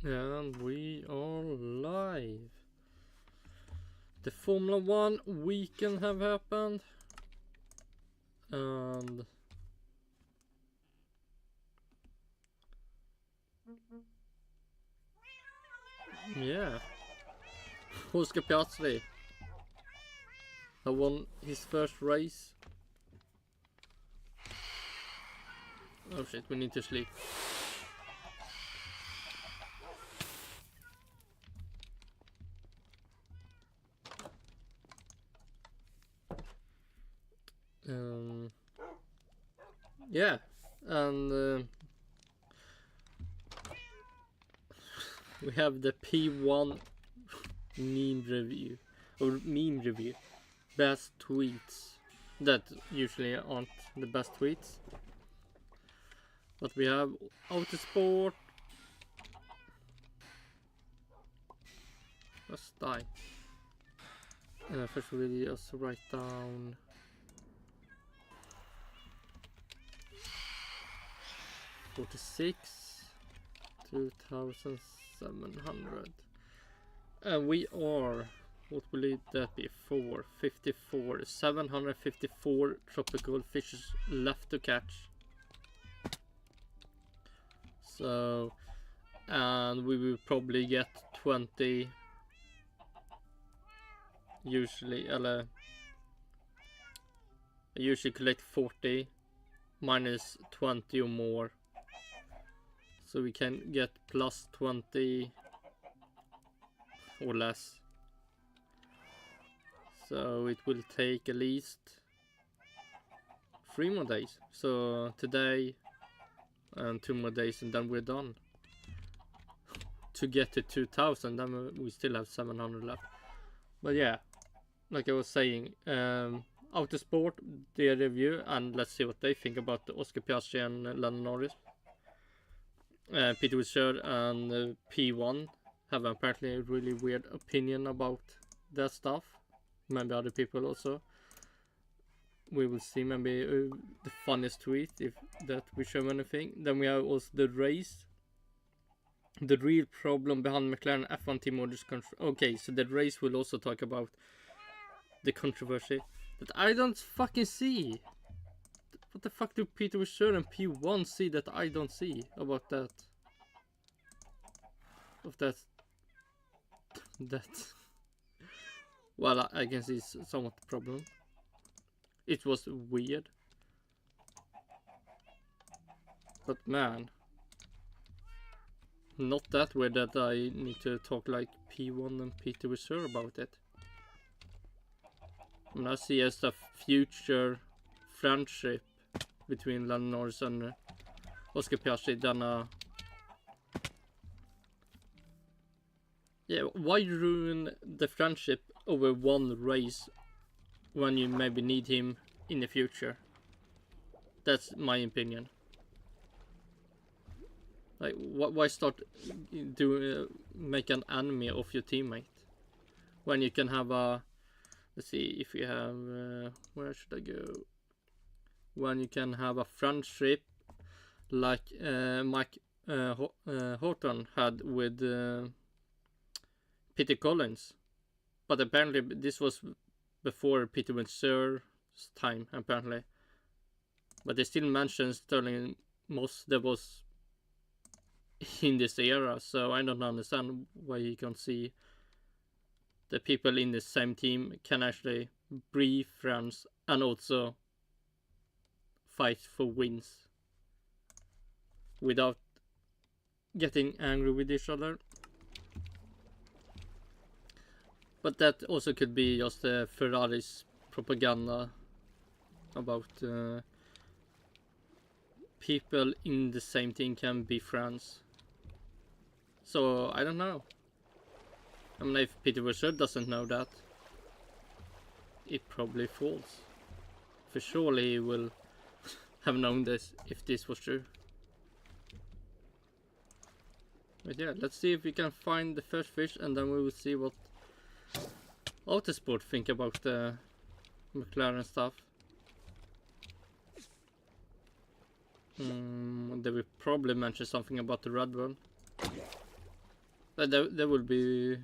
And we are live. The Formula 1 weekend have happened. And yeah, Oscar Piastri have won his first race. Oh shit, we need to sleep. Yeah, and we have the P1 meme review, best tweets that usually aren't the best tweets, but we have Autosport. Let's die. First we just write down 46 2,700, and we are, what will that be, 754 tropical fishes left to catch. So, and we will probably get 20 usually, I usually collect 40 minus 20 or more, so we can get plus 20 or less. So it will take at least 3 more days. So today and 2 more days, and then we're done. To get to 2,000, then we still have 700 left. But yeah, like I was saying, Autosport, their review, and let's see what they think about the Oscar Piastri and Lando Norris. Peter Windsor and P1 have apparently a really weird opinion about that stuff. Maybe other people also. We will see, maybe the funniest tweet, if that we show anything. Then we have also the race. The real problem behind McLaren F1 team orders. Okay, so the race will also talk about the controversy that I don't fucking see. What the fuck do Peter Windsor and P1 see that I don't see about that? Of that. Well, I can see somewhat the problem. It was weird. But man, not that weird that I need to talk like P1 and Peter Windsor about it. And I see as a future friendship between Lando Norris and Oscar Piastri than yeah, why ruin the friendship over one race when you maybe need him in the future? That's my opinion. Like, why start make an enemy of your teammate when you can have a, let's see if you have, where should I go? When you can have a friendship like Mike Horton had with Peter Collins, but apparently this was before Peter Windsor's time, apparently. But they still mentioned Sterling Moss that was in this era, so I don't understand why you can't see the people in the same team can actually be friends and also fight for wins without getting angry with each other. But that also could be just Ferrari's propaganda about people in the same team can be friends. So I don't know. I mean, if Peter Windsor doesn't know that, it probably falls. For surely he will have known this if this was true. But yeah, let's see if we can find the first fish, and then we will see what Autosport think about the McLaren stuff. They will probably mention something about the Red Bull. That would be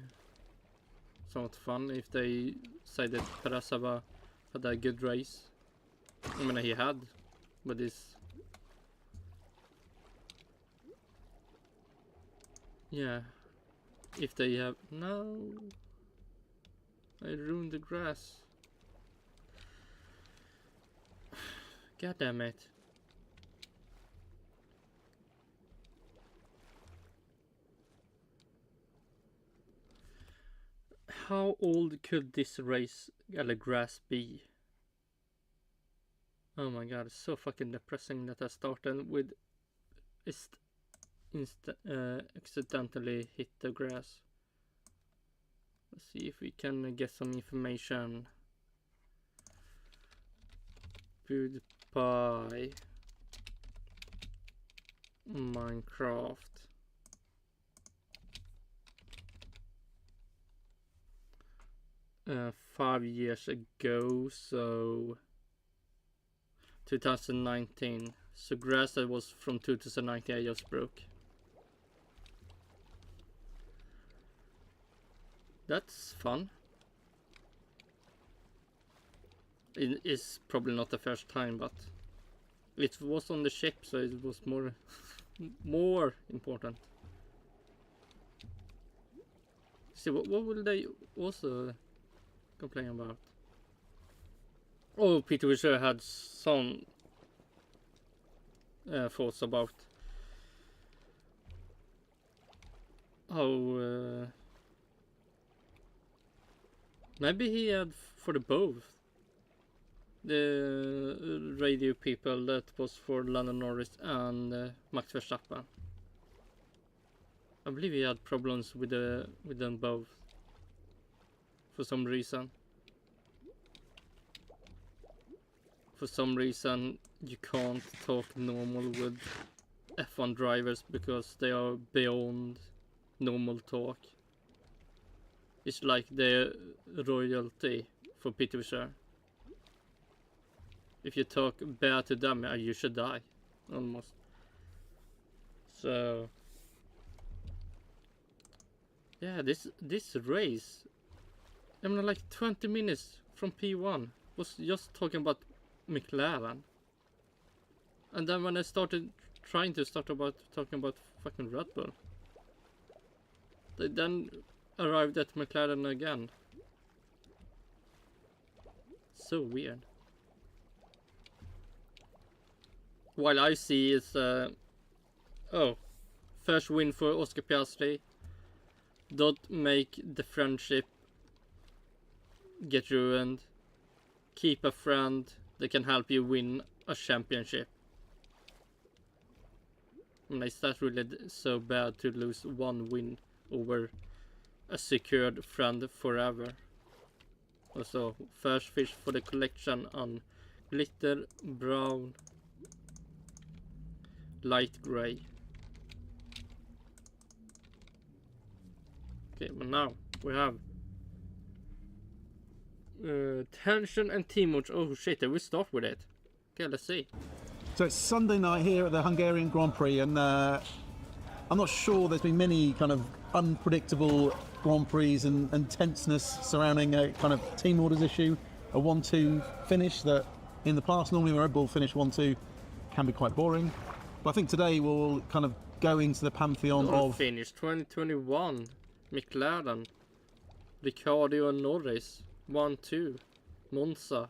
somewhat fun if they say that Perez had a good race. I mean, he had, but this... Yeah. If they have... No! I ruined the grass. God damn it. How old could this race grass be? Oh my god, it's so fucking depressing that I started with accidentally hit the grass. Let's see if we can get some information. PewDiePie Minecraft. Uh, 5 years ago, so 2019. So grass that was from 2019 I just broke. That's fun. It is probably not the first time, but it was on the ship, so it was more more important. See, what will they also complain about? Oh, Peter Wisher had some thoughts about how maybe he had for the both. The radio people that was for Lando Norris and Max Verstappen. I believe he had problems with them both for some reason. For some reason you can't talk normal with F1 drivers because they are beyond normal talk. It's like the royalty for Peter Wisher. If you talk bad to them, you should die, almost. So yeah, this race, I mean, like 20 minutes from P1 was just talking about McLaren, and then when I started talking about fucking Red Bull, they then arrived at McLaren again. So weird. While I see is first win for Oscar Piastri. Don't make the friendship get ruined. Keep a friend that can help you win a championship. I mean, is that really so bad to lose one win over a secured friend forever? Also, first fish for the collection on glitter brown light gray. Okay, but now we have tension and team mode. Oh shit, we start with it. Okay, let's see. So it's Sunday night here at the Hungarian Grand Prix, and I'm not sure there's been many kind of unpredictable Grand Prix and tenseness surrounding a kind of team orders issue, a 1-2 finish that in the past normally when Red Bull finish 1-2 can be quite boring. But I think today we'll kind of go into the pantheon of finish 2021 McLaren, Ricciardo and Norris 1-2 Monza.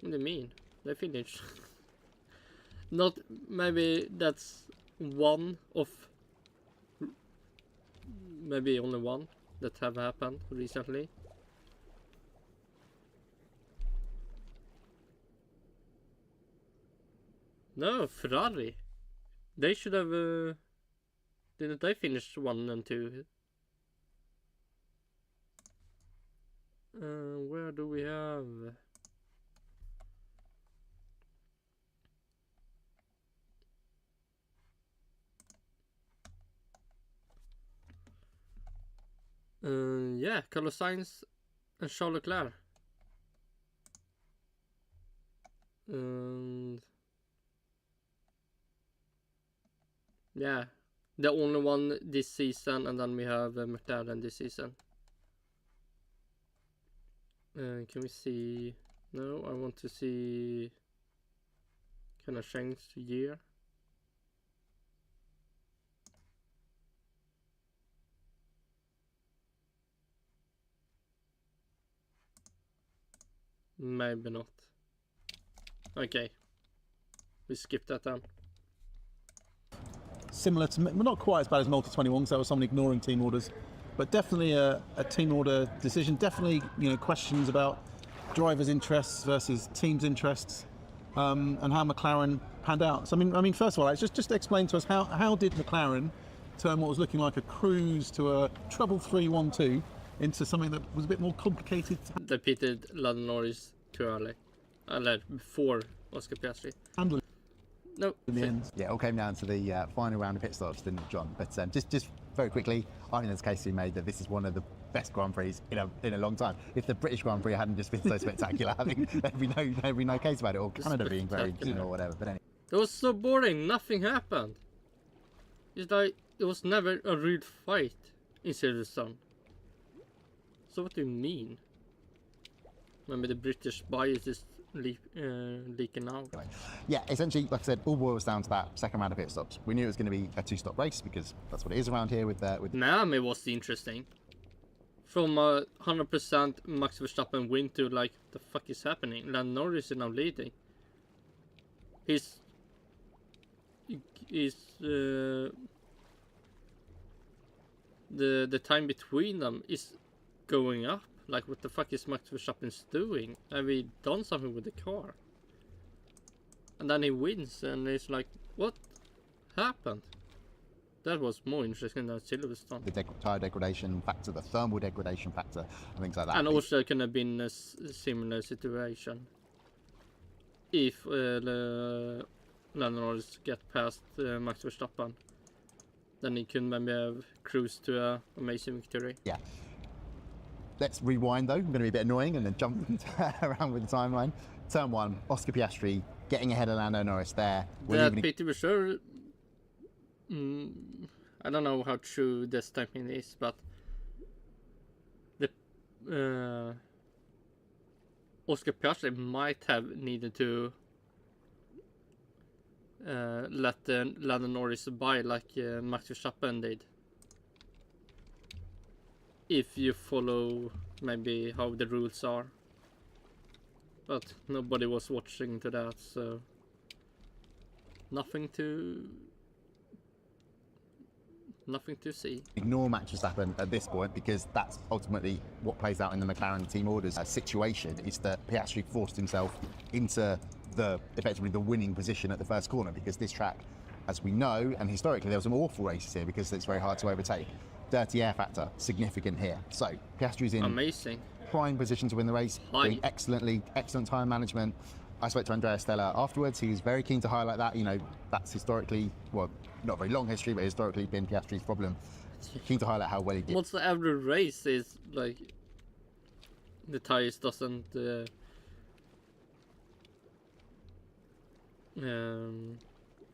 What do you mean? They finished. Not maybe that's one of maybe only one that have happened recently. No, Ferrari. They should have. Didn't they finish 1 and 2? Where do we have? Yeah, Carlos Sainz and Charles Leclerc. And yeah, The only one this season, and then we have McLaren this season. Can we see? No, I want to see. Can I change year? Maybe not. Okay. We skipped that down. Similar to, well, not quite as bad as Multi 21, because there was someone ignoring team orders, but definitely a team order decision. Definitely, you know, questions about drivers' interests versus teams' interests, and how McLaren panned out. So I mean, first of all, Alex, just explain to us how did McLaren turn what was looking like a cruise to a trouble 3-1-2 into something that was a bit more complicated? They pitted Landooooo too early. Before Oscar Piastri. Handle No. in the end. Yeah, it all came down to the final round of pit stops, didn't it, John? But just very quickly, I think there's a case to be made that this is one of the best Grand Prix in a long time. If the British Grand Prix hadn't just been so spectacular, I think there'd be no case about it, or Canada being very interesting or whatever. But anyway. It was so boring, nothing happened. It's like, it was never a real fight in Silverstone. So what do you mean? Maybe the British bias is leaking out. Yeah, essentially, like I said, all boils down to that second round of pit stops. We knew it was going to be a two-stop race because that's what it is around here with Miami was interesting. From 100% Max Verstappen win to like, the fuck is happening? Landooooo is now leading. The time between them is going up. Like, what the fuck is Max Verstappen doing? Have we done something with the car? And then he wins, and it's like, what happened? That was more interesting than Silverstone. the tyre degradation factor, the thermal degradation factor, and things like that. And also it could have been a similar situation if Landooooo get past Max Verstappen. Then he could maybe have cruised to an amazing victory. Yeah. Let's rewind though. I'm going to be a bit annoying and then jump around with the timeline. Turn 1, Oscar Piastri getting ahead of Landooooo there. That pretty for sure. I don't know how true this timing is, but the Oscar Piastri might have needed to let the Landooooo by like Max Verstappen did. If you follow maybe how the rules are. But nobody was watching to that, so nothing to see. Ignore Max Verstappen at this point because that's ultimately what plays out in the McLaren team orders situation, is that Piastri forced himself into effectively the winning position at the first corner, because this track, as we know, and historically there were some awful races here because it's very hard to overtake. Dirty air factor, significant here. So Piastri's in amazing prime position to win the race, doing excellent time management. I spoke to Andrea Stella afterwards. He was very keen to highlight that. You know, that's historically, well, not very long history, but historically been Piastri's problem. Keen to highlight how well he did. What's every race is like the tires doesn't the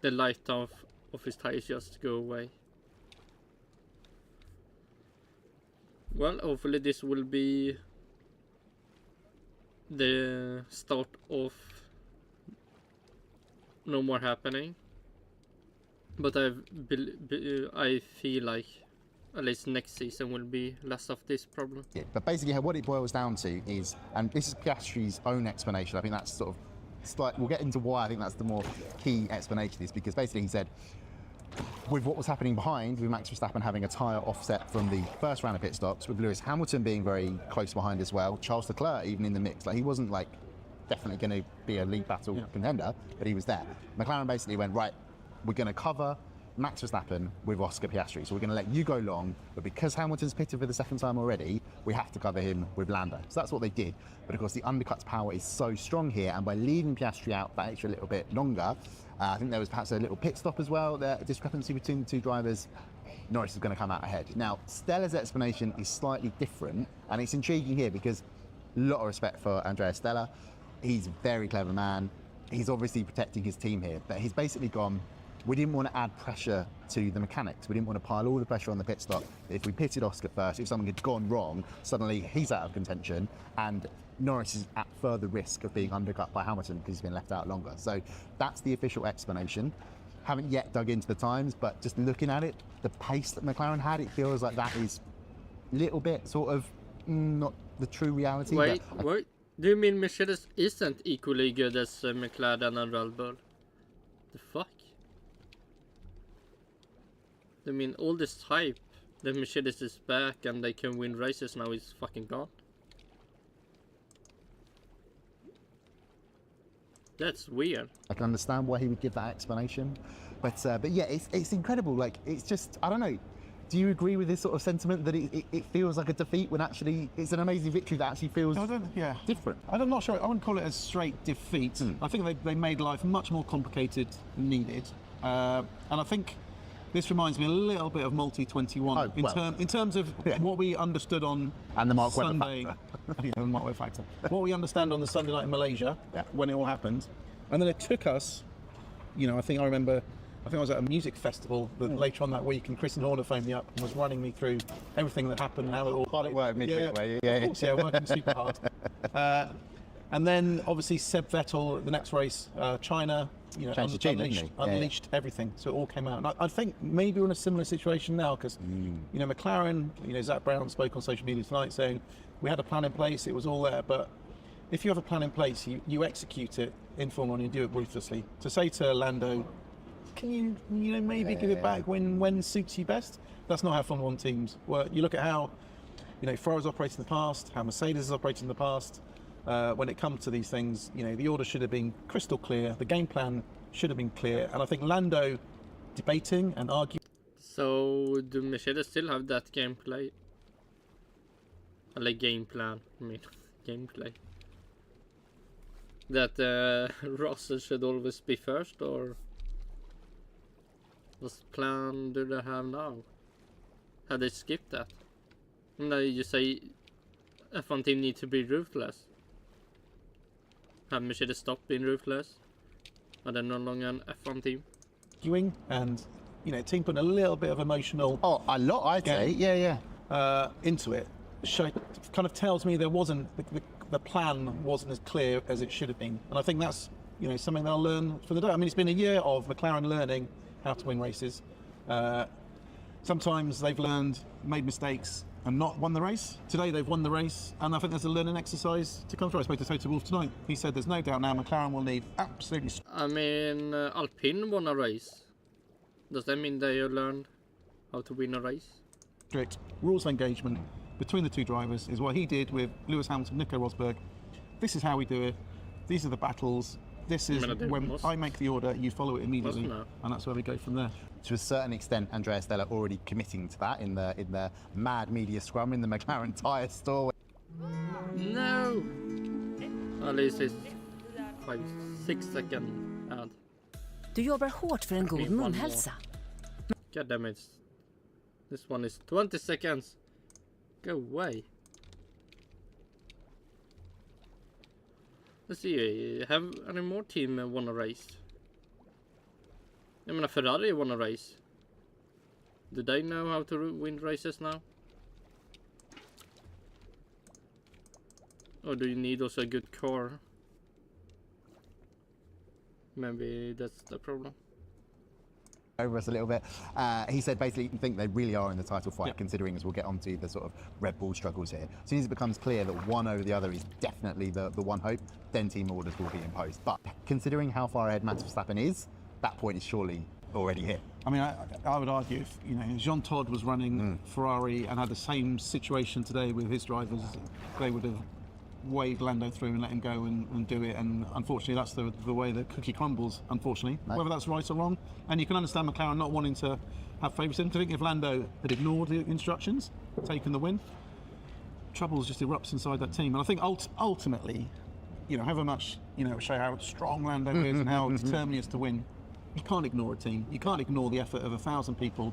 light of his tires just go away. Well, hopefully this will be the start of no more happening. But I feel like at least next season will be less of this problem. Yeah, but basically what it boils down to is, and this is Piastri's own explanation, I think that's sort of slight, we'll get into why I think that's the more key explanation, is because basically he said, with what was happening behind, with Max Verstappen having a tyre offset from the first round of pit stops, with Lewis Hamilton being very close behind as well, Charles Leclerc even in the mix, like he wasn't like definitely going to be a lead battle contender, but he was there. McLaren basically went, right, we're going to cover Max Verstappen with Oscar Piastri, so we're going to let you go long, but because Hamilton's pitted for the second time already, we have to cover him with Lando. So that's what they did, but of course the undercut's power is so strong here, and by leaving Piastri out that extra little bit longer, I think there was perhaps a little pit stop as well, the discrepancy between the two drivers. Norris is going to come out ahead. Now, Stella's explanation is slightly different, and it's intriguing here because a lot of respect for Andrea Stella. He's a very clever man. He's obviously protecting his team here, but he's basically gone, we didn't want to add pressure to the mechanics. We didn't want to pile all the pressure on the pit stop. If we pitted Oscar first, if something had gone wrong, suddenly he's out of contention and Norris is at further risk of being undercut by Hamilton because he's been left out longer. So that's the official explanation. Haven't yet dug into the times, but just looking at it, the pace that McLaren had, it feels like that is a little bit sort of not the true reality. Wait. Do you mean Mercedes isn't equally good as McLaren and Red Bull? The fuck? I mean, all this hype that Mercedes is back and they can win races now is fucking gone. That's weird. I can understand why he would give that explanation, but yeah, it's incredible. Like, it's just, I don't know. Do you agree with this sort of sentiment that it feels like a defeat when actually it's an amazing victory that actually feels different? I'm not sure. I wouldn't call it a straight defeat. I think they made life much more complicated than needed, and I think this reminds me a little bit of Multi 21 in terms of what we understood on and the Mark Sunday. The Mark Webber factor. What we understand on the Sunday night in Malaysia when it all happened, and then it took us. I think I was at a music festival later on that week, and Christian Horner phoned me up and was running me through everything that happened and how it all hard at work, working super hard. And then obviously Seb Vettel, the next race, China, unleashed everything, so it all came out. And I think maybe we're in a similar situation now because McLaren, Zach Brown spoke on social media tonight saying we had a plan in place, it was all there, but if you have a plan in place, you execute it in Formula 1 and you do it ruthlessly. To say to Lando, can you maybe give it back when suits you best? That's not how Formula 1 teams work. You look at how Ferrari's operated in the past, how Mercedes has operated in the past. When it comes to these things, the order should have been crystal clear. The game plan should have been clear, and I think Lando debating and arguing. So do Mercedes still have that gameplay? Like game plan, gameplay. That Russell should always be first, or what plan do they have now? Have they skipped that? You say F1 team need to be ruthless. Have Mercedes stopped being ruthless? Are they no longer an F1 team? Arguing and team putting a little bit of emotional. A lot, I'd say. Into it. Kind of tells me there wasn't the plan wasn't as clear as it should have been, and I think that's something they'll learn from the day. I mean, it's been a year of McLaren learning how to win races. Sometimes they've made mistakes and not won the race. Today they've won the race, and I think there's a learning exercise to come through. I spoke to Toto Wolff tonight. He said there's no doubt now McLaren will need absolutely. I mean, Alpine won a race. Does that mean they learned how to win a race? Strict rules of engagement between the two drivers is what he did with Lewis Hamilton, Nico Rosberg. This is how we do it. These are the battles. This is when I make the order, you follow it immediately, and that's where we go from there. To a certain extent, Andrea Stella already committing to that in the mad media scrum in the McLaren tyre store. No! At least it's 5-6 second ad. Du jobbar hårt för en god munhälsa. God damn it. This one is 20 seconds. Go away. Let's see, have any more team won a race? I mean, Ferrari won a race. Do they know how to win races now? Or do you need also a good car? Maybe that's the problem. Over us a little bit. He said basically think they really are in the title fight, considering, as we'll get onto, the sort of Red Bull struggles here. As soon as it becomes clear that one over the other is definitely the one hope, then team orders will be imposed. But considering how far ahead Max Verstappen is, that point is surely already hit. I mean, I would argue if Jean Todt was running Ferrari and had the same situation today with his drivers, they would have waved Lando through and let him go and do it, and unfortunately that's the way the cookie crumbles, unfortunately. Right. Whether that's right or wrong, and you can understand McLaren not wanting to have favouritism. I think if Lando had ignored the instructions, taken the win, troubles just erupts inside that team. And I think ultimately, however much show how strong Lando is and how determined he is to win, you can't ignore a team. You can't ignore the effort of 1,000 people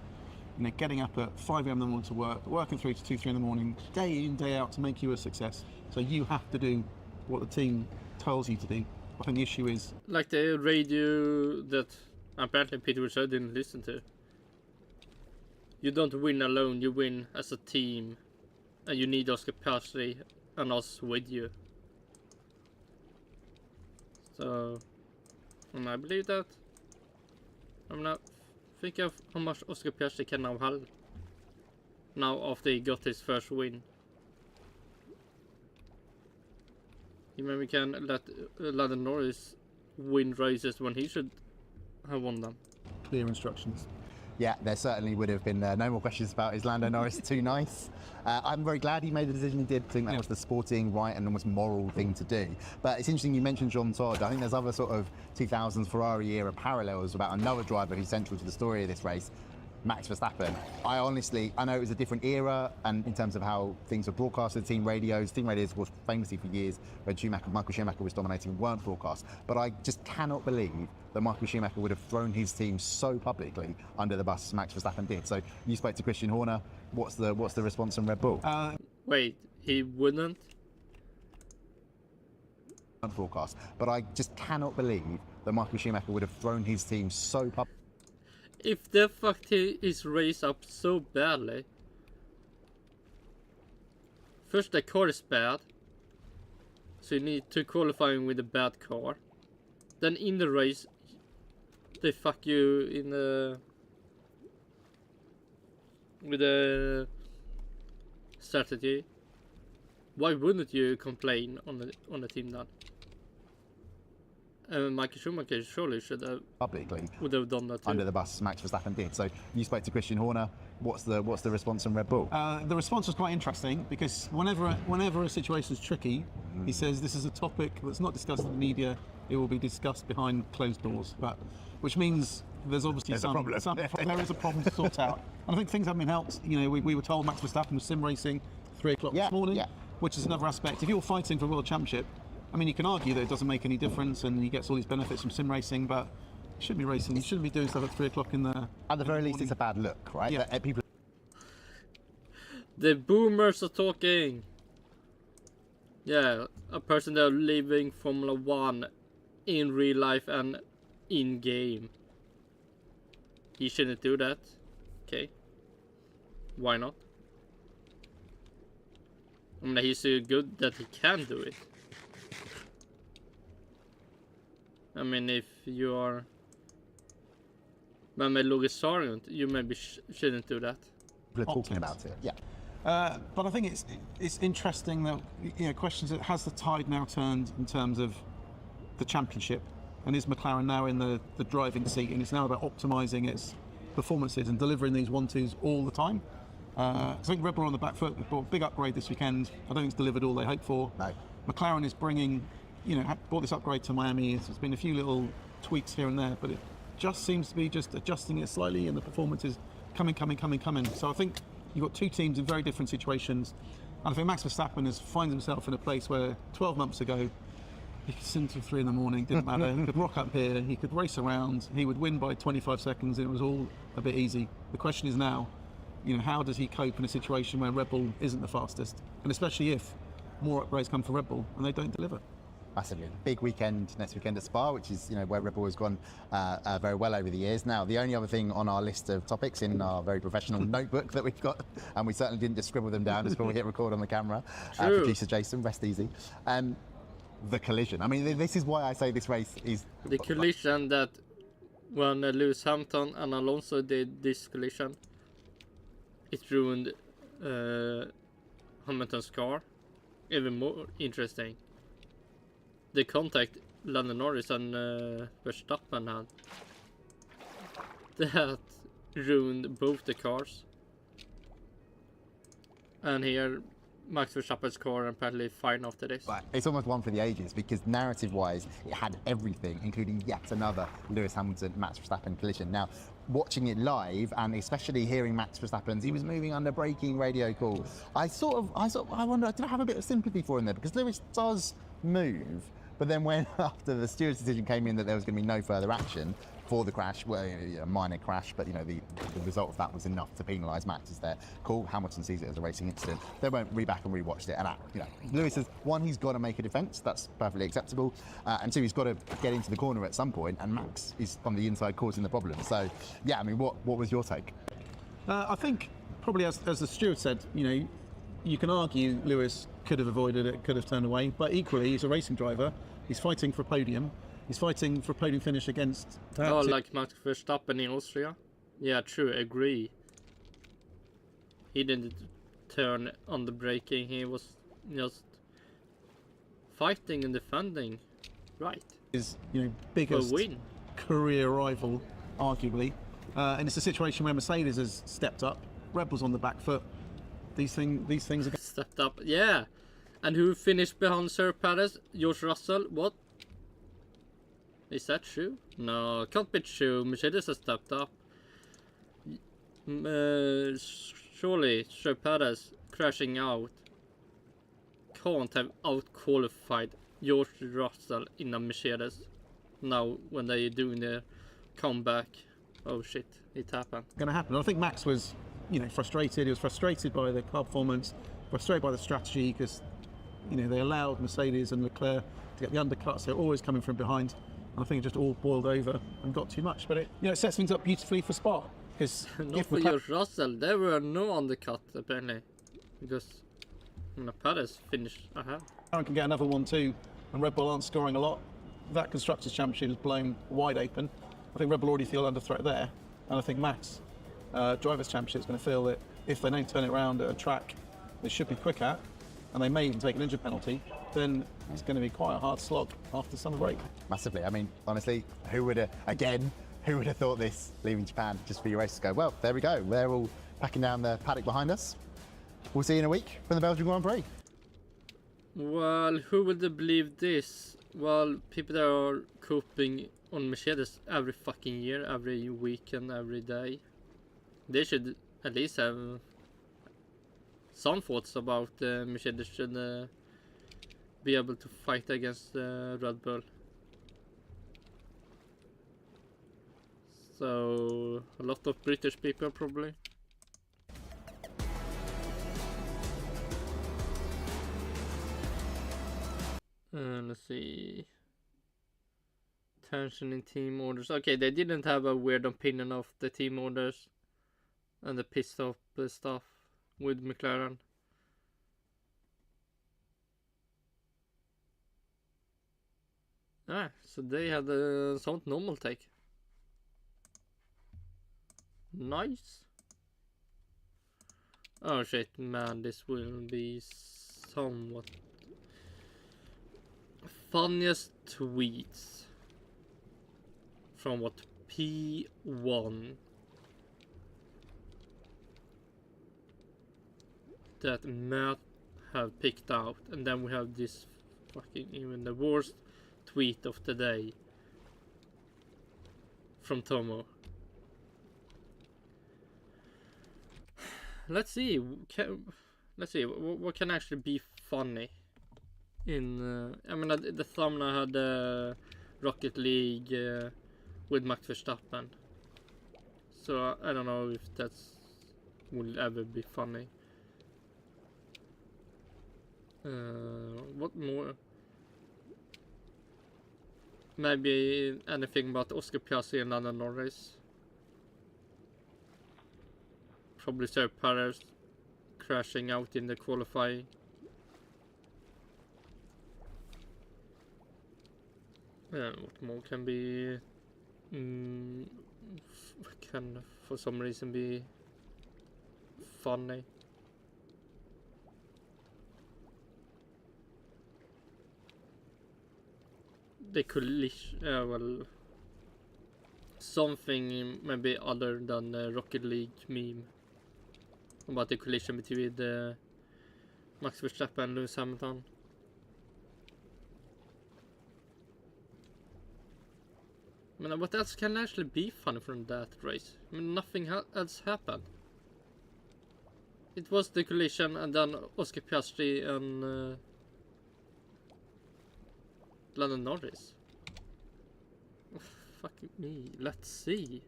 getting up at 5 a.m. in the morning to work, working through to 2, 3 in the morning, day in, day out to make you a success. So you have to do what the team tells you to do. I think the issue is... Like the radio that Apparently Peter Russo didn't listen to. You don't win alone, you win as a team. And you need Oscar Piastri and us with you. So, and I believe that. I'm not think of how much Oscar Piastri can now have. Now after he got his first win. Even we can let Lando Norris win races when he should have won them. Clear instructions. Yeah, there certainly would have been no more questions about is Lando Norris too nice. I'm very glad he made the decision he did. I think that was the sporting, right, and almost moral thing to do. But it's interesting you mentioned Jean Todt. I think there's other sort of 2000s Ferrari era parallels about another driver who's central to the story of this race, Max Verstappen. I know it was a different era, and in terms of how things were broadcasted, team radios was famously for years when Michael Schumacher was dominating, weren't broadcast. But I just cannot believe that Michael Schumacher would have thrown his team so publicly under the bus as Max Verstappen did. So you spoke to Christian Horner. What's the response from Red Bull? Wait, he wouldn't? Broadcast. But I just cannot believe that Michael Schumacher would have thrown his team so publicly. If they fucked his race up so badly. First the car is bad. So you need to qualify with a bad car. Then in the race they fuck you in the with a strategy. Why wouldn't you complain on the team then? Michael Schumacher surely should have publicly would have done that too. Under the bus, Max Verstappen did. So you spoke to Christian Horner. What's the response from Red Bull? The response was quite interesting because whenever a situation is tricky, he says this is a topic that's not discussed in the media. It will be discussed behind closed doors, which means there's obviously there is a problem to sort out. And I think things haven't been helped. You know, we were told Max Verstappen was sim racing 3 o'clock this morning, which is another aspect. If you're fighting for a world championship, I mean, you can argue that it doesn't make any difference and he gets all these benefits from sim racing, but you shouldn't be racing. You shouldn't be doing stuff at 3 o'clock in the... At the very least, it's a bad look, right? Yeah. People... The boomers are talking. Yeah, a person that living Formula 1 in real life and in game. He shouldn't do that. Okay. Why not? I mean, he's so good that he can do it. I mean, if you are Logan Sargent, you maybe shouldn't do that. People are talking about it, yeah. But I think it's interesting that, you know, questions that has the tide now turned in terms of the championship, and is McLaren now in the driving seat, and it's now about optimising its performances and delivering these 1-2s all the time. I think Red Bull are on the back foot. They brought a big upgrade this weekend. I don't think it's delivered all they hoped for. No. McLaren is bringing, you know, brought this upgrade to Miami. There's been a few little tweaks here and there, but it just seems to be just adjusting it slightly, and the performance is coming. So I think you've got two teams in very different situations, and I think Max Verstappen finds himself in a place where 12 months ago he could sit until 3 in the morning, didn't matter. He could rock up here, he could race around, he would win by 25 seconds, and it was all a bit easy. The question is now, you know, how does he cope in a situation where Red Bull isn't the fastest, and especially if more upgrades come for Red Bull and they don't deliver. Massively. Big weekend next weekend at Spa, which is, you know, where Red Bull has gone very well over the years. Now, the only other thing on our list of topics in our very professional notebook that we've got, and we certainly didn't just scribble them down just before we hit record on the camera. Producer Jason, rest easy. The collision. I mean, this is why I say this race is... The collision that when Lewis Hamilton and Alonso did this collision, it ruined Hamilton's car. Even more interesting. The contact Lando Norris and Verstappen had, that ruined both the cars. And here Max Verstappen's car apparently fine after this. It's almost one for the ages, because narrative-wise, it had everything, including yet another Lewis Hamilton-Max Verstappen collision. Now, watching it live, and especially hearing Max Verstappen's, he was moving under braking radio call. I wonder, did I have a bit of sympathy for him there? Because Lewis does move, but then when after the steward's decision came in that there was going to be no further action, for the crash, well, a minor crash, but the result of that was enough to penalise Max. Is there? Cool. Hamilton sees it as a racing incident. They won't read back and rewatched it. And Lewis says, one, he's got to make a defence. That's perfectly acceptable. And two, he's got to get into the corner at some point. And Max is on the inside causing the problem. So yeah, I mean, what was your take? I think probably as the steward said, you can argue Lewis could have avoided it, could have turned away, but equally he's a racing driver. He's fighting for a podium. He's fighting for a podium finish against... like Max Verstappen in Austria. Yeah, true, agree. He didn't turn on the braking. He was just fighting and defending. Right. His biggest win. Career rival, arguably. And it's a situation where Mercedes has stepped up. Red Bull's on the back foot. These things are... Stepped up, yeah. And who finished behind Sir Perez? George Russell? What? Is that true? No, can't be true. Mercedes has stepped up. Surely Sir Perez crashing out can't have out-qualified George Russell in a Mercedes now when they're doing their comeback. Oh shit, it happened. Going to happen. I think Max was, frustrated. He was frustrated by the car performance, frustrated by the strategy because, they allowed Mercedes and Leclerc to get the undercuts. They're always coming from behind. And I think it just all boiled over and got too much. But it sets things up beautifully for Spa. Because not for George Russell. There were no undercut apparently, because Perez finished ahead. Aaron can get another one too, and Red Bull aren't scoring a lot. That Constructors' Championship is blown wide open. I think Red Bull already feel under threat there, and I think Max, Drivers' Championship, is going to feel that if they don't turn it around at a track they should be quick at, and they may even take an injury penalty, then it's going to be quite a hard slog after summer break. Massively. I mean, honestly, who would have thought this leaving Japan just for your race to go? Well, there we go. They're all packing down the paddock behind us. We'll see you in a week from the Belgian Grand Prix. Well, who would have believed this? Well, people that are coping on Mercedes every fucking year, every weekend, every day. They should at least have some thoughts about Mercedes should be able to fight against Red Bull. So, a lot of British people probably. Let's see. Tension in team orders. Okay, they didn't have a weird opinion of the team orders and the pissed off stuff with McLaren. So they had a somewhat normal take. Nice. Oh shit, man, this will be somewhat funniest tweets from what P1 that Matt have picked out, and then we have this fucking even the worst tweet of the day from Tomo. Let's see. Let's see what can actually be funny. In I mean, the thumbnail had Rocket League with Max Verstappen, so I don't know if that's will ever be funny. What more? Maybe anything about Oscar Piastri and Lando Norris. Probably Sir Perez crashing out in the qualifying. What more can be can for some reason be funny? The collision, well, something maybe other than the Rocket League meme about the collision between Max Verstappen and Lewis Hamilton. I mean, what else can actually be funny from that race? I mean, nothing else happened. It was the collision and then Oscar Piastri and Lando Norris. fuck me. Let's see.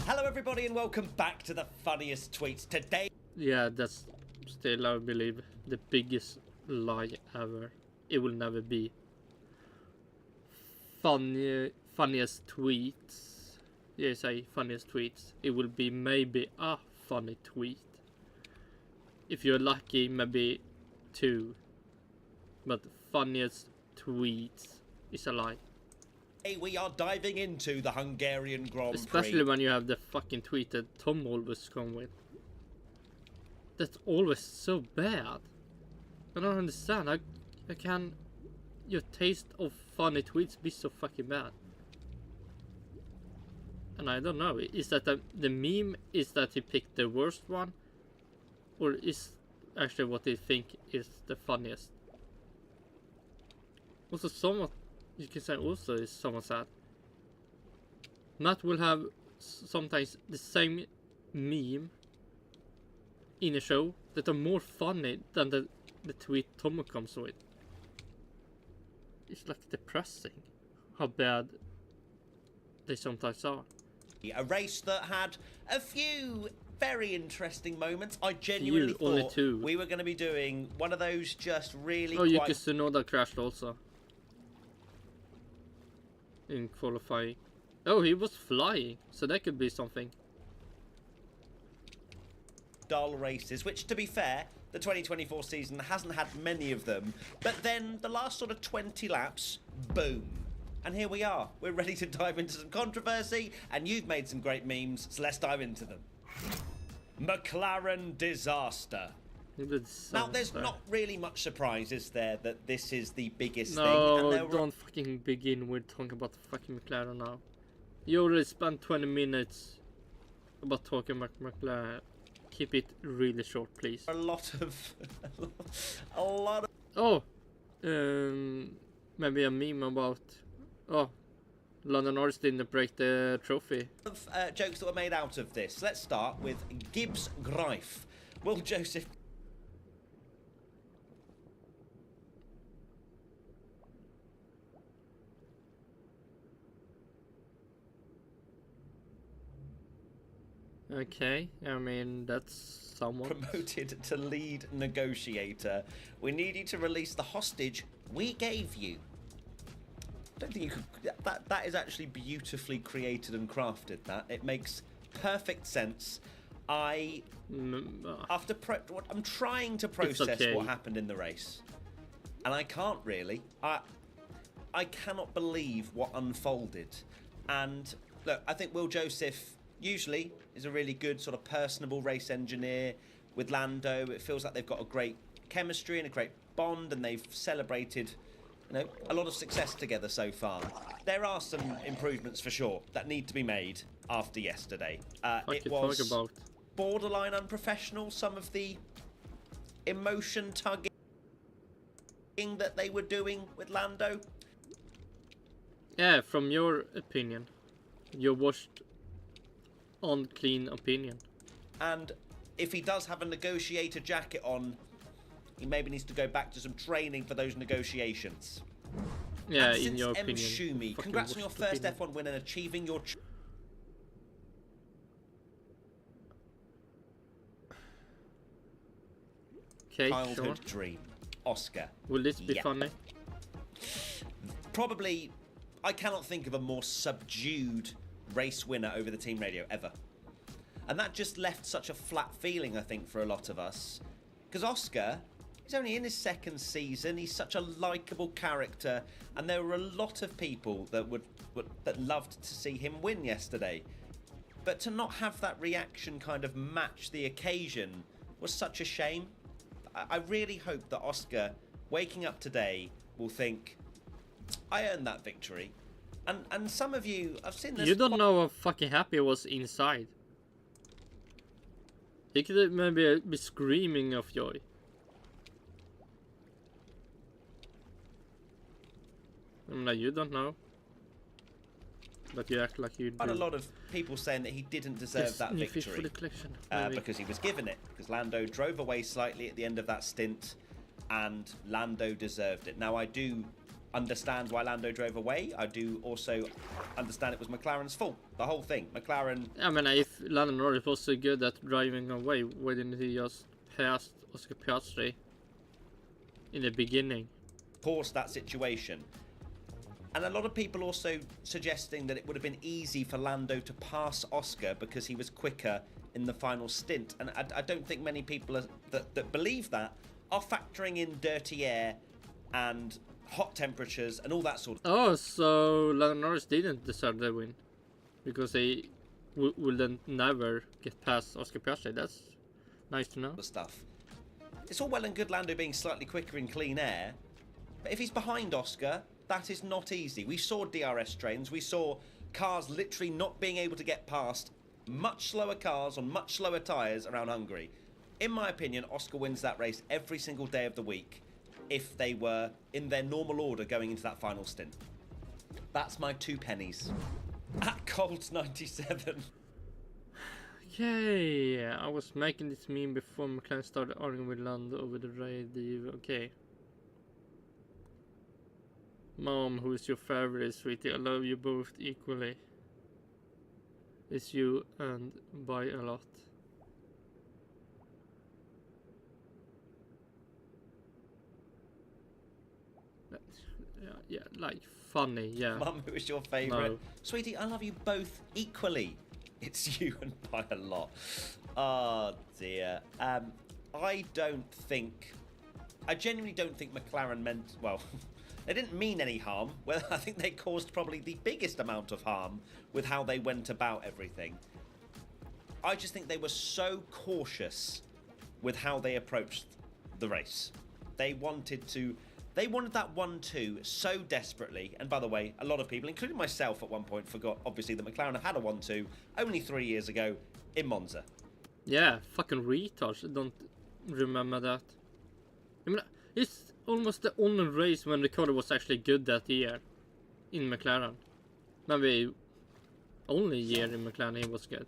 Hello everybody and welcome back to the funniest tweets. Today Yeah, that's still, I believe, the biggest lie ever. It will never be. Funniest tweets. Yes, funniest tweets. It will be maybe a funny tweet. If you're lucky, maybe 2. But funniest tweets is a lie. we are diving into the Hungarian Grand Prix. Especially when you have the fucking tweet that Tom always come with. That's always so bad. I don't understand. How can your taste of funny tweets be so fucking bad? And I don't know. Is that the meme is that he picked the worst one? Or is actually what they think is the funniest? Also, someone, you can say also is someone said, Matt will have sometimes the same meme in a show that are more funny than the tweet Tom comes with. It's like depressing how bad they sometimes are. A race that had a few very interesting moments. I genuinely thought we were going to be doing one of those just really Yuki Tsunoda crashed also in qualifying. Oh, he was flying, so that could be something. Dull races, which to be fair, the 2024 season hasn't had many of them, but then the last sort of 20 laps, boom. And here we are. We're ready to dive into some controversy, and you've made some great memes, so let's dive into them. McLaren disaster. Now, there's not really much surprise, is there, that this is the biggest thing? No, don't fucking begin with talking about the fucking McLaren now. You already spent 20 minutes about talking about McLaren. Keep it really short, please. A lot of... Oh! Maybe a meme about... Oh, Landooooo didn't break the trophy. Jokes that were made out of this. Let's start with Gibbs Greif. Will Joseph... Okay, I mean, that's somewhat... Promoted to lead negotiator. We need you to release the hostage we gave you. I don't think you could... That is actually beautifully created and crafted, that. It makes perfect sense. I'm trying to process what happened in the race. And I can't really. I cannot believe what unfolded. And, look, I think Will Joseph... usually is a really good sort of personable race engineer with Lando. It feels like they've got a great chemistry and a great bond, and they've celebrated, you know, a lot of success together so far. There are some improvements for sure that need to be made after yesterday. It was borderline unprofessional, some of the emotion tugging that they were doing with Lando. Yeah, from your opinion, your washed on clean opinion. And if he does have a negotiator jacket on, he maybe needs to go back to some training for those negotiations. Yeah, and in your M. opinion. Shumi, congrats on your first F1 win and achieving your childhood dream. Oscar. Will this be funny? Probably, I cannot think of a more subdued race winner over the team radio ever. And that just left such a flat feeling, I think, for a lot of us. Because Oscar, he's only in his second season, he's such a likeable character, and there were a lot of people that that loved to see him win yesterday. But to not have that reaction kind of match the occasion was such a shame. I really hope that Oscar, waking up today, will think, I earned that victory. And some of you, I've seen this... You don't know how fucking happy he was inside. He could maybe be screaming of joy. I'm like, you don't know. But you act like you do. And a lot of people saying that he didn't deserve that victory. For the collection, because he was given it. Because Lando drove away slightly at the end of that stint. And Lando deserved it. Now, I understand why Lando drove away. I do also understand it was McLaren's fault. The whole thing. McLaren... I mean, if Lando Norris was so good at driving away, why didn't he just pass Oscar Piastri in the beginning? Caused that situation. And a lot of people also suggesting that it would have been easy for Lando to pass Oscar because he was quicker in the final stint. And I don't think many people that believe that are factoring in dirty air and hot temperatures and all that sort of... Oh, so Lando Norris didn't deserve the win because he will then never get past Oscar Piastri. That's nice to know. Stuff. It's all well and good Lando being slightly quicker in clean air, but if he's behind Oscar, that is not easy. We saw DRS trains, we saw cars literally not being able to get past much slower cars on much slower tyres around Hungary. In my opinion, Oscar wins that race every single day of the week if they were in their normal order going into that final stint. That's my 2 pennies. At Colts 97. Okay, I was making this meme before McLaren started arguing with Lando over the radio. Okay. Mom, who is your favorite, sweetie? I love you both equally. It's you and by a lot. Yeah, like funny, yeah. Mum, who is your favourite? No. Sweetie, I love you both equally. It's you and by a lot. Oh dear. I genuinely don't think McLaren meant, well, they didn't mean any harm. Well, I think they caused probably the biggest amount of harm with how they went about everything. I just think they were so cautious with how they approached the race. They wanted that 1-2 so desperately. And by the way, a lot of people, including myself at one point, forgot, obviously, that McLaren had a 1-2 only 3 years ago in Monza. Yeah, fucking retards. I don't remember that. I mean, it's almost the only race when Ricciardo was actually good that year in McLaren. Maybe only year in McLaren he was good.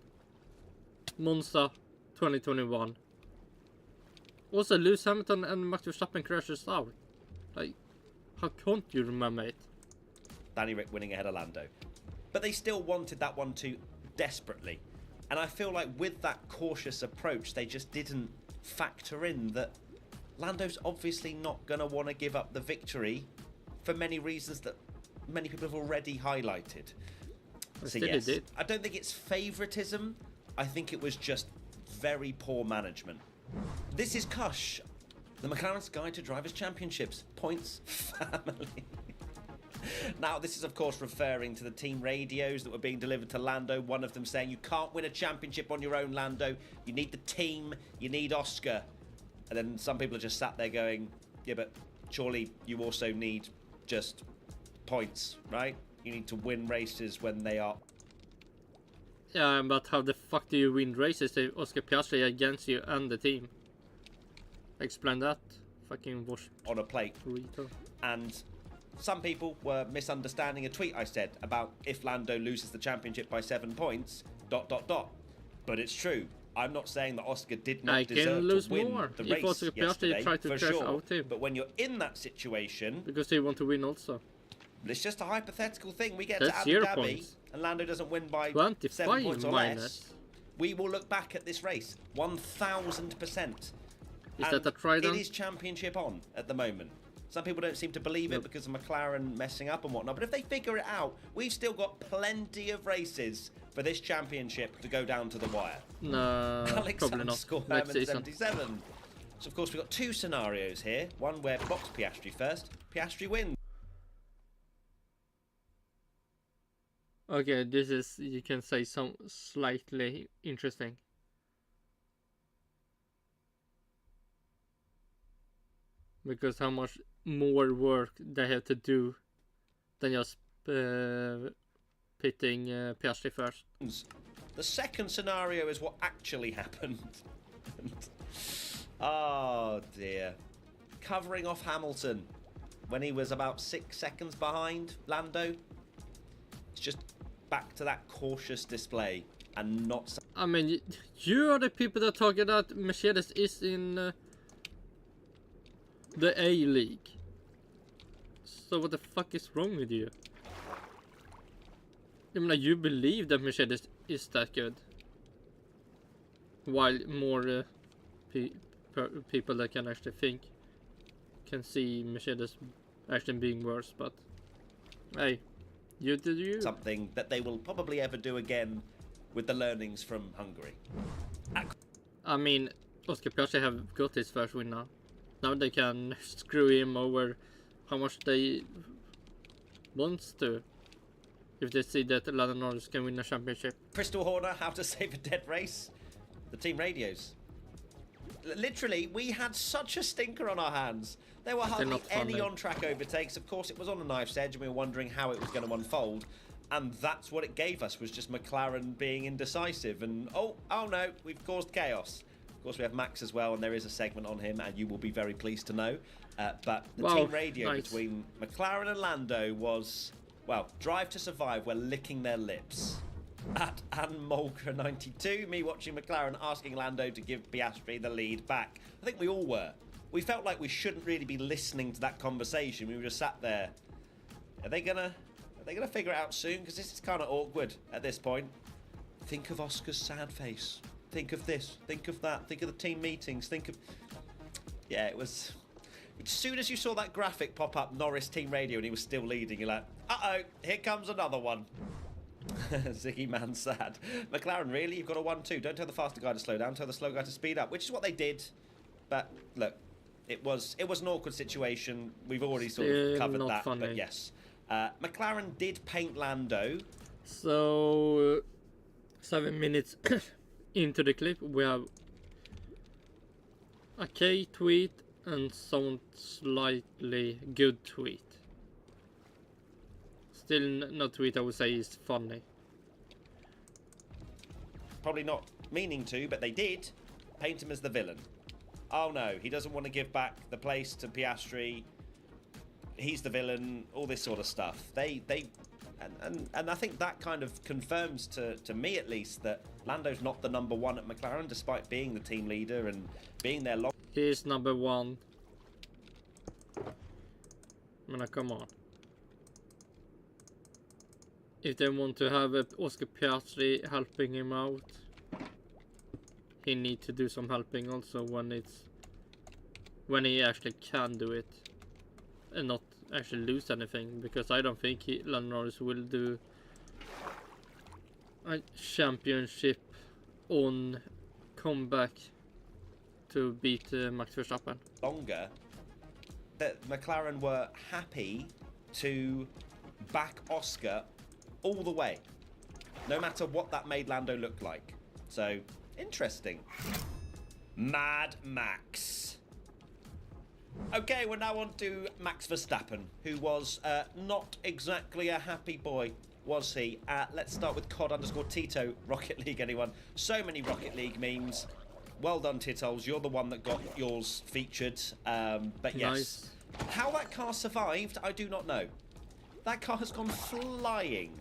Monza 2021. Also, Lewis Hamilton and Max Verstappen crashes out. Like, how can't you remember it? Danny Rick winning ahead of Lando. But they still wanted that 1-2 desperately. And I feel like with that cautious approach, they just didn't factor in that Lando's obviously not going to want to give up the victory for many reasons that many people have already highlighted. So yes, I don't think it's favouritism. I think it was just very poor management. This is Kush, the McLaren's Guide to Drivers' Championships. Points family. Now, this is, of course, referring to the team radios that were being delivered to Lando. One of them saying, you can't win a championship on your own, Lando. You need the team. You need Oscar. And then some people are just sat there going, yeah, but surely you also need just points, right? You need to win races when they are... Yeah, but how the fuck do you win races if Oscar Piastri against you and the team? Explain that. Fucking wash on a plate. Burrito. And some people were misunderstanding a tweet I said about if Lando loses the championship by 7 points, ... But it's true. I'm not saying that Oscar did not deserve to win the race Oscar yesterday, tried to for crash sure. out him. But when you're in that situation... Because they want to win also. It's just a hypothetical thing. We get That's to Abu Dhabi points. and Lando doesn't win by 25 7 points or minus. less. We will look back at this race 1,000%. Is that a Trident? It is championship on at the moment. Some people don't seem to believe it because of McLaren messing up and whatnot. But if they figure it out, we've still got plenty of races for this championship to go down to the wire. No, probably not. Next season. 77. So of course we've got 2 scenarios here. One where box Piastri first. Piastri wins. Okay, this is, you can say, some slightly interesting. Because how much more work they have to do than just pitting Piastri first. The second scenario is what actually happened. Oh dear. Covering off Hamilton when he was about 6 seconds behind Lando. It's just back to that cautious display and not... I mean, you are the people that talk that Mercedes is in... the A-League. So what the fuck is wrong with you? I mean, like, you believe that Mercedes is that good, while more people that can actually think can see Mercedes actually being worse. But hey, you did you. Something that they will probably ever do again with the learnings from Hungary. I mean, Oscar Piastri have got his first win now. Now they can screw him over how much they want to. If they see that Landooooo can win a championship. Crystal Horner, how to save a dead race. The team radios. Literally, we had such a stinker on our hands. There were hardly any on-track overtakes. Of course, it was on a knife's edge, and we were wondering how it was going to unfold. And that's what it gave us, was just McLaren being indecisive. And oh no, we've caused chaos. Of course, we have Maax as well, and there is a segment on him, and you will be very pleased to know. But the team radio between McLaren and Lando was, well, Drive to Survive. We're licking their lips. At AnMolker92, me watching McLaren asking Lando to give Piastri the lead back. I think we all were. We felt like we shouldn't really be listening to that conversation. We were just sat there. Are they gonna figure it out soon? Because this is kind of awkward at this point. Think of Oscar's sad face. Think of this. Think of that. Think of the team meetings. Think of... Yeah, it was... As soon as you saw that graphic pop up, Norris team radio, and he was still leading, you're like, uh-oh, here comes another one. Ziggy man sad. McLaren, really? You've got a 1-2. Don't tell the faster guy to slow down. Tell the slow guy to speed up, which is what they did. But look, it was an awkward situation. We've already sort of covered that. Funny. But yes, McLaren did paint Lando. So 7 minutes into the clip, we have a K tweet and some slightly good tweet. Still not tweet I would say is funny. Probably not meaning to, but they did paint him as the villain. Oh no, he doesn't want to give back the place to Piastri. He's the villain, all this sort of stuff. And I think that kind of confirms to me at least that Lando's not the number one at McLaren, despite being the team leader and being their long. He is number one. I mean, come on. If they want to have Oscar Piastri helping him out, he needs to do some helping also when he actually can do it and not actually lose anything, because I don't think Landooooo will do a championship on comeback to beat Max Verstappen. Longer, that McLaren were happy to back Oscar all the way, no matter what that made Lando look like. So, interesting. Mad Max. Okay, we're now on to Max Verstappen, who was not exactly a happy boy, was he? Let's start with COD_Tito, Rocket League, anyone? So many Rocket League memes. Well done, Titles. You're the one that got yours featured. But yes, nice. How that car survived, I do not know. That car has gone flying.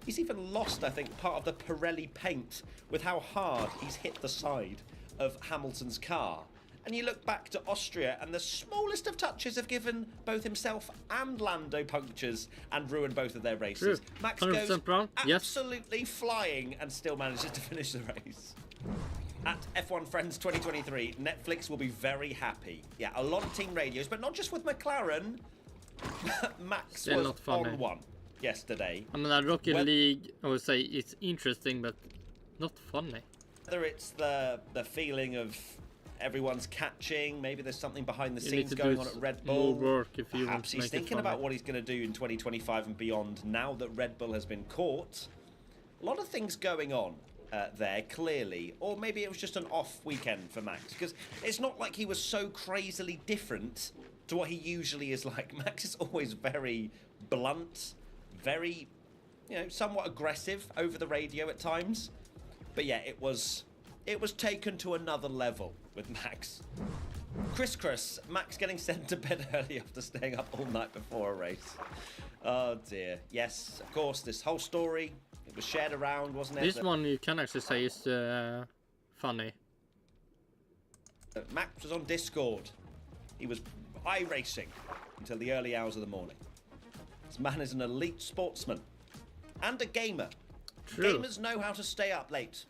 He's even lost, I think, part of the Pirelli paint with how hard he's hit the side of Hamilton's car. And you look back to Austria, and the smallest of touches have given both himself and Lando punctures and ruined both of their races. True. Max goes absolutely flying and still manages to finish the race. At F1 Friends 2023, Netflix will be very happy. Yeah, a lot of team radios, but not just with McLaren. Max still was on one yesterday. I mean, Rocket League, I would say it's interesting, but not funny. Whether it's the feeling of everyone's catching, maybe there's something behind the scenes going on at Red Bull. More work if you Perhaps he's thinking about what he's going to do in 2025 and beyond now that Red Bull has been caught. A lot of things going on there, clearly. Or maybe it was just an off weekend for Max, because it's not like he was so crazily different to what he usually is like. Max is always very blunt, very, somewhat aggressive over the radio at times. But yeah, it was taken to another level with Max. Chris, Max getting sent to bed early after staying up all night before a race. Oh dear. Yes, of course, this whole story, it was shared around, wasn't it? This one you can actually say is funny. Max was on Discord. He was iRacing until the early hours of the morning. This man is an elite sportsman and a gamer. True. Gamers know how to stay up late.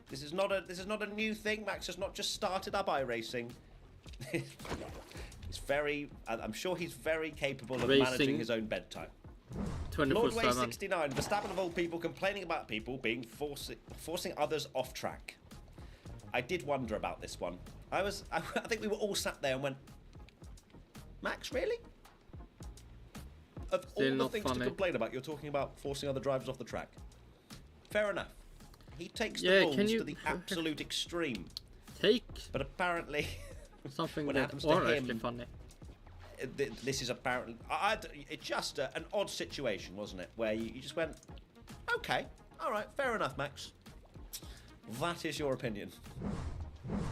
This is not a new thing. Max has not just started up iRacing. He's very. I'm sure he's very capable of managing his own bedtime. 24/7. Lordway 69. Verstappen of all people complaining about people being forcing others off track. I did wonder about this one. I think we were all sat there and went, Max, really? Of all the things to complain about, you're talking about forcing other drivers off the track. Fair enough. He takes the rules to the absolute extreme. But apparently, something when it happens to him, funny. This is apparently it's just an odd situation, wasn't it? Where you just went, okay, all right, fair enough, Max. That is your opinion.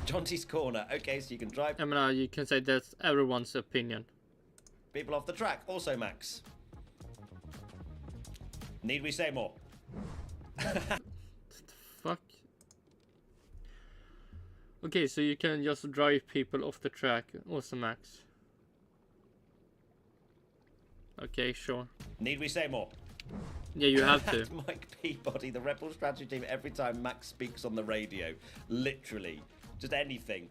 Jonty's corner. Okay, so you can drive. I mean, you can say that's everyone's opinion. People off the track, also Max. Need we say more? Fuck. Okay, so you can just drive people off the track, also Max. Okay, sure. Need we say more? Yeah, you have to. Mike Peabody, the Red Bull strategy team, every time Max speaks on the radio, literally, just anything.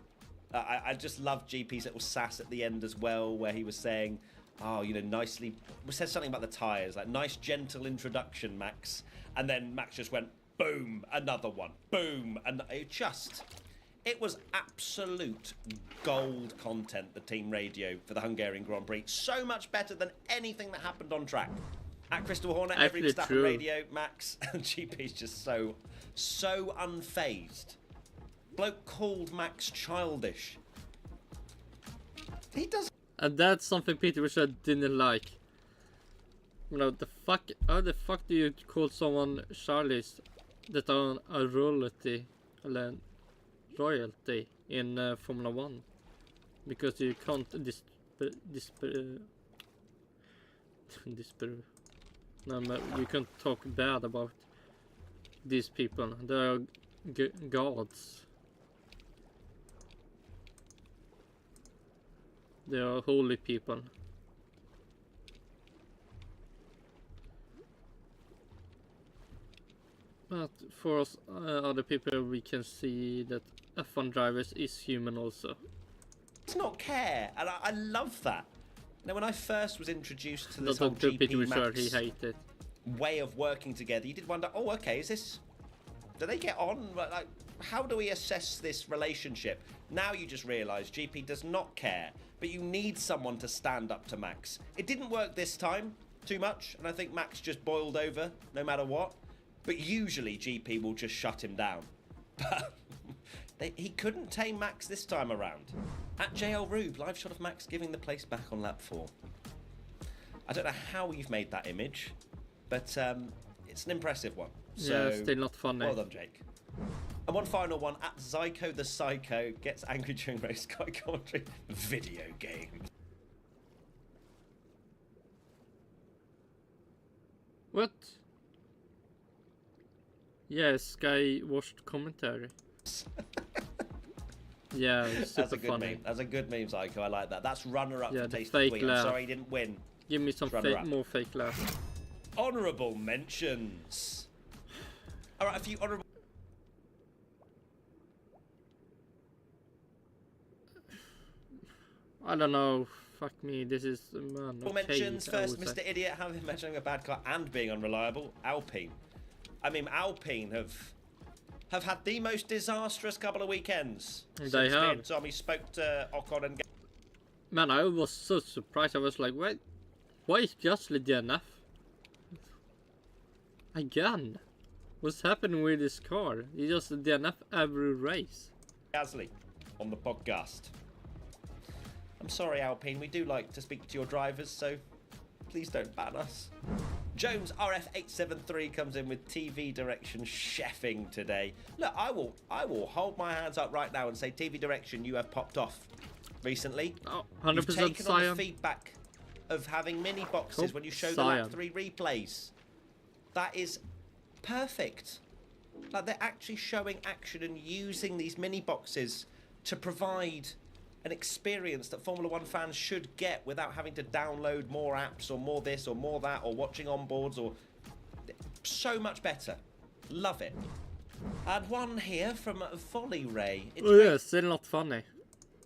I just love GP's little sass at the end as well, where he was saying, oh, you know, nicely, we said something about the tyres, like, nice, gentle introduction, Max. And then Max just went, boom, another one, boom. And it was absolute gold content, the team radio for the Hungarian Grand Prix. So much better than anything that happened on track. At Crystal Hornet, every Verstappen radio, Max, and GP's just so unfazed. Bloke called Max childish. He does. And that's something Peter Richard didn't like. You know, how the fuck do you call someone childish that are a royalty in Formula 1? Because you can't you can't talk bad about these people. They are gods. They are holy people. But for us other people, we can see that F1 drivers is human also. Does not care, and I love that. Now, when I first was introduced to this whole GP Max way of working together, you did wonder, oh, okay, do they get on? Like, how do we assess this relationship? Now you just realise GP does not care, but you need someone to stand up to Max. It didn't work this time too much, and I think Max just boiled over no matter what. But usually GP will just shut him down. But he couldn't tame Max this time around. At JL Rube, live shot of Max giving the place back on lap 4. I don't know how you've made that image, but it's an impressive one. So, yeah, still not funny. Well done, Jake. And one final one, at Zyko the Psycho gets angry during race car commentary. Video game. What? Yeah, Sky watched commentary. Yeah, super that's a good funny. meme. That's a good meme, Zyko. I like that. That's runner-up for Taste fake Tweet. I'm sorry he didn't win. Give me some more fake laugh. Honourable mentions. All right, a few honourable. I don't know. Fuck me. This is okay, mentions first. Mr. Idiot having mentioning a bad car and being unreliable. Alpine. I mean, Alpine have had the most disastrous couple of weekends. They have. Tommy spoke to Ocon and. Man, I was so surprised. I was like, wait, why is Gasly DNF? Again? What's happening with this car? He just DNF every race. Gasly on the podcast. I'm sorry, Alpine. We do like to speak to your drivers, so please don't ban us. Jones RF873 comes in with TV direction chefing today. Look, I will hold my hands up right now and say, TV direction, you have popped off recently. Oh, 100% You've taken Cyan. on the feedback of having mini boxes when you show the lap 3 replays. That is perfect. Like, they're actually showing action and using these mini boxes to provide an experience that Formula One fans should get without having to download more apps or more this or more that or watching onboards or so much better. Love it. And one here from Volley Ray. It's yeah, still not funny.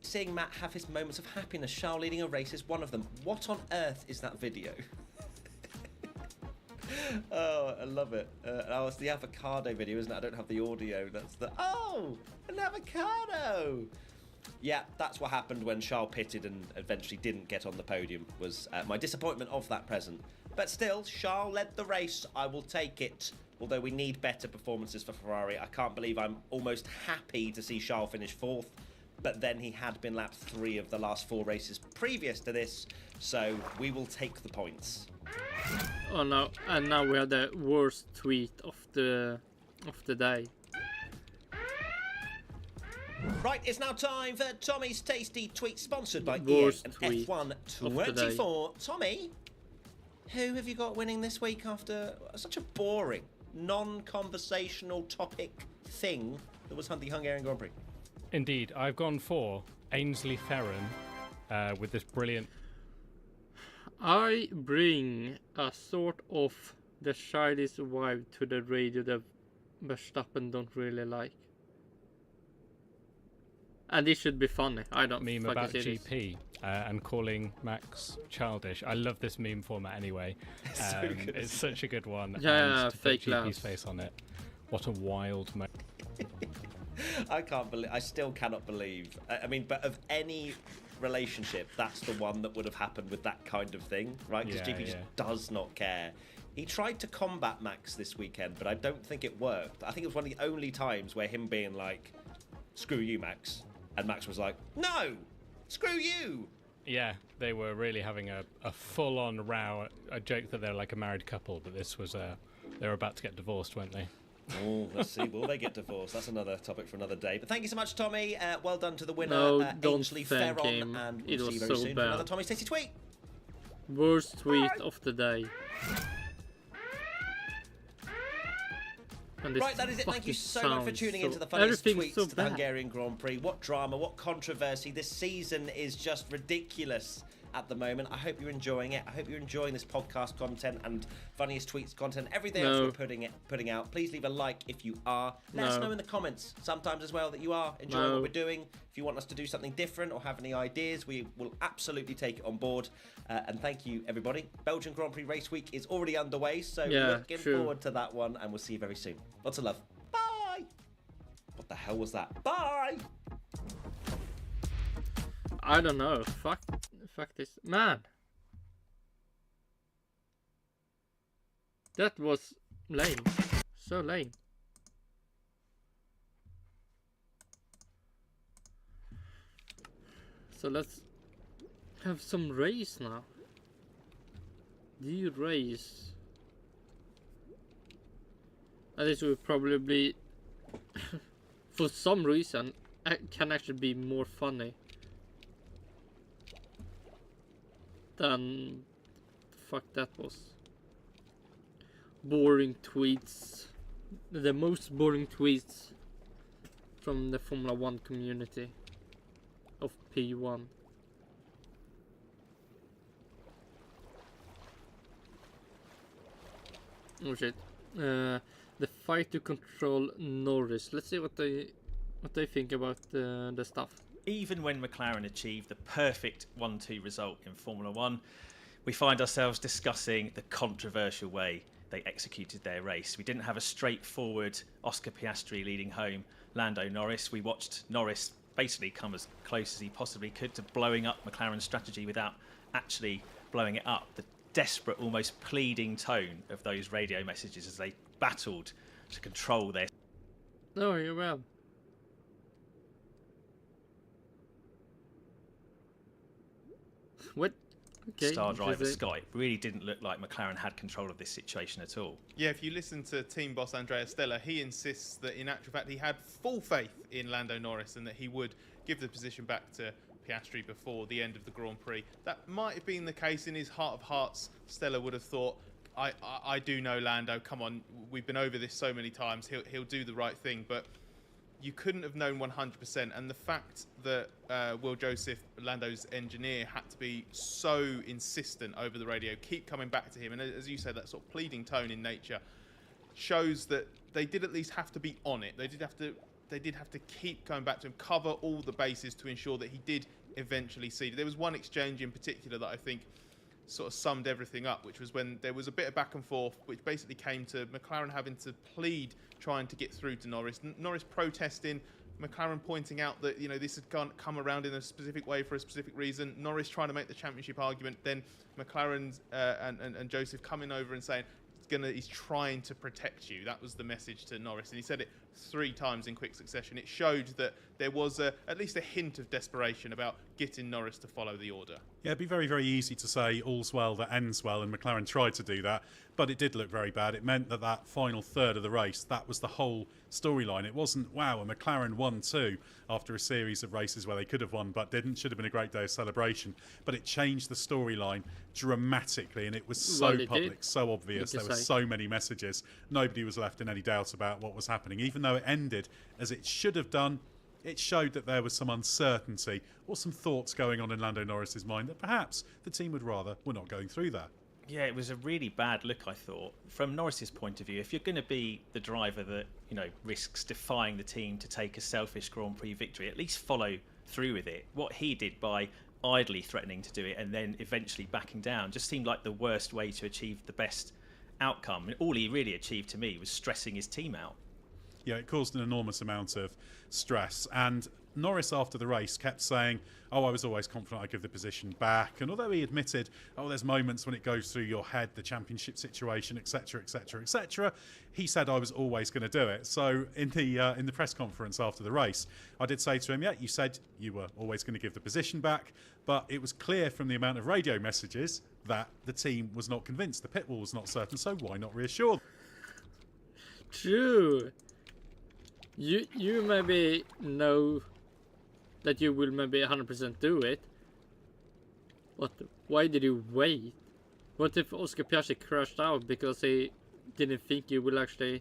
Seeing Matt have his moments of happiness, Charles leading a race is one of them. What on earth is that video? Oh, I love it. Oh, it's the avocado video, isn't it? I don't have the audio. That's the... Oh, an avocado! Yeah, that's what happened when Charles pitted and eventually didn't get on the podium, was my disappointment of that present. But still, Charles led the race. I will take it. Although we need better performances for Ferrari. I can't believe I'm almost happy to see Charles finish 4th. But then he had been lapped 3 of the last 4 races previous to this. So we will take the points. Oh no, and now we have the worst tweet of the day. Right, it's now time for Tommy's Tasty Tweet, sponsored by Worst EA tweet and F1 24. Tommy, who have you got winning this week after such a boring, non-conversational topic thing that was the Hungarian Grand Prix? Indeed, I've gone for Ainsley Ferran with this brilliant... I bring a sort of the childish vibe to the radio that Verstappen don't really like. And this should be funny. I don't meme fucking about see GP and calling Maax childish. I love this meme format anyway. It's such a good one. Yeah, and to fake put GP's laughs. face on it. What a wild moment. I still cannot believe. I mean, but of any relationship, that's the one that would have happened with that kind of thing, right? Because GP just does not care. He tried to combat Maax this weekend, but I don't think it worked. I think it was one of the only times where him being like, screw you, Maax. And Maax was like, no, screw you. Yeah, they were really having a full-on row. I joked that they're like a married couple, but this was they were about to get divorced, weren't they? Oh, let's see. Will they get divorced? That's another topic for another day. But thank you so much, Tommy. Well done to the winner, No, don't Ainsley thank Ferran. him. And It we'll was see you very so soon for bad. another Tommy's Tasty Tweet. Worst tweet of the day. Right, that is it. Thank you so much for tuning into the funniest tweets to the Hungarian Grand Prix. What drama, what controversy. This season is just ridiculous at the moment. I hope you're enjoying it. I hope you're enjoying this podcast content and funniest tweets content, everything else we're putting out. Please leave a like if you are. Let us know in the comments sometimes as well that you are enjoying what we're doing. If you want us to do something different or have any ideas, we will absolutely take it on board. And thank you, everybody. Belgian Grand Prix Race Week is already underway, so looking forward to that one, and we'll see you very soon. Lots of love. Bye! What the hell was that? Bye! I don't know. Fuck this. Man! That was lame. So lame. So let's have some race now. The race. And this will probably for some reason can actually be more funny than the fuck that was. Boring tweets. The most boring tweets from the Formula 1 community of P1. Oh shit. The fight to control Norris. Let's see what they think about the stuff. Even when McLaren achieved the perfect 1-2 result in Formula 1, we find ourselves discussing the controversial way they executed their race. We didn't have a straightforward Oscar Piastri leading home Lando Norris. We watched Norris basically come as close as he possibly could to blowing up McLaren's strategy without actually blowing it up. The desperate, almost pleading tone of those radio messages as they battled to control their... Oh, you're well. What? Okay, star driver Sky. Really didn't look like McLaren had control of this situation at all. Yeah, if you listen to team boss Andrea Stella, he insists that in actual fact he had full faith in Lando Norris and that he would give the position back to Piastri before the end of the Grand Prix. That might have been the case in his heart of hearts. Stella would have thought, I do know Lando, come on, we've been over this so many times, he'll do the right thing. But you couldn't have known 100%. And the fact that Will Joseph, Lando's engineer, had to be so insistent over the radio, keep coming back to him, and as you said, that sort of pleading tone in nature shows that they did at least have to be on it. They did have to keep going back to him, cover all the bases to ensure that he did eventually cede. There was one exchange in particular that I think sort of summed everything up, which was when there was a bit of back and forth, which basically came to McLaren having to plead, trying to get through to Norris. Norris protesting, McLaren pointing out that, you know, this had come around in a specific way for a specific reason. Norris trying to make the championship argument, then McLaren and Joseph coming over and saying he's trying to protect you. That was the message to Norris, and he said it 3 times in quick succession. It showed that there was at least a hint of desperation about getting Norris to follow the order. Yeah, it'd be very, very easy to say all's well that ends well, and McLaren tried to do that, but it did look very bad. It meant that final third of the race, that was the whole storyline. It wasn't, wow, a McLaren won too after a series of races where they could have won but didn't. Should have been a great day of celebration, but it changed the storyline dramatically, and it was so public, so obvious. There were so many messages. Nobody was left in any doubt about what was happening. Even though it ended as it should have done, it showed that there was some uncertainty or some thoughts going on in Lando Norris's mind that perhaps the team would rather were not going through that. Yeah, it was a really bad look, I thought. From Norris's point of view, if you're going to be the driver that, you know, risks defying the team to take a selfish Grand Prix victory, at least follow through with it. What he did by idly threatening to do it and then eventually backing down just seemed like the worst way to achieve the best outcome. And all he really achieved to me was stressing his team out. Yeah, it caused an enormous amount of stress. And Norris, after the race, kept saying, I was always confident I'd give the position back. And although he admitted, there's moments when it goes through your head, the championship situation, etc., etc., etc., he said, I was always going to do it. So in the press conference after the race, I did say to him, you said you were always going to give the position back, but it was clear from the amount of radio messages that the team was not convinced. The pit wall was not certain, so why not reassure them? True. You maybe know that you will maybe 100% do it. But why did you wait? What if Oscar Piastri crashed out because he didn't think you will actually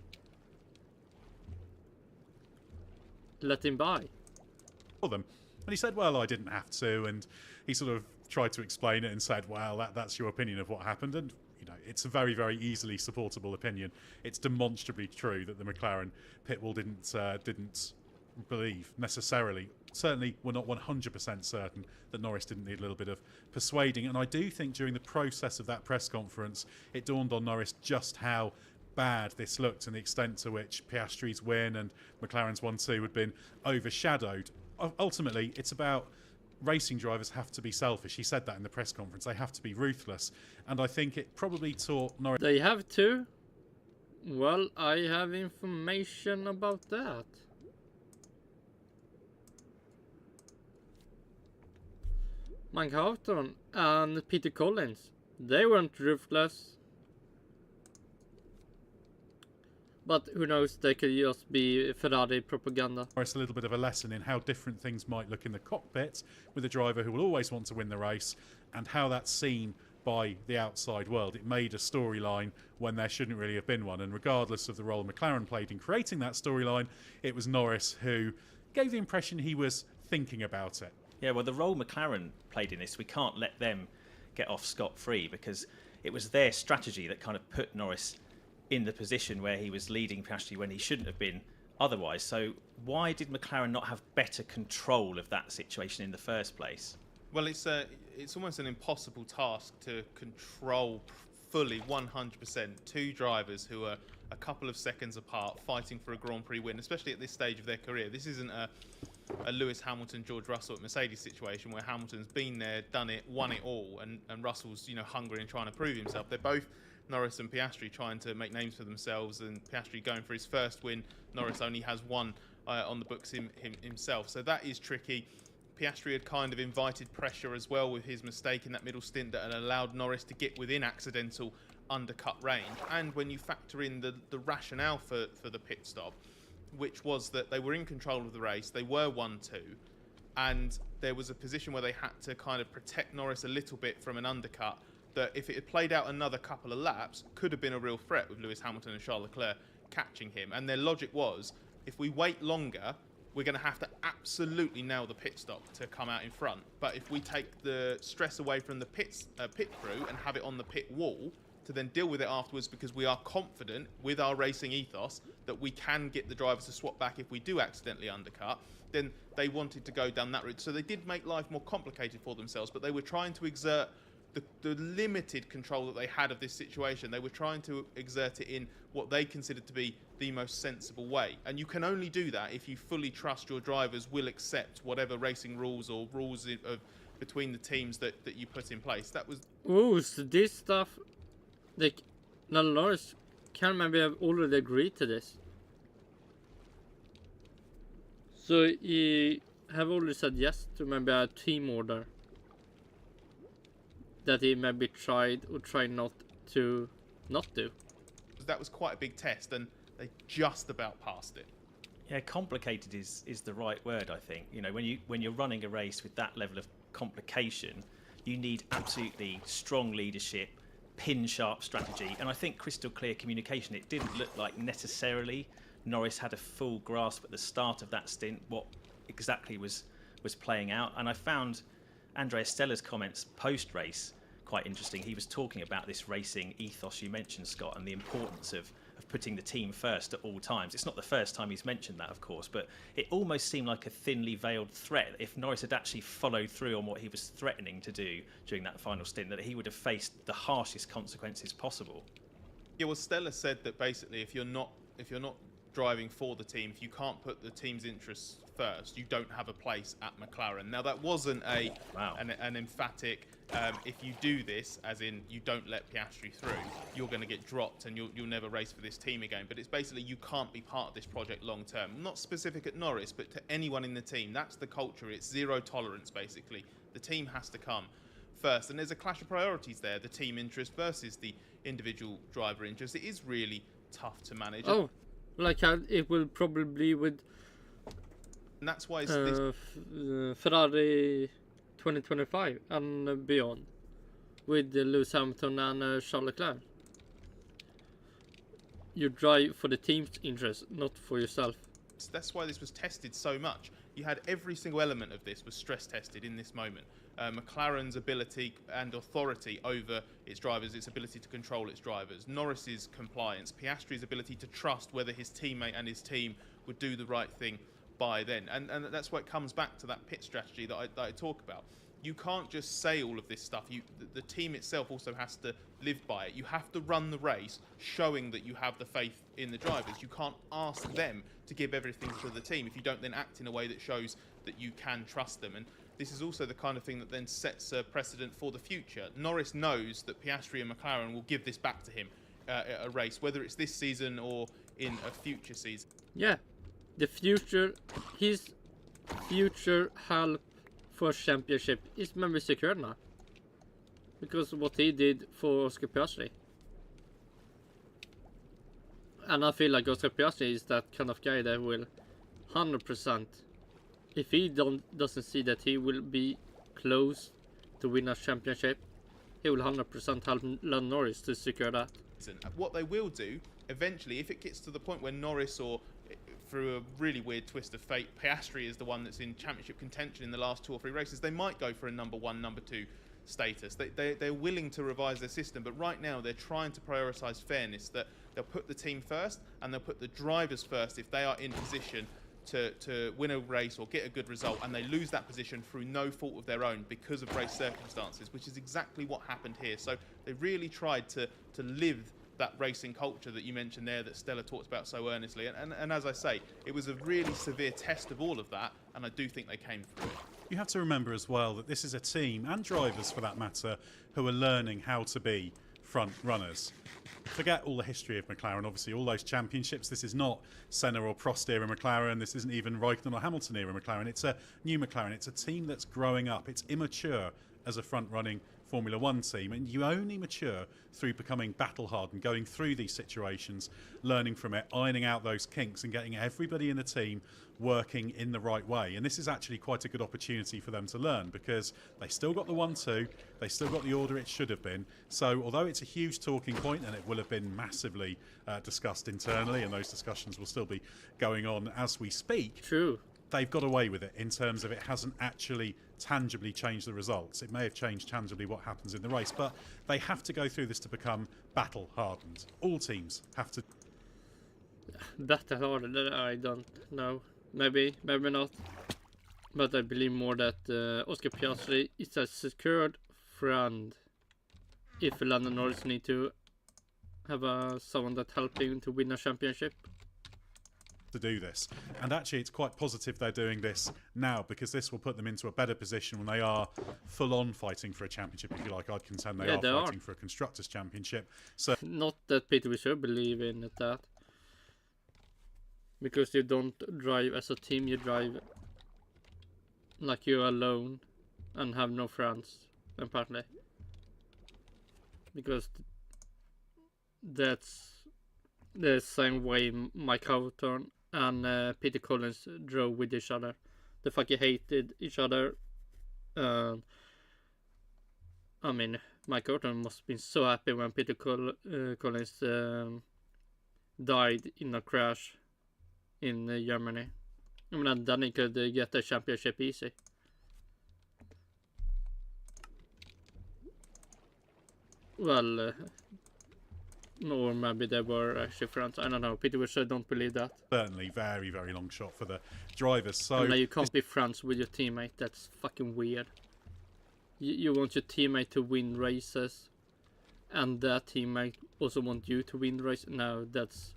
let him by? Them. And he said, I didn't have to. And he sort of tried to explain it and said, that's your opinion of what happened. And it's a very, very easily supportable opinion. It's demonstrably true that the McLaren pit wall didn't believe necessarily. Certainly, we're not 100% certain that Norris didn't need a little bit of persuading. And I do think during the process of that press conference, it dawned on Norris just how bad this looked and the extent to which Piastri's win and McLaren's 1-2 had been overshadowed. Ultimately, it's about racing drivers have to be selfish. He said that in the press conference. They have to be ruthless. And I think it probably taught Norris... They have to? Well, I have information about that. Mike Houghton and Peter Collins, they weren't ruthless. But who knows, they could just be Ferrari propaganda. It's a little bit of a lesson in how different things might look in the cockpit with a driver who will always want to win the race and how that's seen by the outside world. It made a storyline when there shouldn't really have been one, and regardless of the role McLaren played in creating that storyline, it was Norris who gave the impression he was thinking about it. Yeah, well, the role McLaren played in this, we can't let them get off scot-free because it was their strategy that kind of put Norris in the position where he was leading Piastri when he shouldn't have been otherwise. So why did McLaren not have better control of that situation in the first place? Well, it's almost an impossible task to control fully 100% two drivers who are a couple of seconds apart fighting for a Grand Prix win, especially at this stage of their career. This isn't a Lewis Hamilton, George Russell at Mercedes situation where Hamilton's been there, done it, won it all, and Russell's hungry and trying to prove himself. They're both, Norris and Piastri, trying to make names for themselves, and Piastri going for his first win. Norris only has one on the books himself, so that is tricky. Piastri had kind of invited pressure as well with his mistake in that middle stint that had allowed Norris to get within accidental undercut range. And when you factor in the rationale for the pit stop, which was that they were in control of the race, they were 1-2, and there was a position where they had to kind of protect Norris a little bit from an undercut that, if it had played out another couple of laps, could have been a real threat with Lewis Hamilton and Charles Leclerc catching him. And their logic was, if we wait longer, we're going to have to absolutely nail the pit stop to come out in front. But if we take the stress away from the pit crew and have it on the pit wall to then deal with it afterwards, because we are confident with our racing ethos that we can get the drivers to swap back if we do accidentally undercut, then they wanted to go down that route. So they did make life more complicated for themselves, but they were trying to exert the limited control that they had of this situation. They were trying to exert it in what they considered to be the most sensible way. And you can only do that if you fully trust your drivers will accept whatever racing rules or rules between the teams that you put in place. That was... Oh, so this stuff, like, Lando Norris can maybe have already agreed to this. So he have already said yes to maybe a team order that he maybe tried or tried not to not do. That was quite a big test, and they just about passed it. Yeah, complicated is the right word, I think. You know, when you're running a race with that level of complication, you need absolutely strong leadership, pin sharp strategy, and I think crystal clear communication. It didn't look like necessarily Norris had a full grasp at the start of that stint what exactly was playing out, and I found Andrea Stella's comments post-race quite interesting. He was talking about this racing ethos you mentioned, Scott, and the importance of putting the team first at all times. It's not the first time he's mentioned that, of course, but it almost seemed like a thinly veiled threat. If Norris had actually followed through on what he was threatening to do during that final stint, that he would have faced the harshest consequences possible. Yeah, well, Stella said that basically if you're not driving for the team, if you can't put the team's interests first, you don't have a place at McLaren. Now, that wasn't an emphatic, if you do this, as in you don't let Piastri through, you're going to get dropped and you'll never race for this team again. But it's basically you can't be part of this project long term. Not specific at Norris, but to anyone in the team. That's the culture. It's zero tolerance, basically. The team has to come first. And there's a clash of priorities there, the team interest versus the individual driver interest. It is really tough to manage. Oh, like how it will probably be with... And that's why Ferrari 2025 and beyond, with Lewis Hamilton and Charles Leclerc. You drive for the team's interest, not for yourself. That's why this was tested so much. You had every single element of this was stress tested in this moment. McLaren's ability and authority over its drivers, its ability to control its drivers, Norris's compliance, Piastri's ability to trust whether his teammate and his team would do the right thing by then. And that's why it comes back to that pit strategy that I talk about. You can't just say all of this stuff. The team itself also has to live by it. You have to run the race showing that you have the faith in the drivers. You can't ask them to give everything to the team if you don't then act in a way that shows that you can trust them. And this is also the kind of thing that then sets a precedent for the future. Norris knows that Piastri and McLaren will give this back to him at a race, whether it's this season or in a future season. Yeah, the future, his future half first championship is maybe secured now, because of what he did for Oscar Piastri. And I feel like Oscar Piastri is that kind of guy that will 100%, if he doesn't see that he will be close to win a championship, he will 100% help Lando Norris to secure that. What they will do eventually, if it gets to the point where Norris, or through a really weird twist of fate, Piastri is the one that's in championship contention in the last 2 or 3 races, they might go for a number 1, number 2 status. They're willing to revise their system, but right now they're trying to prioritise fairness, that they'll put the team first and they'll put the drivers first if they are in position to win a race or get a good result, and they lose that position through no fault of their own because of race circumstances, which is exactly what happened here. So they really tried to live that racing culture that you mentioned there, that Stella talks about so earnestly. And as I say, it was a really severe test of all of that, and I do think they came through it. You have to remember as well that this is a team, and drivers for that matter, who are learning how to be front runners. Forget all the history of McLaren, obviously, all those championships. This is not Senna or Prost era McLaren. This isn't even Raikkonen or Hamilton era McLaren. It's a new McLaren. It's a team that's growing up. It's immature as a front running Formula One team, and you only mature through becoming battle-hardened, going through these situations, learning from it, ironing out those kinks, and getting everybody in the team working in the right way. And this is actually quite a good opportunity for them to learn, because they still got the 1-2, they still got the order it should have been. So although it's a huge talking point, and it will have been massively discussed internally, and those discussions will still be going on as we speak. True. They've got away with it in terms of it hasn't actually tangibly changed the results. It may have changed tangibly what happens in the race, but they have to go through this to become battle hardened. All teams have to. Battle hardened, I don't know. Maybe not. But I believe more that Oscar Piastri is a secured friend if Lando Norris need to have someone that help him to win a championship. To do this, and actually it's quite positive they're doing this now, because this will put them into a better position when they are full on fighting for a championship, if you like. I'd contend they are fighting for a constructors championship. So not that Peter should believe in that, because you don't drive as a team, you drive like you're alone and have no friends, apparently, because that's the same way Mike Hawthorne and Peter Collins drove with each other. They fucking hated each other. I mean, Mike Hawthorne must have been so happy when Peter Collins died in a crash in Germany. I mean, and then he could get the championship easy. Well, or maybe they were actually friends. I don't know. Peter Wish, I don't believe that. Certainly, very, very long shot for the drivers. So you can't be friends with your teammate. That's fucking weird. You want your teammate to win races, and that teammate also want you to win races. No, that's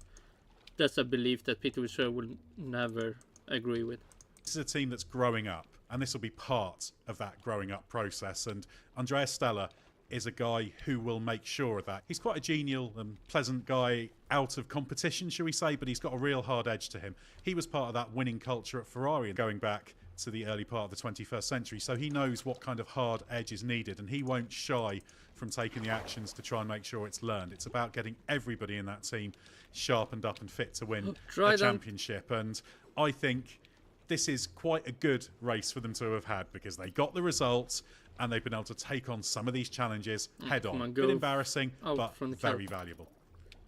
a belief that Peter Wish will never agree with. This is a team that's growing up, and this will be part of that growing up process. And Andrea Stella is a guy who will make sure of that. He's quite a genial and pleasant guy out of competition, shall we say, but he's got a real hard edge to him. He was part of that winning culture at Ferrari going back to the early part of the 21st century, so he knows what kind of hard edge is needed, and he won't shy from taking the actions to try and make sure it's learned. It's about getting everybody in that team sharpened up and fit to win a championship, and I think this is quite a good race for them to have had, because they got the results and they've been able to take on some of these challenges head on. A bit embarrassing, but very valuable.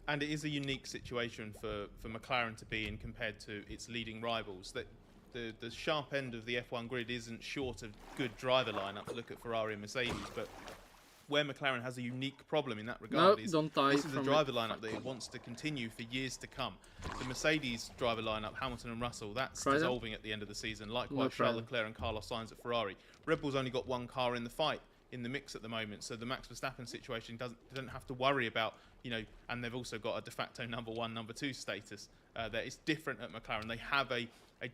And it is a unique situation for McLaren to be in compared to its leading rivals. That the sharp end of the F1 grid isn't short of good driver lineups. Look at Ferrari and Mercedes, but where McLaren has a unique problem in that regard is this is a driver lineup that it wants to continue for years to come. The Mercedes driver lineup, Hamilton and Russell, that's dissolving at the end of the season. Likewise, Charles Leclerc and Carlos Sainz at Ferrari. Red Bull's only got one car in the fight, in the mix at the moment, so the Max Verstappen situation doesn't have to worry about, and they've also got a de facto number 1, number 2 status. That is different at McLaren. They have a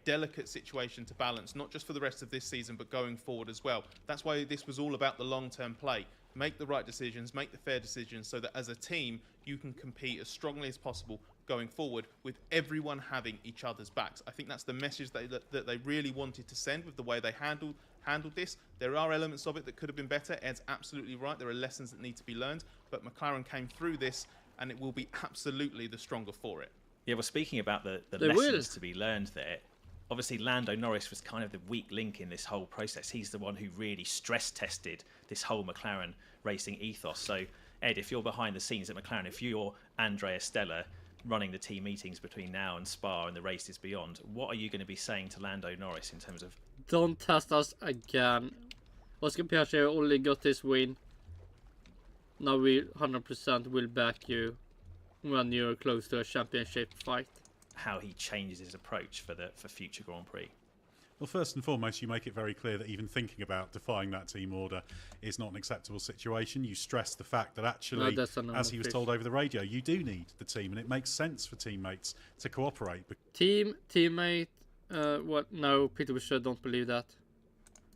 delicate situation to balance, not just for the rest of this season, but going forward as well. That's why this was all about the long-term play. Make the right decisions, make the fair decisions, so that as a team, you can compete as strongly as possible going forward with everyone having each other's backs. I think that's the message that they really wanted to send with the way they handled this. There are elements of it that could have been better. Ed's absolutely right. There are lessons that need to be learned, but McLaren came through this, and it will be absolutely the stronger for it. Yeah, well, speaking about the lessons to be learned there, obviously Lando Norris was kind of the weak link in this whole process. He's the one who really stress tested this whole McLaren racing ethos. So, Ed, if you're behind the scenes at McLaren, if you're Andrea Stella running the team meetings between now and Spa and the races beyond, what are you going to be saying to Lando Norris in terms of... Don't test us again. Oscar Piastri only got this win. Now we 100% will back you when you're close to a championship fight. How he changes his approach for future Grand Prix. Well, first and foremost, you make it very clear that even thinking about defying that team order is not an acceptable situation. You stress the fact that actually, as he was told over the radio, you do need the team, and it makes sense for teammates to cooperate. Teammate, what? No, Peter Wisher, don't believe that.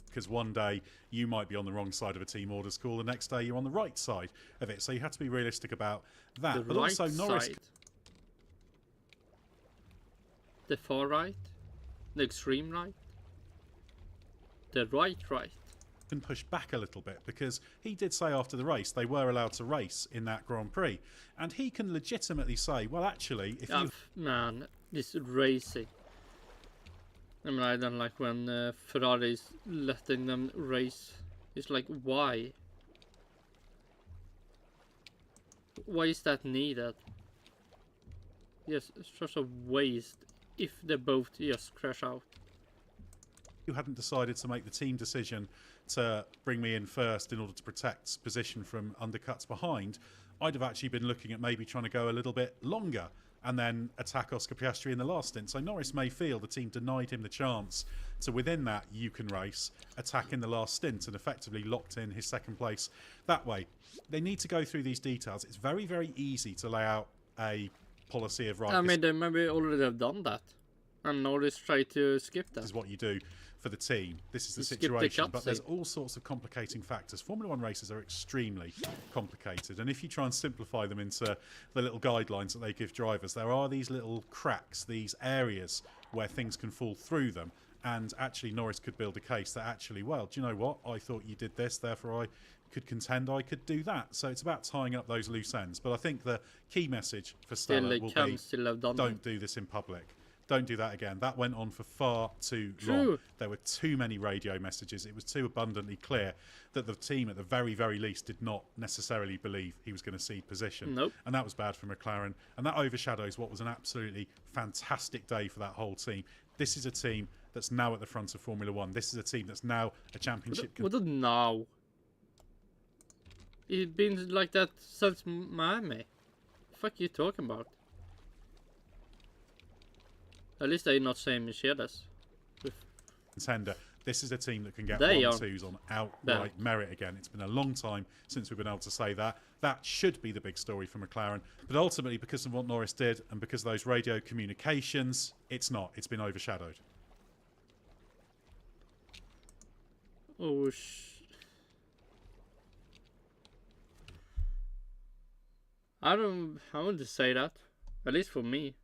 Because one day you might be on the wrong side of a team orders call, the next day you're on the right side of it. So you have to be realistic about that. But also Norris... The far right? The extreme right? The right? been pushed back a little bit, because he did say after the race they were allowed to race in that Grand Prix, and he can legitimately say, well, actually, if you... Man, this racing. I mean, I don't like when Ferrari's letting them race. It's like, why? Why is that needed? Yes, it's such a waste if they both just crash out. You hadn't decided to make the team decision to bring me in first in order to protect position from undercuts behind, I'd have actually been looking at maybe trying to go a little bit longer and then attack Oscar Piastri in the last stint. So Norris may feel the team denied him the chance to, within that you can race, attack in the last stint, and effectively locked in his second place that way. They need to go through these details. It's very, very easy to lay out a policy of, right, I mean, they maybe already have done that, and Norris tried to skip that. This is what you do for the team. This is the situation, but there's all sorts of complicating factors. Formula One races are extremely complicated, and if you try and simplify them into the little guidelines that they give drivers, there are these little cracks, these areas where things can fall through them, and actually Norris could build a case that actually, well, do you know what, I thought you did this, therefore I could contend I could do that. So it's about tying up those loose ends. But I think the key message for Stella will be, don't do this in public. Don't do that again. That went on for far too long. There were too many radio messages. It was too abundantly clear that the team, at the very, very least, did not necessarily believe he was going to cede position. Nope. And that was bad for McLaren. And that overshadows what was an absolutely fantastic day for that whole team. This is a team that's now at the front of Formula One. This is a team that's now a championship. What now? It's been like that since Miami. The fuck are you talking about? At least they're not saying Mercedes. Contender. This is a team that can get 1-2s on outright merit again. It's been a long time since we've been able to say that. That should be the big story for McLaren. But ultimately, because of what Norris did and because of those radio communications, it's not. It's been overshadowed. Oh, I wouldn't say that. At least for me.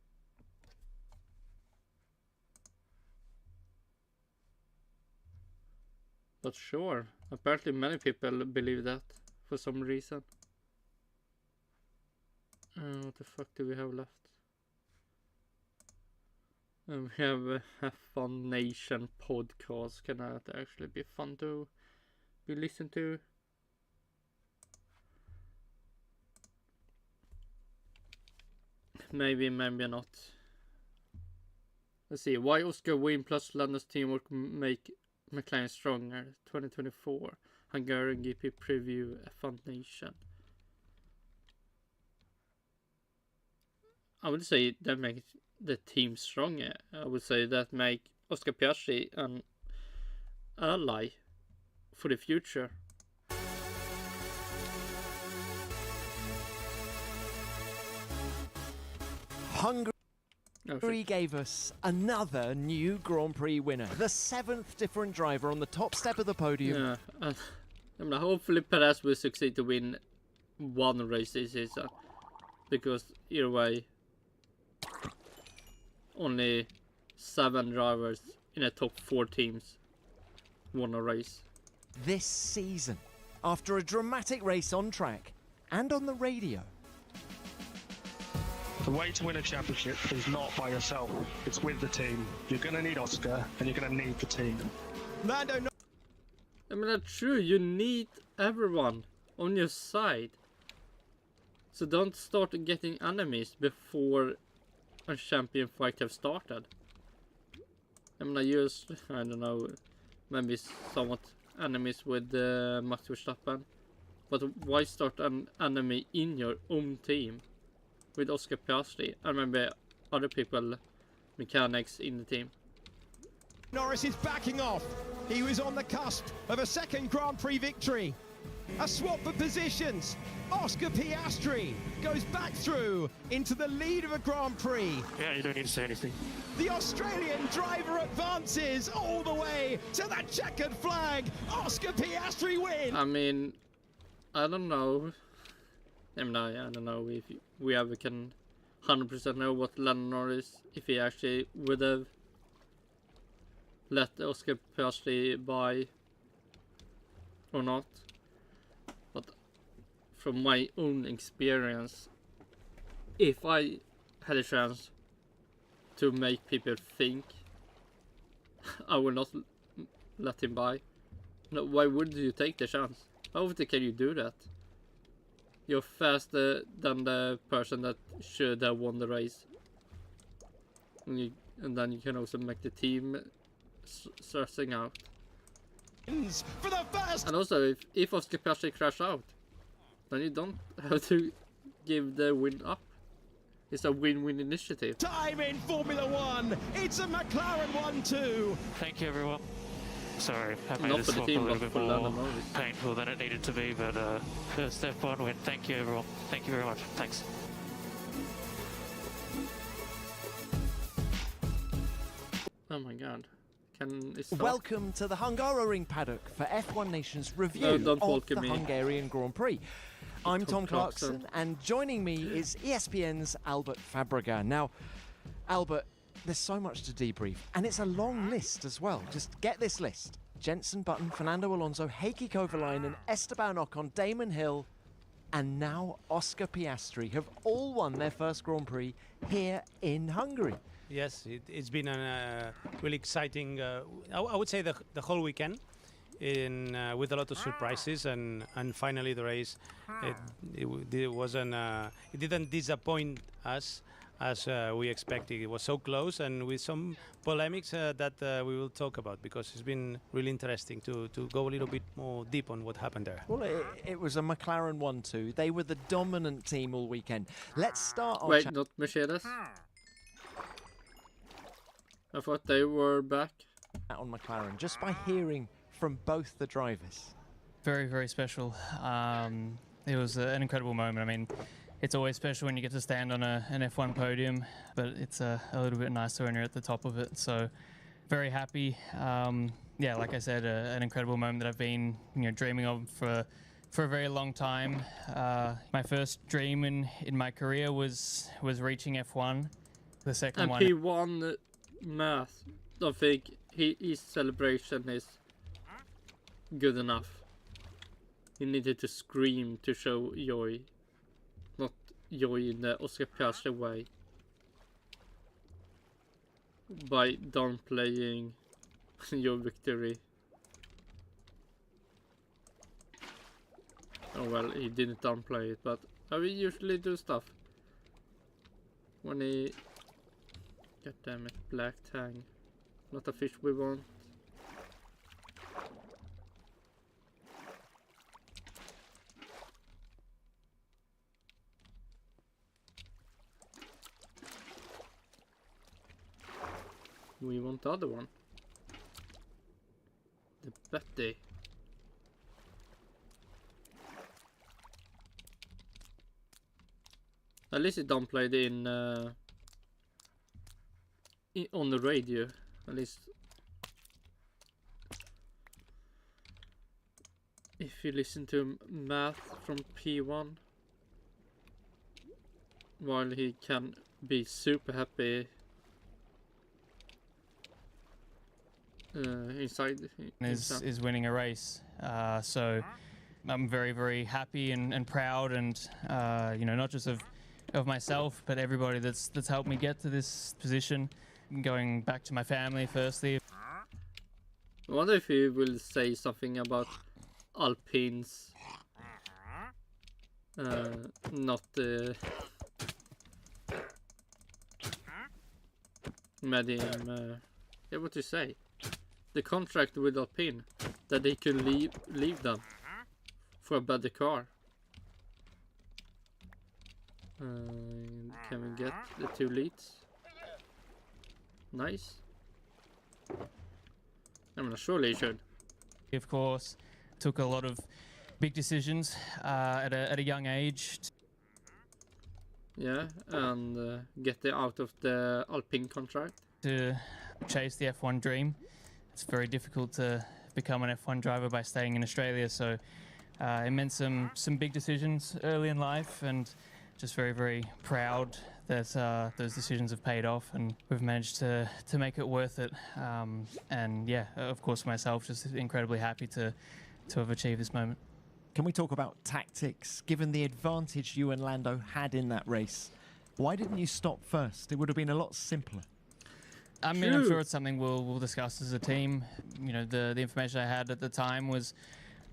But sure, apparently many people believe that for some reason. What the fuck do we have left? We have a F1 Nation podcast. Can that actually be fun to be listened to? Maybe, maybe not. Let's see. Why Oscar win plus Landooooo's teamwork make McLaren stronger? 2024 Hungarian GP preview. F1 Nation. I would say that makes the team stronger. I would say that make Oscar Piastri an ally for the future. Hungary gave us another new Grand Prix winner, the 7th different driver on the top step of the podium. Yeah, hopefully Perez will succeed to win one race this season, because either way, only 7 drivers in the top 4 teams won a race this season, after a dramatic race on track and on the radio. The way to win a championship is not by yourself, it's with the team. You're going to need Oscar, and you're going to need the team. I mean, that's true, you need everyone on your side. So don't start getting enemies before a champion fight have started. I mean, I don't know, maybe somewhat enemies with Max Verstappen. But why start an enemy in your own team? With Oscar Piastri and maybe other people, mechanics in the team. Norris is backing off. He was on the cusp of a second Grand Prix victory. A swap of positions. Oscar Piastri goes back through into the lead of a Grand Prix. Yeah, you don't need to say anything. The Australian driver advances all the way to that checkered flag. Oscar Piastri wins. I mean, I don't know. I don't know if we ever can 100% know what Lando Norris, if he actually would have let Oscar Piastri by or not. But from my own experience, if I had a chance to make people think, I will not let him buy. No, why would you take the chance? How often can you do that? You're faster than the person that should have won the race. And then you can also make the team stressing out. For the first. And also, if Oscar Piastri crash out, then you don't have to give the win up. It's a win-win initiative. Time in Formula One. It's a McLaren 1-2. Thank you, everyone. Sorry, I made Not this for the swap team, a little but bit for more Landooooo. painful than it needed to be, but first F1 win. Thank you, everyone. Thank you very much. Thanks. Oh my god. Can it start? Welcome to the Hungaroring paddock for F1 Nation's review don't of welcome the me. Hungarian Grand Prix. I'm Tom Clarkson. Clarkson, and joining me is ESPN's Albert Fabregas. Now, Albert, there's so much to debrief, and it's a long list as well. Just get this list. Jenson Button, Fernando Alonso, Heikki Kovalainen, Esteban Ocon, Damon Hill, and now Oscar Piastri have all won their first Grand Prix here in Hungary. Yes, it's been a really exciting, I would say the whole weekend, with a lot of surprises, and finally the race, it didn't disappoint us as we expected. It was so close, and with some polemics that we will talk about, because it's been really interesting to go a little bit more deep on what happened there. Well, it was a McLaren 1-2. They were the dominant team all weekend. Let's start on... Wait, not Mercedes? I thought they were back. On McLaren, just by hearing from both the drivers. Very, very special. It was an incredible moment. I mean, it's always special when you get to stand on an F1 podium, but it's a little bit nicer when you're at the top of it. So, very happy. Yeah, like I said, an incredible moment that I've been, dreaming of for a very long time. My first dream in my career was reaching F1. The second and one. he won Maax. I think his celebration is good enough. He needed to scream to show joy. Not joy in the Oscar Piastri way. By downplaying your victory. Oh well, he didn't downplay it, but I will usually do stuff. When he... God damn it, black tang. Not a fish we want. We want the other one. The Betty. At least it downplayed on the radio. At least if you listen to Maax from P1, while he can be super happy inside is winning a race. So I'm very, very happy and proud, and not just of myself, but everybody that's helped me get to this position. Going back to my family firstly. I wonder if he will say something about Alpine's not made him yeah, what to say, the contract with Alpine, that they could leave them for a better car. Can we get the 2 leads? Nice. I mean, surely he should. Of course, took a lot of big decisions at a young age. Yeah, and get out of the Alpine contract. To chase the F1 dream. It's very difficult to become an F1 driver by staying in Australia, so it meant some big decisions early in life, and just very, very proud that those decisions have paid off, and we've managed to make it worth it. And yeah, of course myself, just incredibly happy to have achieved this moment. Can we talk about tactics? Given the advantage you and Lando had in that race, why didn't you stop first? It would have been a lot simpler. I mean, I'm sure it's something we'll discuss as a team. You know, the information I had at the time was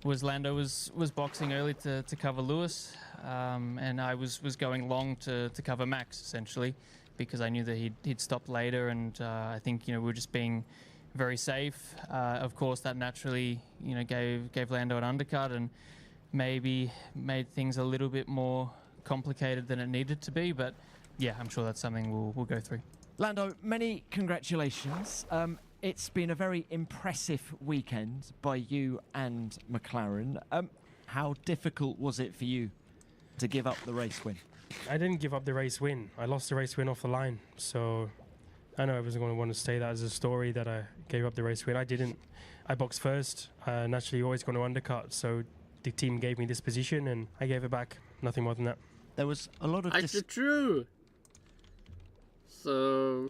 Lando was boxing early to cover Lewis, and I was going long to cover Maax, essentially, because I knew that he'd stop later, and I think, you know, we were just being very safe. Of course, that naturally, you know, gave Lando an undercut and maybe made things a little bit more complicated than it needed to be, but yeah, I'm sure that's something we'll go through. Lando, many congratulations. It's been a very impressive weekend by you and McLaren. How difficult was it for you to give up the race win? I didn't give up the race win. I lost the race win off the line, so I know everyone's going to want to say that as a story that I gave up the race win. I didn't. I boxed first. Naturally, always going to undercut, so the team gave me this position and I gave it back. Nothing more than that. There was a lot of... Actually true! So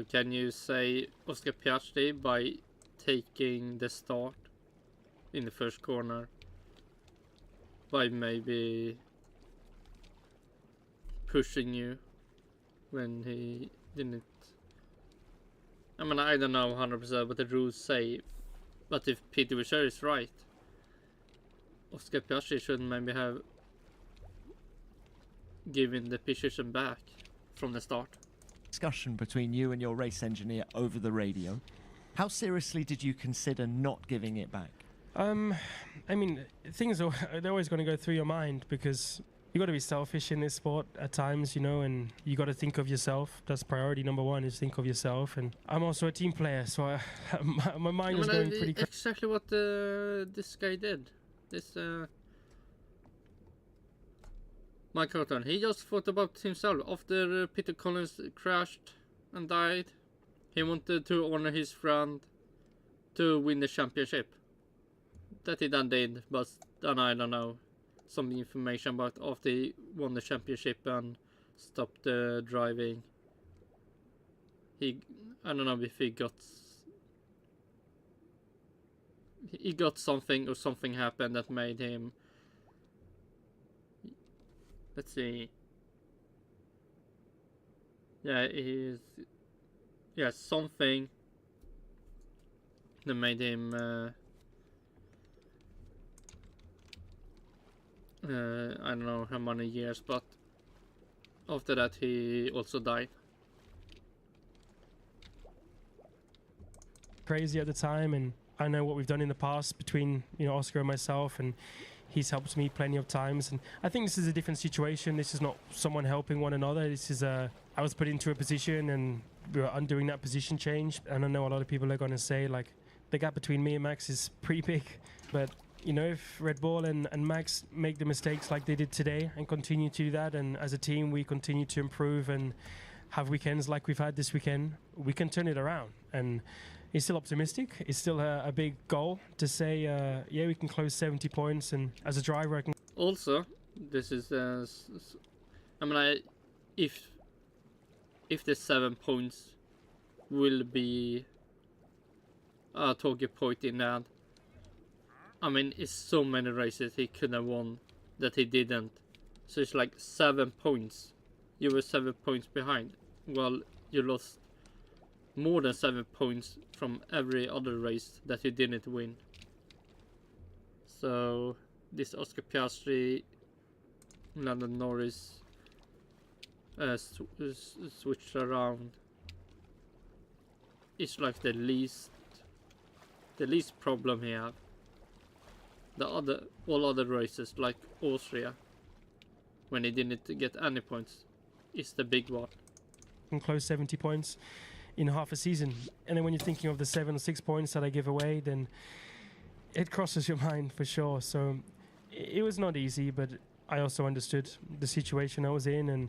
can you say Oscar Piastri by taking the start in the first corner, by maybe pushing you when he didn't? I mean, I don't know 100% what the rules say, but if Peter Wisher is right, Oscar Piastri should maybe have given the position back from the start. Discussion between you and your race engineer over the radio. How seriously did you consider not giving it back? I mean, they're always going to go through your mind, because you got to be selfish in this sport at times, you know, and you got to think of yourself. That's priority number one, is think of yourself. And I'm also a team player, so my mind was going pretty crazy. Exactly what this guy did. This Mike Houghton, he just thought about himself. After Peter Collins crashed and died, he wanted to honor his friend to win the championship. That he then did, but then I don't know, some information about after he won the championship and stopped driving. I don't know if he got something, or something happened that made him, let's see. Yeah, something that made him I don't know how many years, but after that he also died. Crazy at the time, and I know what we've done in the past between, you know, Oscar and myself, and he's helped me plenty of times. And I think this is a different situation. This is not someone helping one another. This is I was put into a position and we were undoing that position change. And I know a lot of people are going to say, like, the gap between me and Maax is pretty big, but you know, if Red Bull and Maax make the mistakes like they did today and continue to do that, and as a team we continue to improve and have weekends like we've had this weekend, we can turn it around. And he's still optimistic. It's still a big goal to say, yeah, we can close 70 points, and as a driver I can... Also, this is, I mean, if the 7 points will be a talking point in that, I mean, it's so many races he could have won that he didn't. So it's like 7 points. You were 7 points behind. Well, you lost more than 7 points from every other race that you didn't win. So this Oscar Piastri, Lando Norris switched around. It's like the least problem he had. All other races, like Austria, when he didn't get any points, is the big one. And close 70 points in half a season, and then when you're thinking of the 7 or 6 points that I give away, then it crosses your mind for sure. So it was not easy, but I also understood the situation I was in, and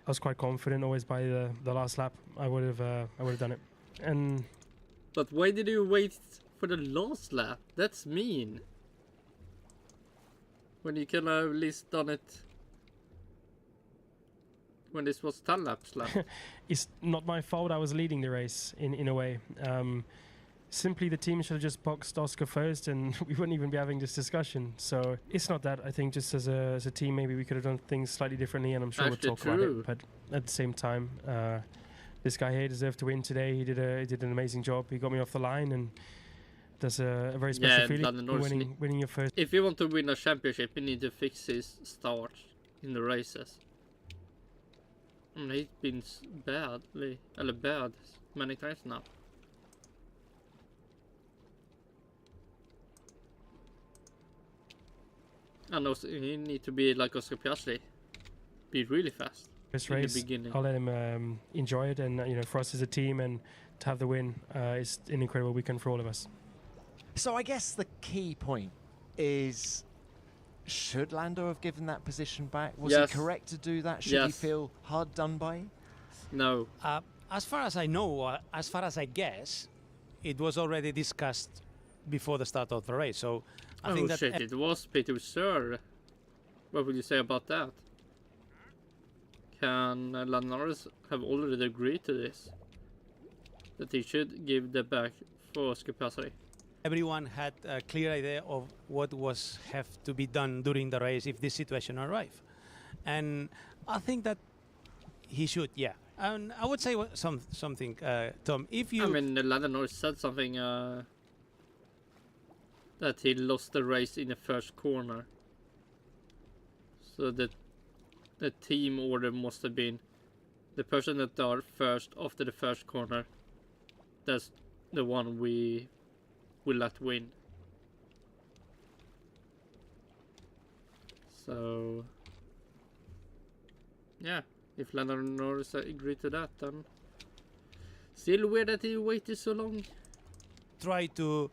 I was quite confident. Always by the last lap, I would have done it. And but why did you wait for the last lap? That's mean. When you could have at least done it when this was 10 laps left. It's not my fault. I was leading the race in a way. simply the team should have just boxed Oscar first and we wouldn't even be having this discussion. So it's not that. I think just as a team, maybe we could have done things slightly differently, and I'm sure we'll talk about it. But at the same time, this guy here deserved to win today. He did an amazing job. He got me off the line, and that's a very special feeling, winning your first. If you want to win a championship, you need to fix his start in the races. I mean, he's been bad many times now. And also, you need to be like Oscar Piastri, be really fast. This race, I'll let him enjoy it, and you know, for us as a team, and to have the win, it's an incredible weekend for all of us. So I guess the key point is, should Lando have given that position back? Was he correct to do that? Should he feel hard done by? No. As far as I know, as far as I guess, it was already discussed before the start of the race. So I think that it was Peter Sir. What would you say about that? Can Lando Norris have already agreed to this? That he should give the back for Oscar Piastri? Everyone had a clear idea of what have to be done during the race if this situation arrive, and I think that he should, yeah. And I would say something, Tom. If you, I mean, Lando Norris said something that he lost the race in the first corner, so that the team order must have been the person that are first after the first corner. That's the one we will let win. So yeah, if Lando Norris agreed to that, then still weird that he waited so long. Try to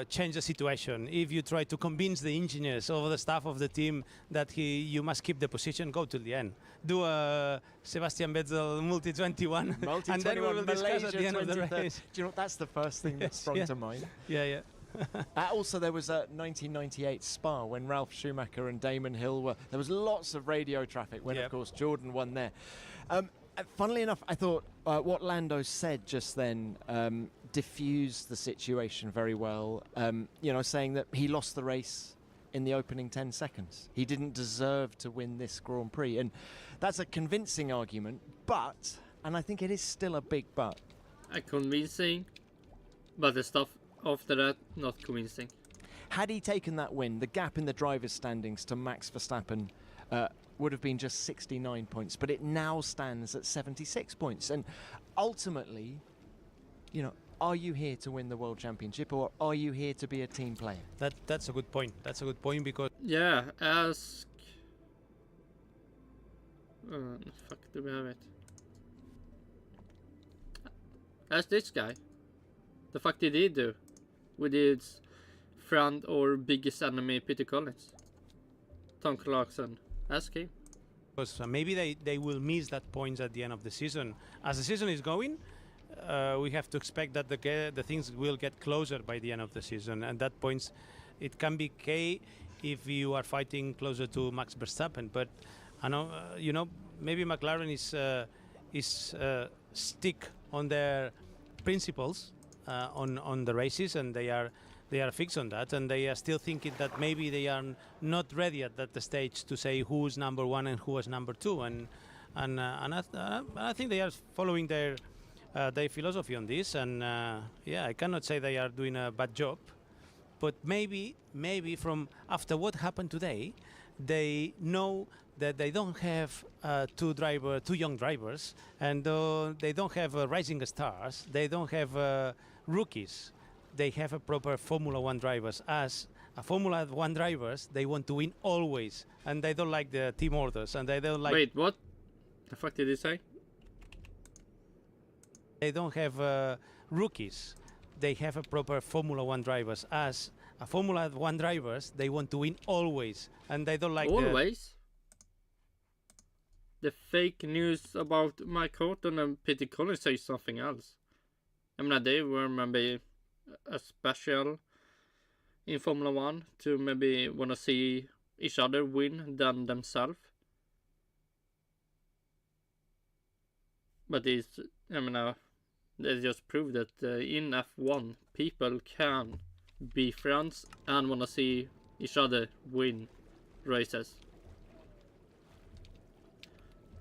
change the situation. If you try to convince the engineers or the staff of the team that you must keep the position, go till the end. Do a Sebastian Vettel multi-21, and then we will discuss at the end of the race. Do you know what? That's the first thing that sprung to mind. Yeah. Also, there was a 1998 Spa when Ralph Schumacher and Damon Hill were. There was lots of radio traffic when, of course, Jordan won there. Funnily enough, I thought what Lando said just then diffused the situation very well. You know, saying that he lost the race in the opening 10 seconds. He didn't deserve to win this Grand Prix, and that's a convincing argument. But, and I think it is still a big but. Convincing, but the stuff after that not convincing. Had he taken that win, the gap in the drivers' standings to Max Verstappen would have been just 69 points, but it now stands at 76 points. And ultimately, you know, are you here to win the World Championship, or are you here to be a team player? That's a good point. That's a good point, because ask. Fuck, do we have it? Ask this guy. The fuck did he do with his friend or biggest enemy, Peter Collins? Tom Clarkson. Ask him. Because maybe they will miss that points at the end of the season. As the season is going, we have to expect that the things will get closer by the end of the season, and that points, it can be key if you are fighting closer to Max Verstappen. But I know, you know, maybe McLaren is stick on their principles on the races, and they are fixed on that, and they are still thinking that maybe they are not ready at that stage to say who's number one and who is number two, and I think they are following their philosophy on this, and I cannot say they are doing a bad job, but maybe from after what happened today, they know that they don't have two young drivers, and they don't have rising stars, they don't have rookies. They have a proper Formula 1 drivers. As a Formula 1 drivers, they want to win always, and they don't like the team orders, and they don't like. Wait, what? The fuck did he say? They don't have rookies. They have a proper Formula 1 drivers. As a Formula 1 drivers, they want to win always, and they don't like. Always. The fake news about Mike Horton and Peter Collins say something else. I mean, they were maybe a special in Formula 1 to maybe want to see each other win than themselves. But it's, I mean, They just proved that in F1 people can be friends and wanna see each other win races.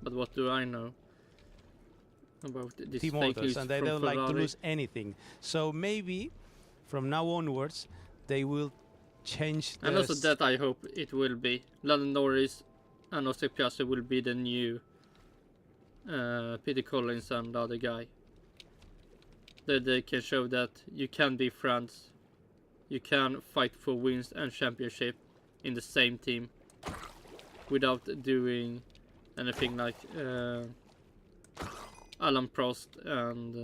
But what do I know about this team fake orders, news and they from don't like to Ferrari? lose anything. So maybe from now onwards they will change. And also that I hope it will be. Lando Norris and Oscar Piastri will be the new Peter Collins and the other guy. That they can show that you can be friends. You can fight for wins and championship in the same team without doing anything like Alan Prost and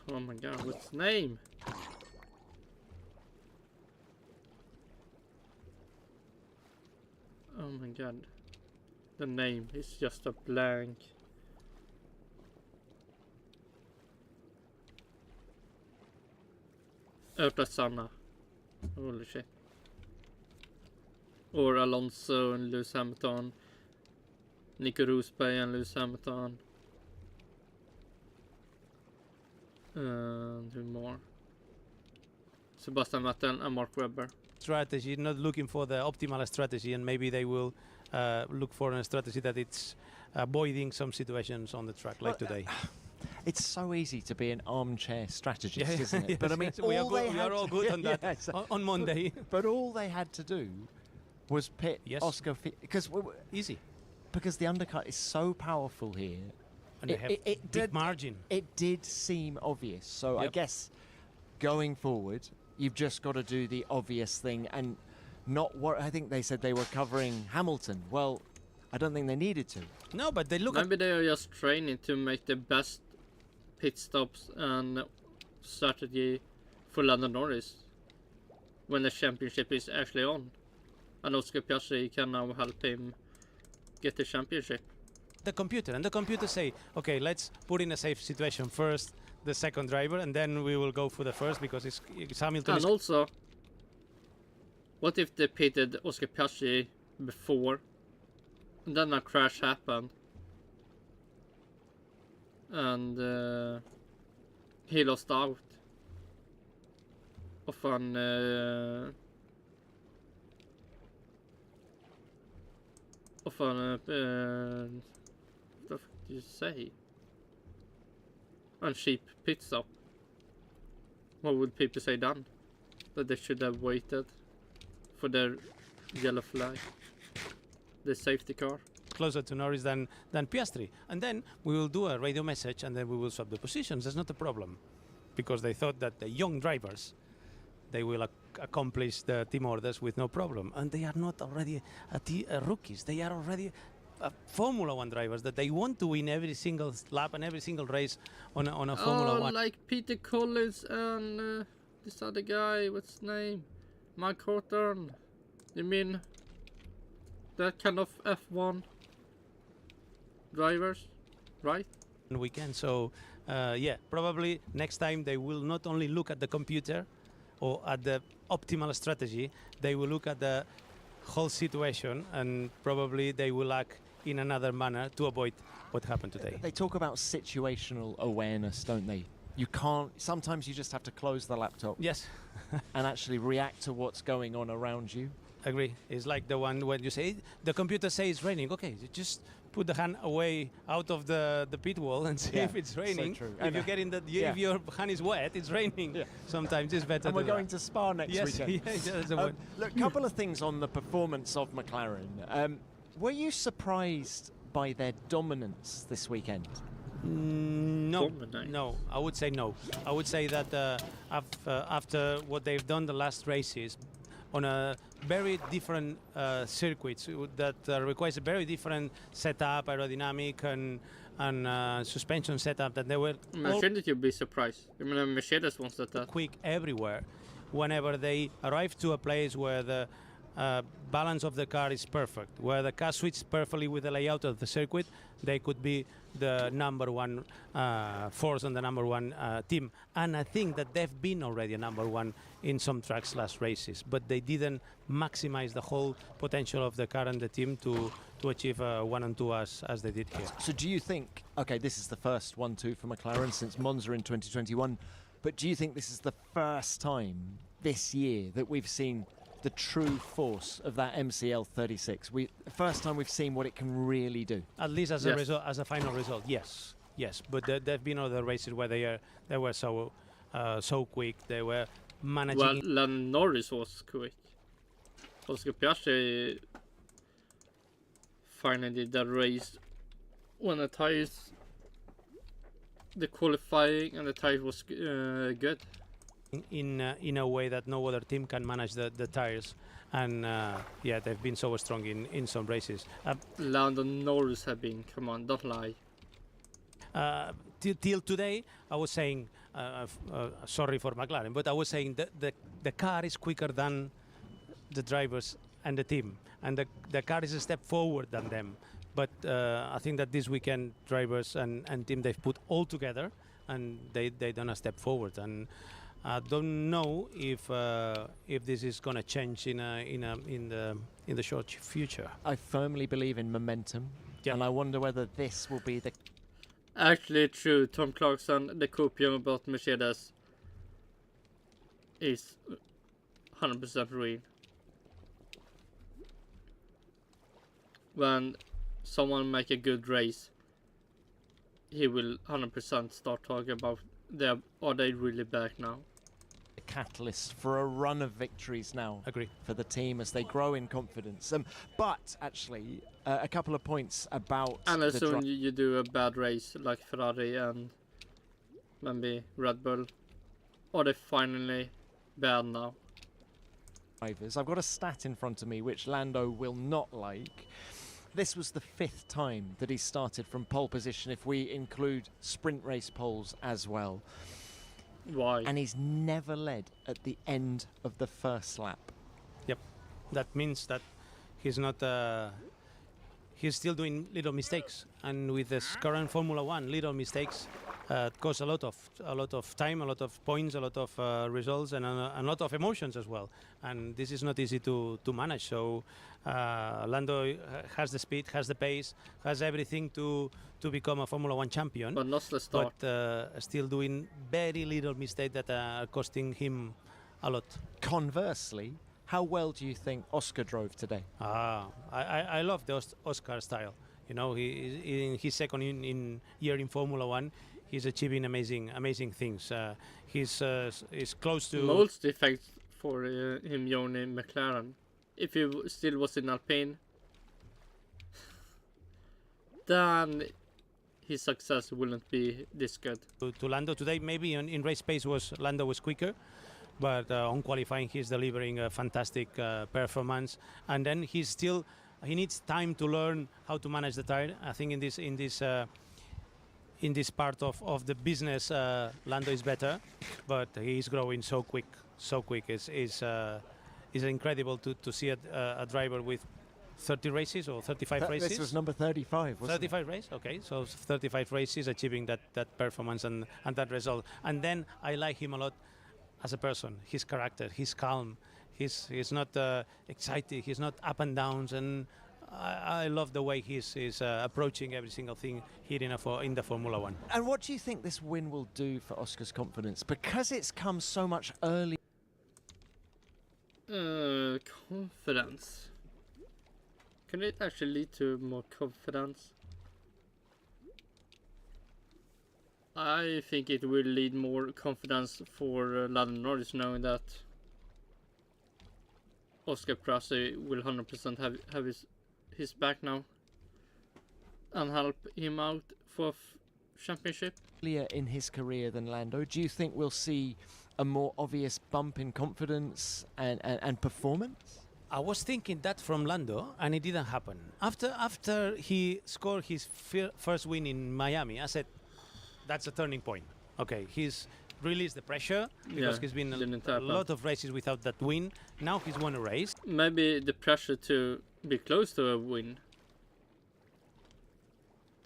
oh my god, what's his name? Oh my god, the name is just a blank. Sana. Holy shit. Or Alonso and Lewis Hamilton. Nico Rosberg and Lewis Hamilton. And who more? Sebastian Vettel and Mark Webber. Strategy, not looking for the optimal strategy, and maybe they will look for a strategy that it's avoiding some situations on the track, like today. It's so easy to be an armchair strategist, Yeah, isn't it? yes, But I mean, yes, we are all good on that yes. on Monday. But all they had to do was pit Oscar because easy. Because the undercut is so powerful here. And they have big margin. It did seem obvious. So I guess going forward, you've just got to do the obvious thing and not what I think they said they were covering Hamilton. Well, I don't think they needed to. No, but they look. Maybe they are just training to make the best pit stops and strategy for Lando Norris when the championship is actually on, and Oscar Piastri can now help him get the championship. The computer say, okay, let's put in a safe situation first the second driver, and then we will go for the first because it's Hamilton. And also, what if they pitted Oscar Piastri before, and then a crash happened, and he lost out of an what the fuck did you say? On cheap pit stop. What would people say then? That they should have waited for their yellow flag, the safety car. Closer to Norris than Piastri, and then we will do a radio message, and then we will swap the positions. That's not a problem, because they thought that the young drivers, they will accomplish the team orders with no problem, and they are not already rookies. They are already Formula One drivers that they want to win every single lap and every single race on a Formula One. Like Peter Collins and this other guy. What's his name? Mike Hawthorne. You mean that kind of F1 drivers, right? Weekend. So yeah, probably next time they will not only look at the computer or at the optimal strategy, they will look at the whole situation, and probably they will act in another manner to avoid what happened today. They talk about situational awareness, don't they? You can't, sometimes you just have to close the laptop. Yes. And actually react to what's going on around you. Agree. It's like the one when you say, the computer says it's raining. Okay, you just put the hand away out of the pit wall and see if it's raining. So true. If you get in the, if your hand is wet, it's raining. Yeah. Sometimes it's better. And we're going to Spa next weekend. Yes, look, a couple of things on the performance of McLaren. Were you surprised by their dominance this weekend? No, I would say no. I would say that after what they've done the last races, on a very different circuits that requires a very different setup, aerodynamic and suspension setup, that they were. Shouldn't you be surprised? I mean, Mercedes wants that. Quick everywhere. Whenever they arrive to a place where the balance of the car is perfect. Where the car switches perfectly with the layout of the circuit, they could be the number one force and the number one team. And I think that they've been already a number one in some tracks last races, but they didn't maximize the whole potential of the car and the team to achieve 1 and 2 as they did here. So do you think, okay, this is the first 1-2 for McLaren since Monza in 2021, but do you think this is the first time this year that we've seen the true force of that MCL 36? First time we've seen what it can really do. At least as a result, as a final result, yes. But there've been other races where they were so quick. They were managing. Well, Lando Norris was quick. Oscar Piastri finally did that race when the tires, the qualifying and the tires was good. In a way that no other team can manage the tires, and they've been so strong in some races. Lando Norris have been, come on, don't lie. Till today, I was saying, sorry for McLaren, but I was saying that the car is quicker than the drivers and the team, and the car is a step forward than them. But I think that this weekend, drivers and team, they've put all together, and they done a step forward. And I don't know if this is going to change in the short future. I firmly believe in momentum, and I wonder whether this will be the. Actually, true. Tom Clarkson, the co-pilot about Mercedes, is 100% real. When someone make a good race, he will 100% start talking about are they really back now? A catalyst for a run of victories now. Agree. For the team as they grow in confidence. But actually, a couple of points about. And as soon you do a bad race like Ferrari and maybe Red Bull, are they finally bad now? I've got a stat in front of me which Lando will not like. This was the 5th time that he started from pole position if we include sprint race poles as well. Why? And he's never led at the end of the first lap. Yep. That means that he's not. He's still doing little mistakes, and with this current Formula One, little mistakes cause a lot of time, a lot of points, a lot of results, and a lot of emotions as well. And this is not easy to manage. So Lando has the speed, has the pace, has everything to become a Formula One champion. But not the start. But still doing very little mistakes that are costing him a lot. Conversely, how well do you think Oscar drove today? I love the Oscar style. You know, he in his second year in Formula One, he's achieving amazing things. He's close to. Most effect for him joining McLaren. If he still was in Alpine, then his success wouldn't be this good. To Lando today, maybe in race pace Lando was quicker. But on qualifying, he's delivering a fantastic performance, and then he needs time to learn how to manage the tire. I think in this part of the business, Lando is better, but he's growing so quick. It's incredible to see a driver with 30 races or 35 races. This was number 35, wasn't 35 races, okay. So 35 races achieving that performance and that result. And then I like him a lot as a person, his character, he's calm, he's not excited, he's not up and downs, and I love the way he's approaching every single thing here in the Formula One. And what do you think this win will do for Oscar's confidence? Because it's come so much early. Confidence. Can it actually lead to more confidence? I think it will lead more confidence for Lando Norris, knowing that Oscar Piastri will 100% have his back now and help him out for championship. Earlier in his career than Lando, do you think we'll see a more obvious bump in confidence and performance? I was thinking that from Lando, and it didn't happen. After he scored his first win in Miami, I said, that's a turning point. Okay, he's released the pressure because he's been a lot of races without that win. Now he's won a race. Maybe the pressure to be close to a win.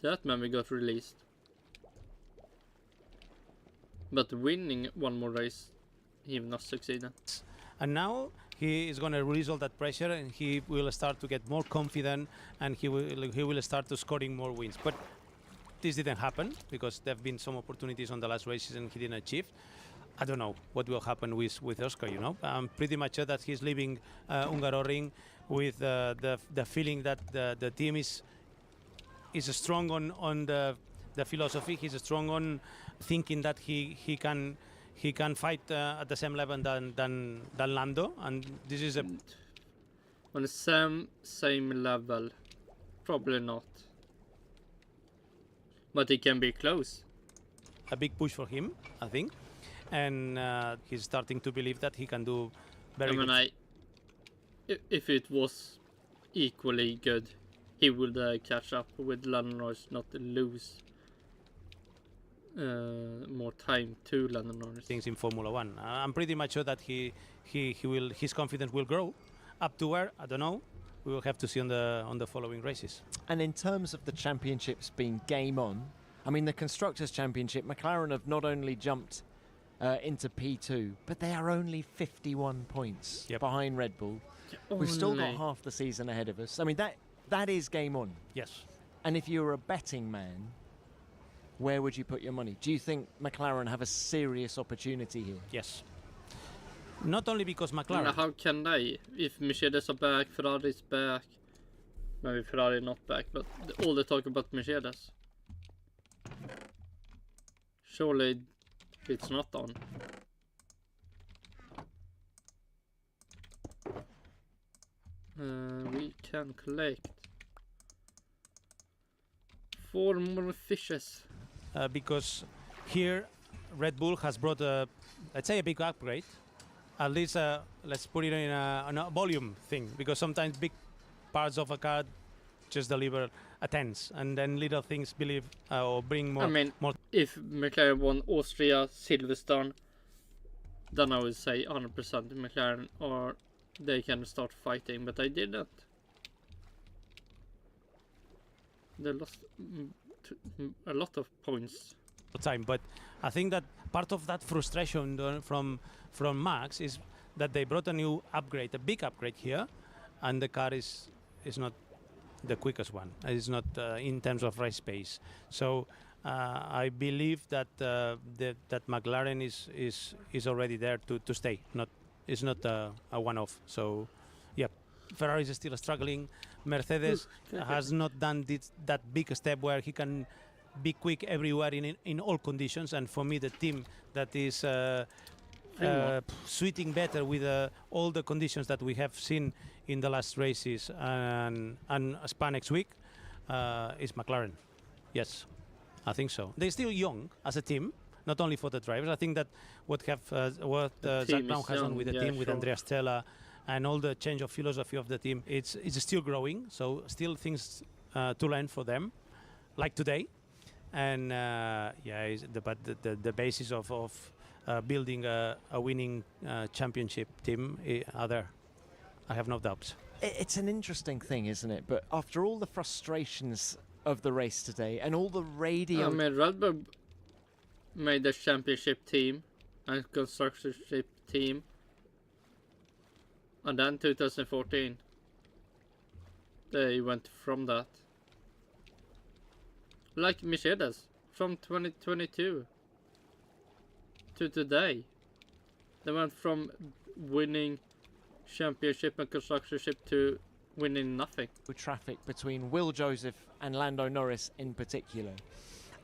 That maybe got released. But winning one more race, he have not succeeded. And now he is going to release all that pressure, and he will start to get more confident, and he will start to scoring more wins. But this didn't happen because there have been some opportunities on the last races and he didn't achieve. I don't know what will happen with Oscar. You know, I'm pretty much sure that he's leaving Hungaroring with the feeling that the team is strong on the philosophy. He's strong on thinking that he can fight at the same level than Lando, and this is on the same level, probably not, but he can be close. A big push for him, I think, and he's starting to believe that he can do very good. If it was equally good, he would catch up with Landooooo, not lose more time to Landooooo. Things in Formula One. I'm pretty much sure that his confidence will grow. Up to where, I don't know. We will have to see on the following races. And in terms of the championships being game on, I mean, the Constructors' Championship, McLaren have not only jumped into P2, but they are only 51 points behind Red Bull. We've still got half the season ahead of us. I mean, that is game on. Yes. And if you're a betting man, where would you put your money? Do you think McLaren have a serious opportunity here? Yes. Not only because McLaren... And how can they? If Mercedes are back, Ferrari is back. Maybe Ferrari not back, but all the talk about Mercedes. Surely it's not on. We can collect 4 more fishes. Because here Red Bull has brought let's say a big upgrade. At least let's put it in a volume thing, because sometimes big parts of a car just deliver a tenth, and then little things or bring more. I mean, if McLaren won Austria, Silverstone, then I would say 100% McLaren, or they can start fighting, but they didn't. They lost a lot of points. Time, but I think that part of that frustration from Maax is that they brought a new upgrade, a big upgrade here, and the car is not the quickest one. It's not in terms of race pace. So I believe that that McLaren is already there to stay. It's not a one-off. So yeah, Ferrari is still struggling. Mercedes has not done that big step where he can be quick everywhere in all conditions, and for me the team that is suiting better with all the conditions that we have seen in the last races and Spa next week is McLaren. Yes, I think so. They're still young as a team, not only for the drivers. I think that what Zach Brown has done with the team, with Andrea Stella, and all the change of philosophy of the team, it's still growing, so still things to learn for them, like today. And but the basis of building a winning championship team are there. I have no doubts. It's an interesting thing, isn't it? But after all the frustrations of the race today and all the radio... I mean, Red Bull made the championship team and constructorship team, and then 2014 they went from that. Like Mercedes, from 2022 to today, they went from winning championship and constructorship to winning nothing. Traffic between Will Joseph and Lando Norris in particular.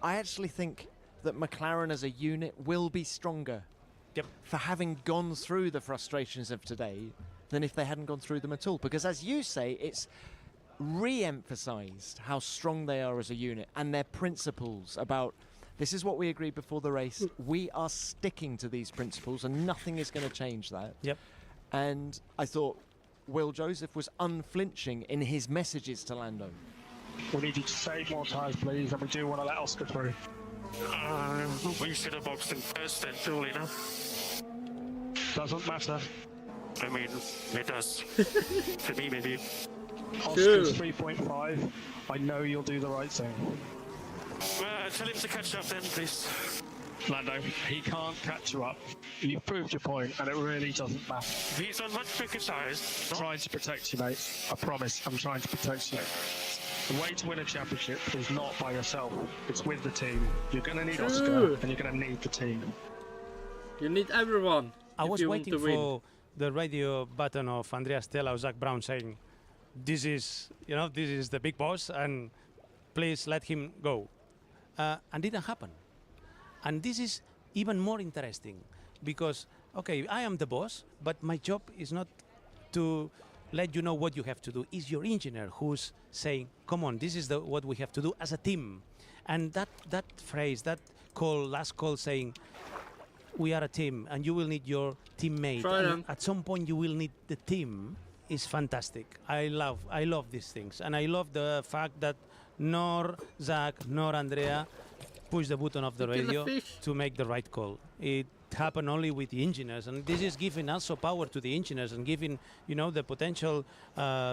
I actually think that McLaren as a unit will be stronger for having gone through the frustrations of today than if they hadn't gone through them at all. Because as you say, it's re-emphasized how strong they are as a unit and their principles about this is what we agreed before the race. We are sticking to these principles and nothing is going to change that. Yep. And I thought Will Joseph was unflinching in his messages to Lando. We need you to save more tyres, please, and we do want to let Oscar through. We should have boxed him first then, surely, no? Doesn't matter. I mean, it does. To me, maybe. Oscar's 3.5. I know you'll do the right thing. Tell him to catch up then, please. Lando, he can't catch you up. You've proved your point, and it really doesn't matter. He's on much bigger size. I'm trying to protect you, mate. I promise, I'm trying to protect you. The way to win a championship is not by yourself, it's with the team. You're going to need Oscar, and you're going to need the team. You need everyone. I was waiting for the radio button of Andrea Stella or Zach Brown saying, this is the big boss, and please let him go. And didn't happen. And this is even more interesting because, okay, I am the boss, but my job is not to let you know what you have to do. It's your engineer who's saying, come on, this is what we have to do as a team. And that phrase, that last call saying, we are a team and you will need your teammate. And at some point you will need the team is fantastic. I love these things. And I love the fact that nor Zach nor Andrea push the button of the radio to make the right call. It happened only with the engineers, and this is giving also power to the engineers and giving, the potential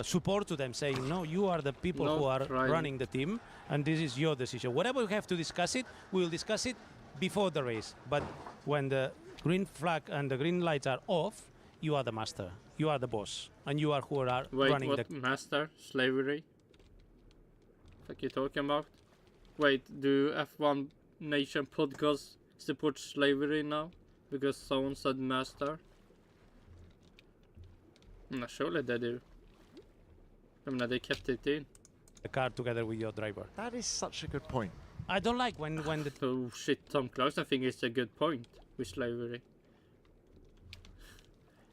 support to them, saying, no, you are the people who are running the team, and this is your decision. Whatever we have to discuss it, we will discuss it before the race. But when the green flag and the green lights are off, you are the master, you are the boss, and you are who are running the master slavery. What are you talking about? Wait, do F1 Nation podcast support slavery now? Because someone said master? No, surely they do. I mean, they kept it in. The car together with your driver. That is such a good point. I don't like when the... Oh shit, Tom Clark, I think it's a good point with slavery.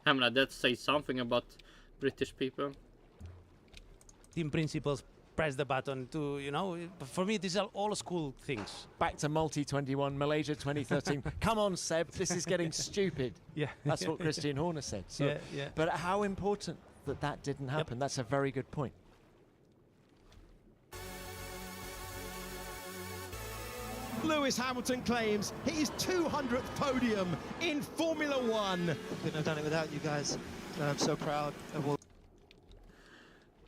I mean, that says something about British people. Team principles. Press the button to, for me, these are all school things. Back to Multi 21, Malaysia 2013. Come on, Seb, this is getting stupid. Yeah. That's what Christian Horner said. So, yeah. But how important that didn't happen. Yep. That's a very good point. Lewis Hamilton claims his 200th podium in Formula One. Couldn't have done it without you guys. I'm so proud of all.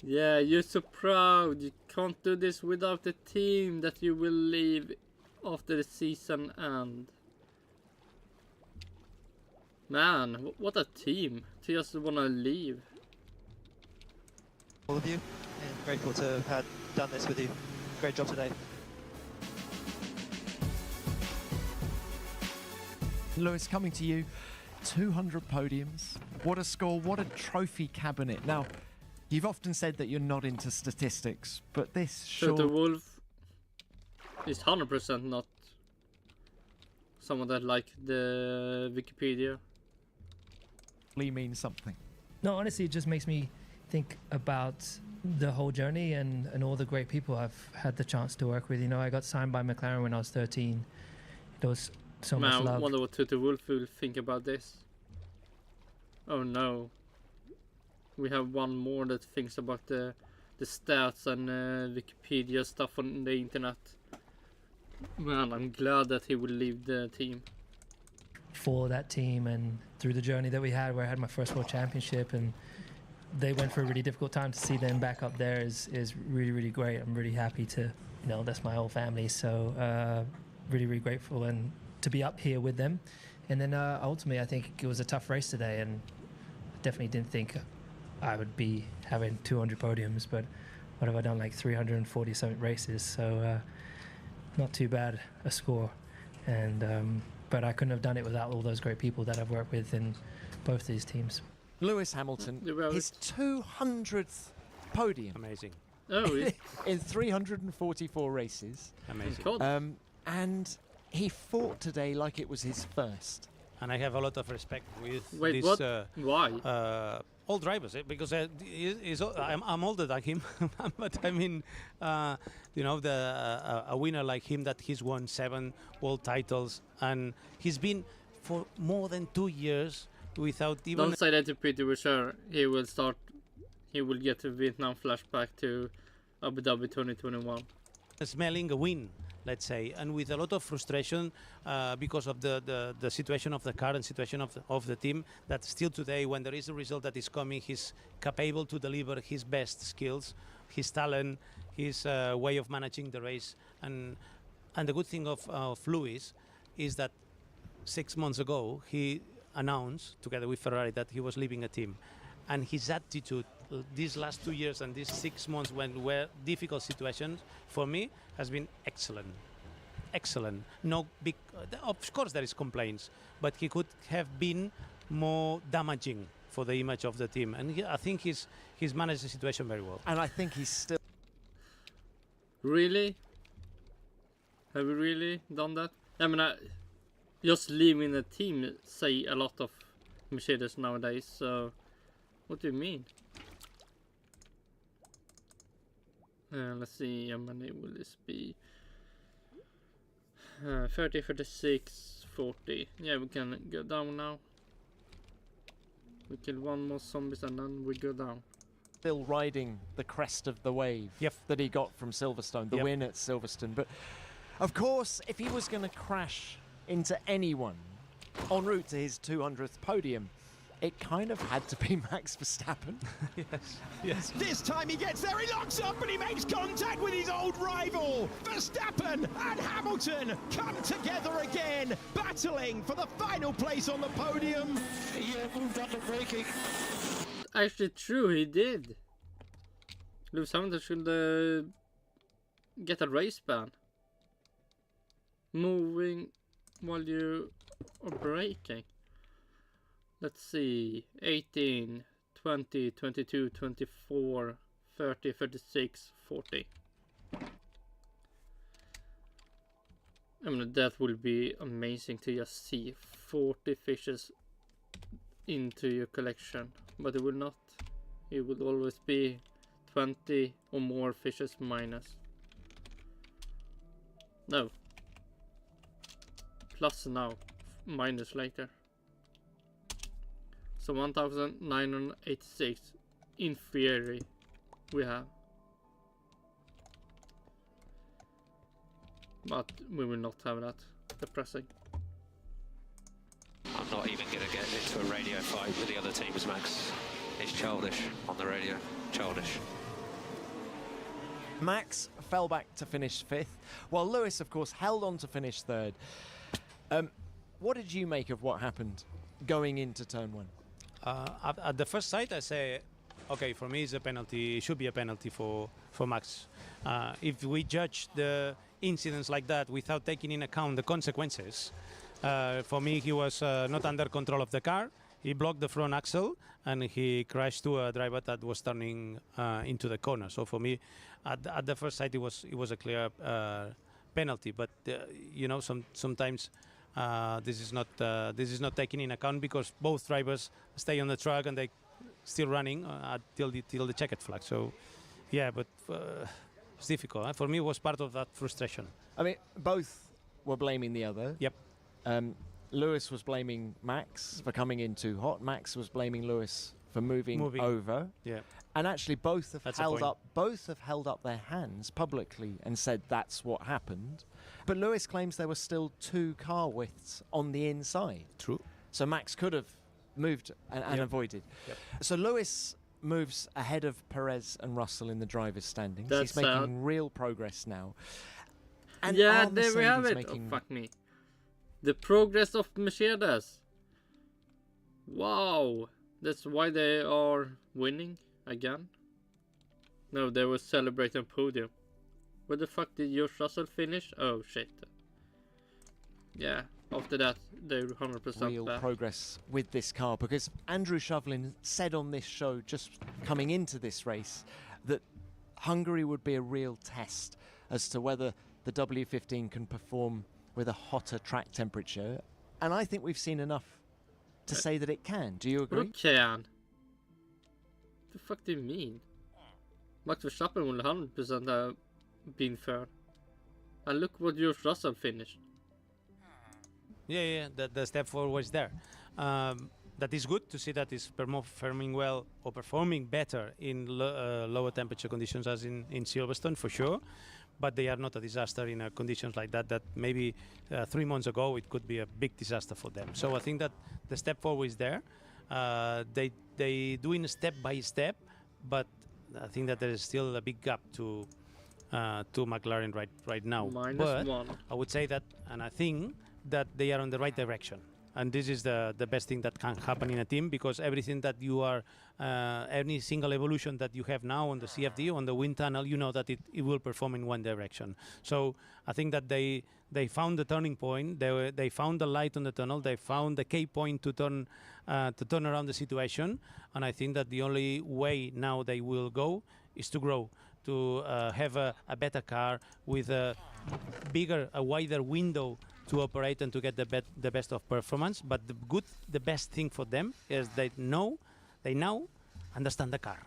Yeah, you're so proud. You can't do this without the team that you will leave after the season end. Man, what a team to just want to leave. All of you, and grateful to have done this with you. Great job today. Lewis, coming to you, 200 podiums. What a score, what a trophy cabinet. Now, you've often said that you're not into statistics, but this sure... So the Wolf is 100% not someone that like the Wikipedia. Means something. No, honestly, it just makes me think about the whole journey and all the great people I've had the chance to work with. I got signed by McLaren when I was 13. There was so much love. I wonder what Toto Wolff will think about this. Oh no. We have one more that thinks about the stats and Wikipedia stuff on the internet. Man, I'm glad that he will leave the team. For that team and through the journey that we had, where I had my first World Championship and they went through a really difficult time, to see them back up there is really, really great. I'm really happy to, that's my whole family. So really, really grateful and to be up here with them. And then ultimately, I think it was a tough race today, and definitely didn't think I would be having 200 podiums, but what have I done, like 340 something races, so not too bad a score. And but I couldn't have done it without all those great people that I've worked with in both these teams. Lewis Hamilton, his 200th podium. Amazing. Oh, in 344 races. Amazing. And he fought today like it was his first. And I have a lot of respect with Wait, this. what? Why? All drivers, because I'm older than him. But I mean, a winner like him, that he's won 7 world titles, and he's been for more than 2 years without even. Don't say that to Peter Boucher. He will get a Vietnam flashback to Abu Dhabi 2021. Smelling a win. let's say, and with a lot of frustration because of the situation of the car and situation of the team, that still today, when there is a result that is coming, he's capable to deliver his best skills, his talent, his way of managing the race. And the good thing of Lewis is that 6 months ago, he announced, together with Ferrari, that he was leaving a team. And his attitude these last 2 years and these 6 months when were difficult situations, for me, has been excellent. Excellent. No big, of course there is complaints, but he could have been more damaging for the image of the team. And I think he's managed the situation very well. And I think he's still... Really? Have we really done that? I mean, just leaving the team say a lot of Mercedes nowadays, so what do you mean? Let's see, how many will this be? 30, 36, 40. Yeah, we can go down now. We kill one more zombies and then we go down. Still riding the crest of the wave that he got from Silverstone, the win at Silverstone. But of course, if he was going to crash into anyone en route to his 200th podium, it kind of had to be Max Verstappen. Yes. This time he gets there, he locks up and he makes contact with his old rival. Verstappen and Hamilton come together again, battling for the final place on the podium. Yeah, moved under braking. Actually true, he did. Lewis Hamilton should get a race ban. Moving while you are braking. Let's see, 18, 20, 22, 24, 30, 36, 40. I mean, that will be amazing to just see 40 fishes into your collection, but it will not. It will always be 20 or more fishes minus. No. Plus now, minus later. So 1986 in theory we have. But we will not have that. Depressing. I'm not even going to get into a radio fight with the other teams, Max. It's childish on the radio. Childish. Max fell back to finish 5th, while Lewis, of course, held on to finish 3rd. What did you make of what happened going into turn 1? At the first sight, I say, okay, for me, it's a penalty. It should be a penalty for Max. If we judge the incidents like that without taking in account the consequences, for me, he was not under control of the car. He blocked the front axle and he crashed to a driver that was turning into the corner. So for me, at the first sight, it was a clear penalty. But you know, sometimes. This is not taken in account because both drivers stay on the track and they still running till the checkered flag. So, yeah, but it's difficult. For me, it was part of that frustration. I mean, both were blaming the other. Yep. Lewis was blaming Max for coming in too hot. Max was blaming Lewis for moving over. Yeah. And actually, both have held up their hands publicly and said that's what happened. But Lewis claims there were still 2 car widths on the inside. True. So Max could have moved and avoided. Yep. So Lewis moves ahead of Perez and Russell in the drivers' standings. That's He's making real progress now. And yeah, there we have it. Oh, fuck me. The progress of Mercedes. Wow. That's why they are winning again. No, they were celebrating podium. Where the fuck did George Russell finish? Oh shit. Yeah, after that they're 100% real back. Progress with this car, because Andrew Shovlin said on this show just coming into this race that Hungary would be a real test as to whether the W15 can perform with a hotter track temperature, and I think we've seen enough to say that it can. Do you agree? What can? The fuck do you mean? Max Verstappen will 100% have been fair. And look what George Russell finished. Yeah, the step forward was there. That is good to see that he's performing well or performing better in lower temperature conditions as in Silverstone, for sure. but they are not a disaster in conditions like that. That maybe 3 months ago it could be a big disaster for them. So I think that the step forward is there. They doing step by step, but I think that there is still a big gap to McLaren right now. -1. I would say that, and I think that they are on the right direction. And this is the best thing that can happen in a team, because everything that you are, any single evolution that you have now on the CFD, on the wind tunnel, you know that it will perform in one direction. So I think that they found the turning point. They found the light on the tunnel. They found the key point to turn around the situation. And I think that the only way now they will go is to grow, to have a better car with a wider window to operate and to get the best of performance. But the best thing for them is they now understand the car.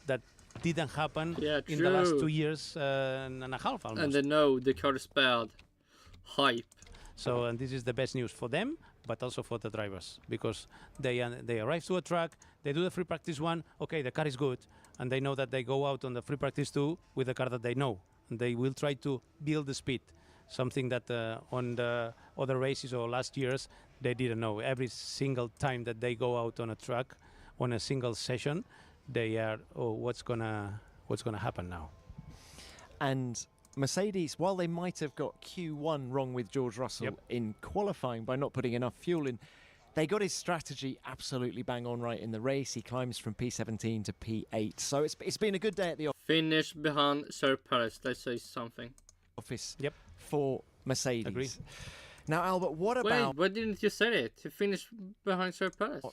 That didn't happen in the last 2 years and a half almost. And they know the car is bad. Hype. So, and this is the best news for them, but also for the drivers, because they arrive to a track, they do the free practice 1, okay, the car is good, and they know that they go out on the free practice 2 with the car that they know, and they will try to build the speed. Something that on the other races or last years they didn't know. Every single time that they go out on a track, on a single session, they are, what's gonna happen now? And Mercedes, while they might have got Q1 wrong with George Russell in qualifying by not putting enough fuel in, they got his strategy absolutely bang on right in the race. He climbs from P17 to P8. So it's been a good day at the finish behind Sir Perez. Let's say something. Office for Mercedes. Agree. Now, Albert, what about... Wait, why didn't you say it? He finished behind Sir Perez.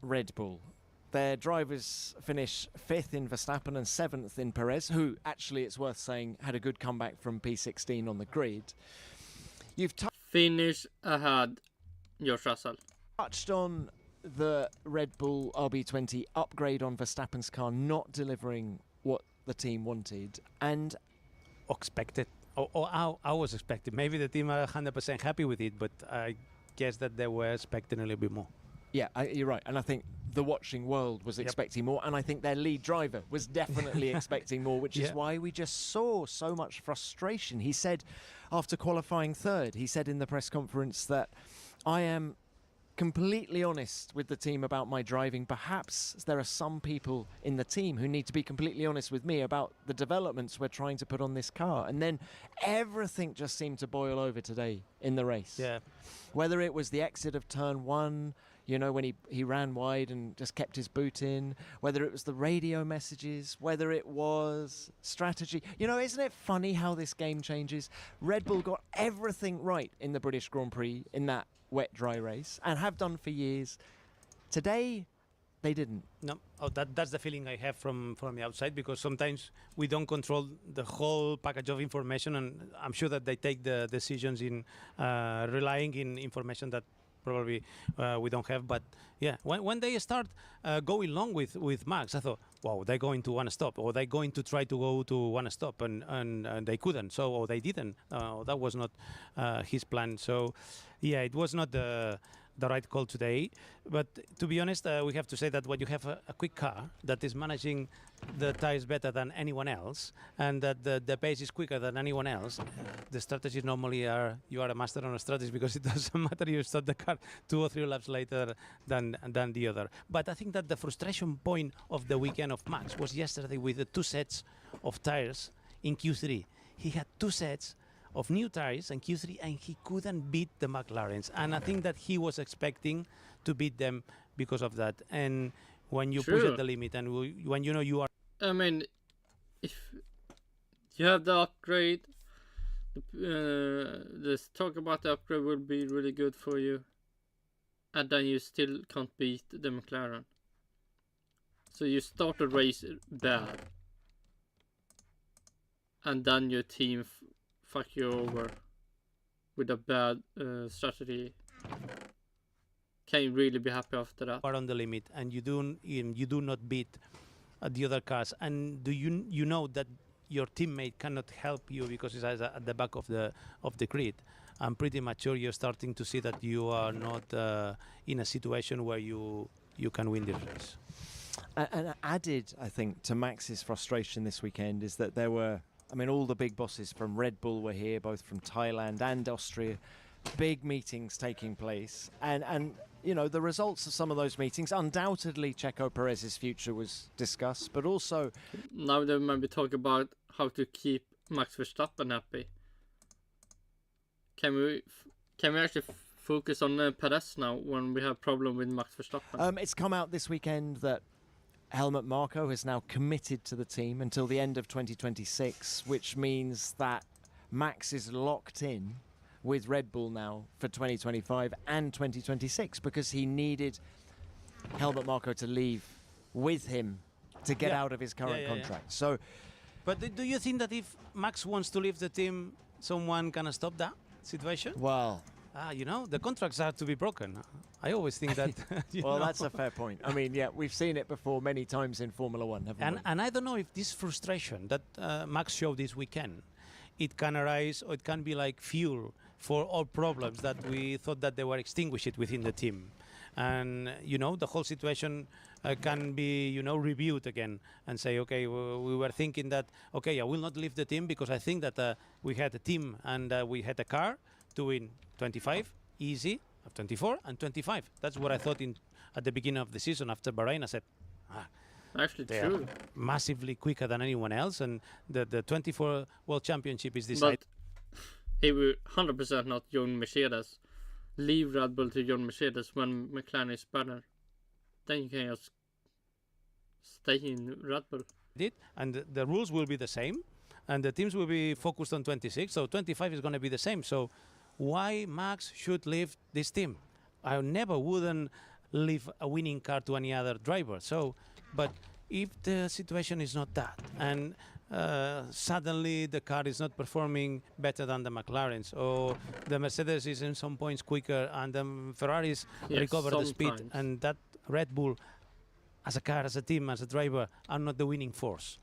Red Bull. Their drivers finish 5th in Verstappen and 7th in Perez, who, actually, it's worth saying, had a good comeback from P16 on the grid. You've finished ahead George Russell. Touched on the Red Bull RB20 upgrade on Verstappen's car not delivering what the team wanted and expected. I was expecting. Maybe the team are 100% happy with it, but I guess that they were expecting a little bit more. Yeah, you're right. And I think the watching world was expecting more. And I think their lead driver was definitely expecting more, which is why we just saw so much frustration. He said after qualifying 3rd, he said in the press conference that I am completely honest with the team about my driving. Perhaps there are some people in the team who need to be completely honest with me about the developments we're trying to put on this car. And then everything just seemed to boil over today in the race. Yeah. Whether it was the exit of turn 1, you know, when he ran wide and just kept his boot in, whether it was the radio messages, whether it was strategy. You know, isn't it funny how this game changes? Red Bull got everything right in the British Grand Prix in that wet dry race and have done for years. Today they didn't. No, that's the feeling I have from the outside, because sometimes we don't control the whole package of information, and I'm sure that they take the decisions in relying in information that probably we don't have. But yeah, when they start going long with Maax, I thought, wow, they're going to one stop, or they're going to try to go to one stop, and they couldn't, so, or they didn't. That was not his plan. So yeah, it was not the right call today. But to be honest, we have to say that when you have a quick car that is managing the tires better than anyone else, and that the pace is quicker than anyone else, the strategies normally are, you are a master on a strategy, because it doesn't matter you start the car 2 or 3 laps later than the other. But I think that the frustration point of the weekend of Maax was yesterday with the 2 sets of tires in Q3. He had 2 sets of new tires in Q3, and he couldn't beat the McLarens. And I think that he was expecting to beat them because of that. And when you push at the limit, and when you know you are... I mean, if you have the upgrade, this talk about the upgrade will be really good for you. And then you still can't beat the McLaren. So you start the race bad. And then your team fuck you over with a bad strategy. Can you really be happy after that? Are on the limit, and you do not beat the other cars, and do you know that your teammate cannot help you because it's at the back of the grid. I'm pretty much sure you're starting to see that you are not in a situation where you can win this race. And added, I think, to Max's frustration this weekend is that there were I mean, all the big bosses from Red Bull were here, both from Thailand and Austria. Big meetings taking place. And you know, the results of some of those meetings, undoubtedly Checo Perez's future was discussed, but also... Now they might be talking about how to keep Max Verstappen happy. Can we actually focus on Perez now when we have problem with Max Verstappen? It's come out this weekend that Helmut Marko has now committed to the team until the end of 2026, which means that Max is locked in with Red Bull now for 2025 and 2026 because he needed Helmut Marko to leave with him to get out of his current contract. So, but do you think that if Max wants to leave the team, someone can stop that situation? Well, you know, the contracts have to be broken. I always think that. Well, that's a fair point. I mean, yeah, we've seen it before many times in Formula One, haven't we? And I don't know if this frustration that Max showed this weekend, it can arise or it can be like fuel for all problems that we thought that they were extinguished within the team. And, you know, the whole situation can be, you know, reviewed again and say, okay, we were thinking that, okay, I will not leave the team because I think that we had a team and we had a car to win 25, easy, 24 and 25. That's what I thought at the beginning of the season after Bahrain. I said, actually they true. are massively quicker than anyone else, and the 24 World Championship is decided. But he will 100% not join Mercedes. Leave Red Bull to join Mercedes when McLaren is better. Then you can just stay in Red Bull. And the rules will be the same, and the teams will be focused on 26, so 25 is going to be the same. So why Max should leave this team? I never wouldn't leave a winning car to any other driver. So, but if the situation is not that, and suddenly the car is not performing better than the McLarens, or the Mercedes is in some points quicker and the Ferraris recover the speed, and that Red Bull as a car, as a team, as a driver are not the winning force,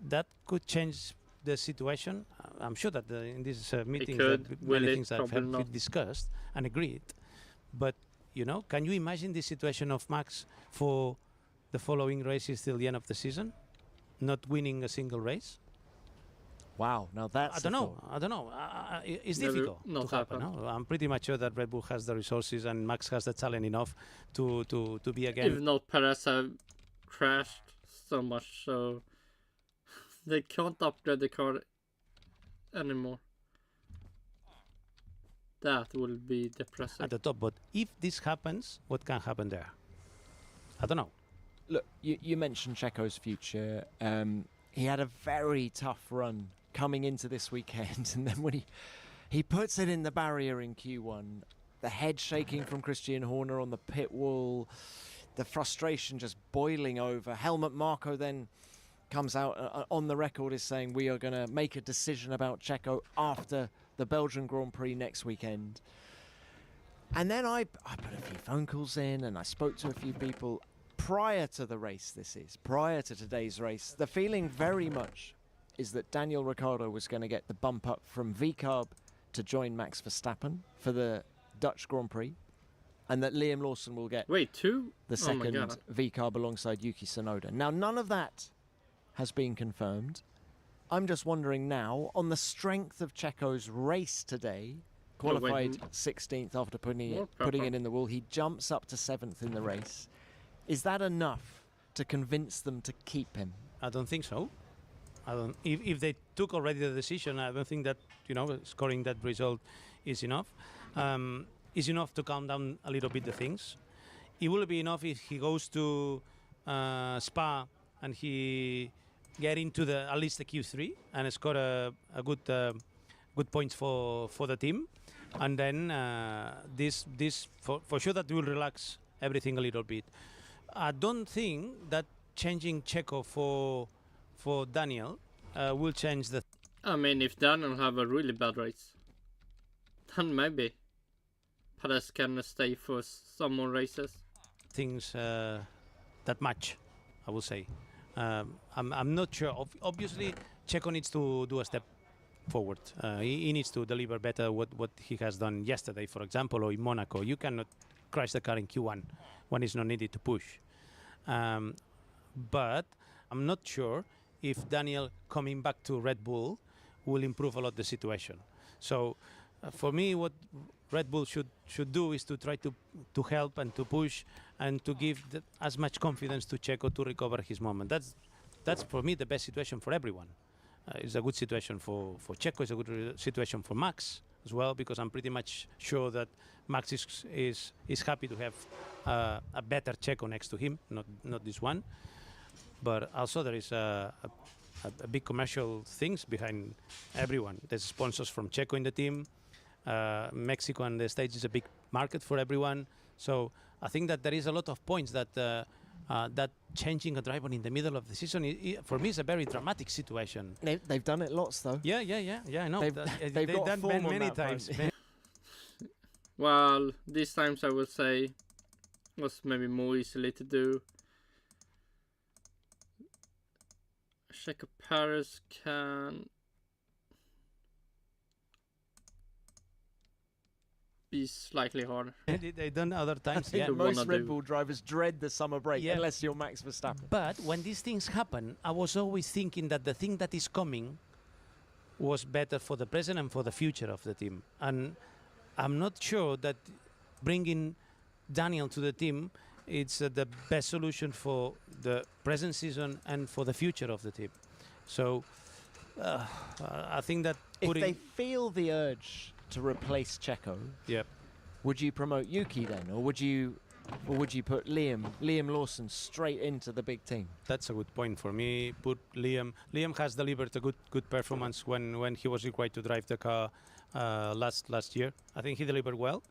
that could change the situation. I'm sure that in this meeting many things have been discussed and agreed, but you know, can you imagine the situation of Max for the following races till the end of the season? Not winning a single race? Wow, now that's... I don't know. It's difficult to happen. No? I'm pretty much sure that Red Bull has the resources and Max has the talent enough to be again... Even though Perez have crashed so much, so they can't upgrade the car anymore. That will be depressing. At the top, but if this happens, what can happen there? I don't know. Look, you mentioned Checo's future. He had a very tough run coming into this weekend, and then when he puts it in the barrier in Q1, the head shaking from Christian Horner on the pit wall, the frustration just boiling over. Helmut Marko then comes out on the record is saying we are going to make a decision about Checo after the Belgian Grand Prix next weekend. And then I put a few phone calls in and I spoke to a few people. Prior to the race, prior to today's race, the feeling very much is that Daniel Ricciardo was going to get the bump up from VCARB to join Max Verstappen for the Dutch Grand Prix, and that Liam Lawson will get the second VCARB alongside Yuki Tsunoda. Now, none of that has been confirmed. I'm just wondering now, on the strength of Checo's race today, qualified 16th after putting it in the wall, he jumps up to 7th in the race. Is that enough to convince them to keep him? I don't think so. If they took already the decision, I don't think that, you know, scoring that result is enough. Is enough to calm down a little bit the things. It will be enough if he goes to Spa and he get into at least the Q3 and score a good points for the team, and then this for sure that will relax everything a little bit. I don't think that changing Checo for Daniel will change the... I mean, if Daniel have a really bad race, then maybe Perez can stay for some more races. Things that much, I will say. I'm not sure. Obviously, Checo needs to do a step forward. He needs to deliver better what he has done yesterday, for example, or in Monaco. You cannot crash the car in Q1 when it's not needed to push. But I'm not sure if Daniel coming back to Red Bull will improve a lot the situation. So for me, what Red Bull should do is to try to help and to push and to give as much confidence to Checo to recover his moment. That's for me the best situation for everyone. It's a good situation for Checo. It's a good situation for Maax as well, because I'm pretty much sure that Maax is happy to have a better Checo next to him, not this one. But also there is a big commercial things behind everyone. There's sponsors from Checo in the team. Mexico and the States is a big market for everyone. So I think that there is a lot of points that that changing a driver in the middle of the season, for me, is a very dramatic situation. They've done it lots, though. Yeah, I know. They've got done form on many that times. front. Well, these times I would say was maybe more easily to do. Checo Paris can be slightly harder. They done other times. I think most Red Bull drivers dread the summer break unless you're Max Verstappen. But when these things happen, I was always thinking that the thing that is coming was better for the present and for the future of the team. And I'm not sure that bringing Daniel to the team it's the best solution for the present season and for the future of the team. So I think that if they feel the urge to replace Checo, would you promote Yuki then, or would you put Liam Lawson straight into the big team? That's a good point for me. Put Liam. Liam has delivered a good performance when he was required to drive the car last year. I think he delivered well,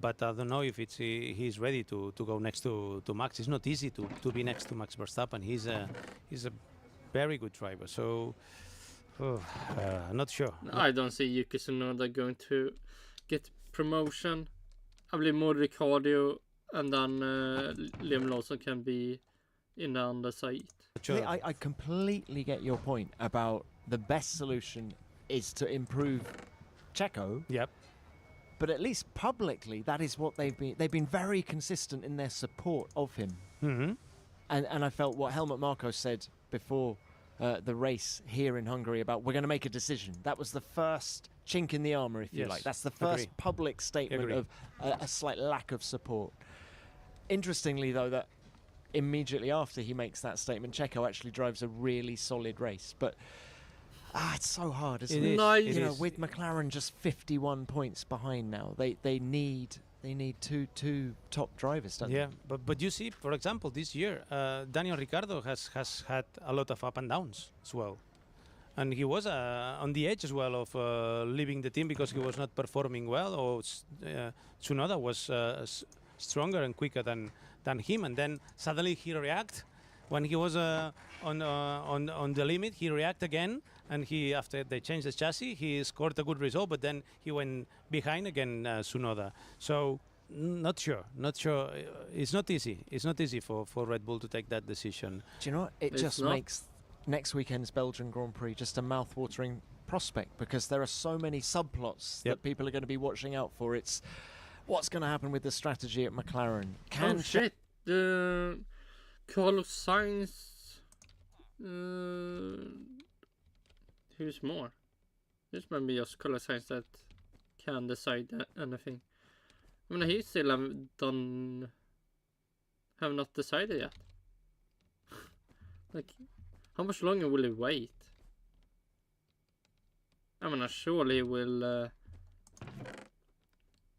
but I don't know if he's ready to go next to Maax. It's not easy to be next to Max Verstappen. He's a very good driver. So. Not sure. I don't see Yuki Tsunoda going to get promotion. I believe more Ricciardo, and then Liam Lawson can be in the underside. I completely get your point about the best solution is to improve Checo. Yep. But at least publicly, that is what they've been very consistent in their support of him. Mm-hmm. And I felt what Helmut Marko said before the race here in Hungary about we're going to make a decision. That was the first chink in the armour, if you like. That's the first public statement of a slight lack of support. Interestingly, though, that immediately after he makes that statement, Checo actually drives a really solid race. But it's so hard, isn't it? Nice. You know, with McLaren just 51 points behind now, they need two top drivers, don't they? But you see, for example, this year, Daniel Ricciardo has had a lot of up and downs as well. And he was on the edge as well of leaving the team because he was not performing well, or Tsunoda was stronger and quicker than him. And then suddenly he reacted. When he was on the limit, he reacted again. And after they changed the chassis, he scored a good result, but then he went behind again, Tsunoda. So, not sure. It's not easy. It's not easy for Red Bull to take that decision. Do you know what? It just makes next weekend's Belgian Grand Prix just a mouth-watering prospect, because there are so many subplots that people are going to be watching out for. It's what's going to happen with the strategy at McLaren. Carlos Sainz. Who's more? There's maybe just Carlos Sainz that can decide anything. I mean, he still have not decided yet. Like, how much longer will he wait? I mean, surely he will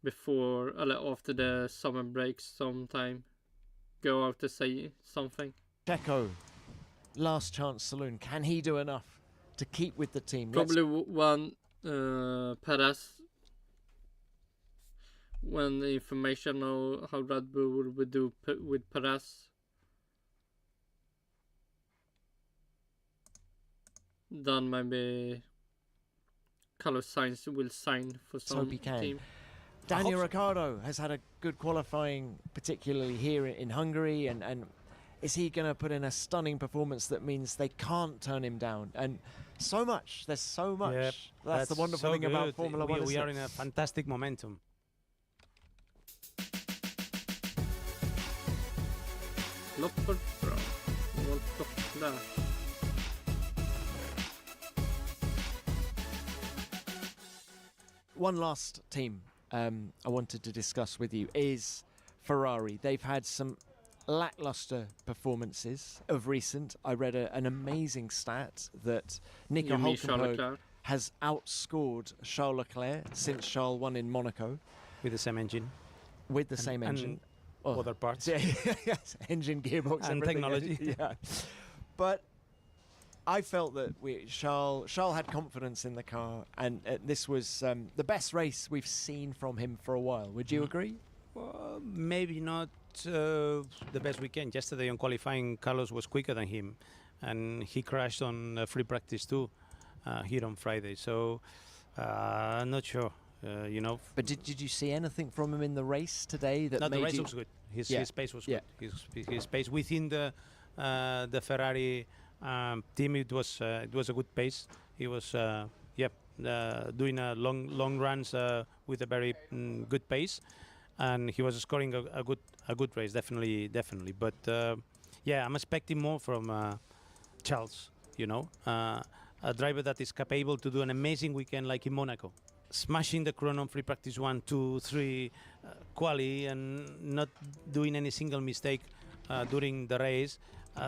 after the summer break sometime go out to say something. Checo, last chance saloon. Can he do enough to keep with the team? Probably one Perez. When the information of how Red Bull will do with Perez, then maybe Carlos Sainz will sign for some team. Daniel Ricciardo has had a good qualifying, particularly here in Hungary, and is he going to put in a stunning performance that means they can't turn him down? And so much, there's so much. Yep, that's the wonderful thing about Formula One. We are in a fantastic momentum. One last team I wanted to discuss with you is Ferrari. They've had some lackluster performances of recent. I read an amazing stat that Nico Hülkenberg has outscored Charles Leclerc since Charles won in Monaco. With the same engine. With the same engine. And other parts. Yes, engine, gearbox, and everything. technology. Yeah. But I felt that Charles had confidence in the car, and this was the best race we've seen from him for a while. Would you agree? Well, maybe not the best weekend. Yesterday on qualifying, Carlos was quicker than him, and he crashed on free practice too here on Friday. So I'm not sure. But did you see anything from him in the race today that made the race you... was good. His pace was good. His pace within the Ferrari team, it was a good pace. He was doing a long runs with a very good pace, and he was scoring a good race, definitely. But I'm expecting more from Charles. A driver that is capable to do an amazing weekend like in Monaco, smashing the chrono on free practice 1, 2, 3 quali, and not doing any single mistake during the race.